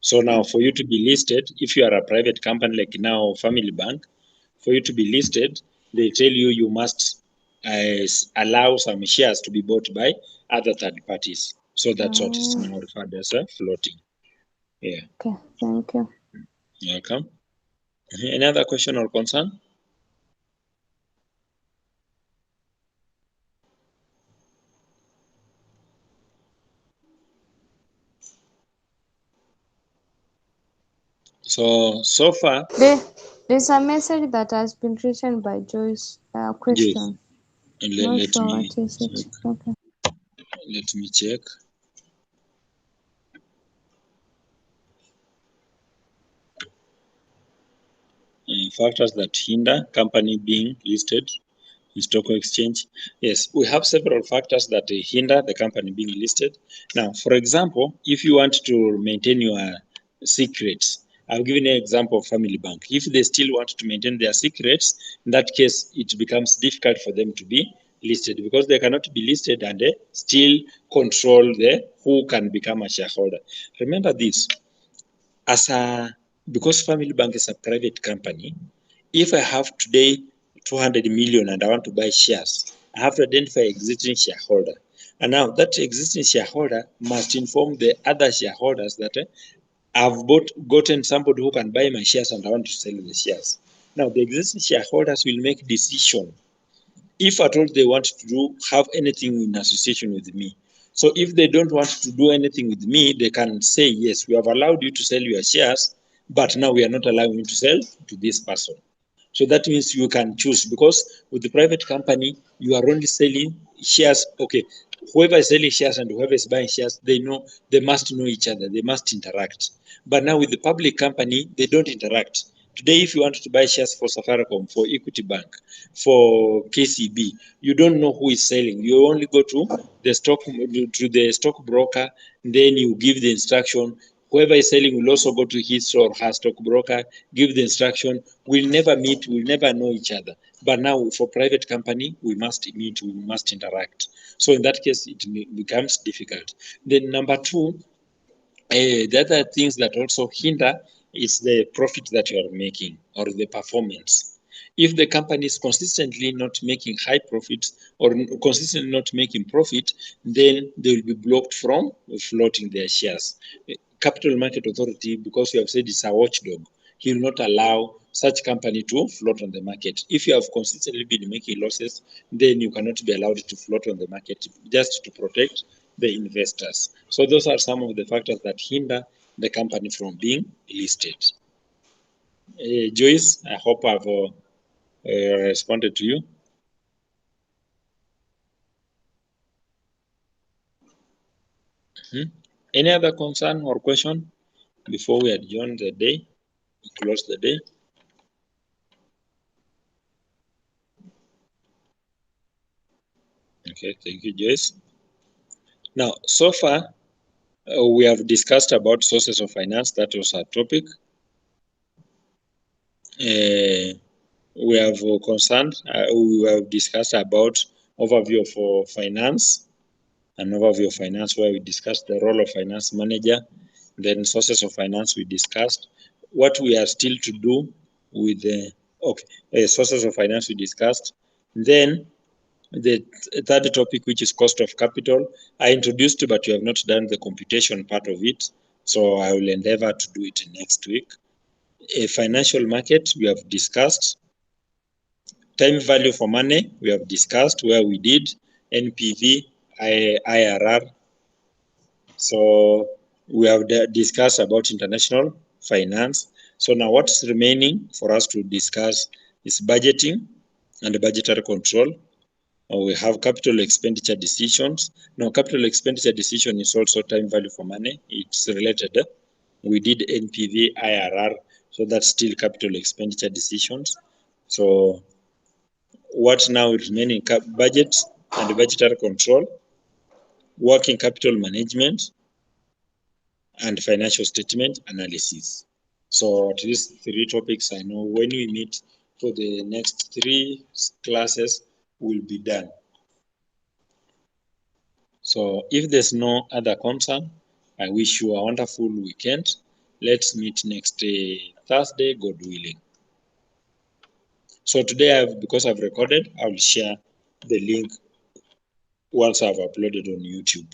So now for you to be listed, if you are a private company like now Family Bank, for you to be listed, they tell you you must allow some shares to be bought by other third parties. So that's what is now referred as a floating. Yeah. Okay, thank you. You're welcome. Any other question or concern? So far, There's a message that has been written by Joyce. Question. yes. Not sure what is it. Check. Okay. Let me check. Factors that hinder company being listed in stock exchange. Yes, we have several factors that hinder the company being listed. Now, for example, if you want to maintain your secrets, I'll give you an example of Family Bank. If they still want to maintain their secrets, in that case, it becomes difficult for them to be listed because they cannot be listed and still control who can become a shareholder. Remember this, because Family Bank is a private company, if I have today 200 million and I want to buy shares, I have to identify existing shareholder. And now that existing shareholder must inform the other shareholders that I've gotten somebody who can buy my shares and I want to sell the shares. Now the existing shareholders will make decision if at all they want to have anything in association with me. So if they don't want to do anything with me, they can say, yes, we have allowed you to sell your shares, but now we are not allowing you to sell to this person. So that means you can choose, because with the private company, you are only selling shares. Okay, whoever is selling shares and whoever is buying shares, they must know each other, they must interact. But now with the public company, they don't interact. Today, if you want to buy shares for Safaricom, for Equity Bank, for KCB, you don't know who is selling. You only go to the stockbroker, then you give the instruction. Whoever is selling will also go to his or her stockbroker, give the instruction. We'll never meet, we'll never know each other. But now for private company, we must meet, we must interact. So in that case, it becomes difficult. Then number two, the other things that also hinder is the profit that you are making or the performance. If the company is consistently not making high profits or consistently not making profit, then they will be blocked from floating their shares. Capital Market Authority, because you have said it's a watchdog, he will not allow such company to float on the market. If you have consistently been making losses, then you cannot be allowed to float on the market, just to protect the investors. So those are some of the factors that hinder the company from being listed. Joyce, I hope I've responded to you. Any other concern or question before we adjourn the day, close the day? Okay, thank you, Joyce. Now, so far, we have discussed about sources of finance. That was our topic. We have we have discussed about overview of finance, an overview of finance where we discussed the role of finance manager. Then sources of finance we discussed. What we are still to do with the sources of finance we discussed. Then the third topic, which is cost of capital, I introduced, but you have not done the computation part of it. So I will endeavor to do it next week. A financial market, we have discussed. Time value for money, we have discussed, where we did NPV, IRR. So we have discussed about international finance. So now what's remaining for us to discuss is budgeting and budgetary control. We have capital expenditure decisions. Now, capital expenditure decision is also time value for money. It's related. We did NPV, IRR, so that's still capital expenditure decisions. So what now is remaining? Budget and budgetary control, working capital management, and financial statement analysis. So at least 3 topics I know when we meet for the next 3 classes will be done. So if there's no other concern, I wish you a wonderful weekend. Let's meet next Thursday, God willing. So today, because I've recorded, I will share the link once I've uploaded on YouTube.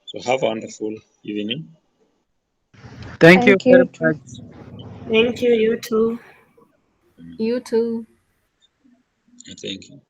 So have a wonderful evening. Thank you Thank you very too. much. Thank you, you too. You too. Thank you.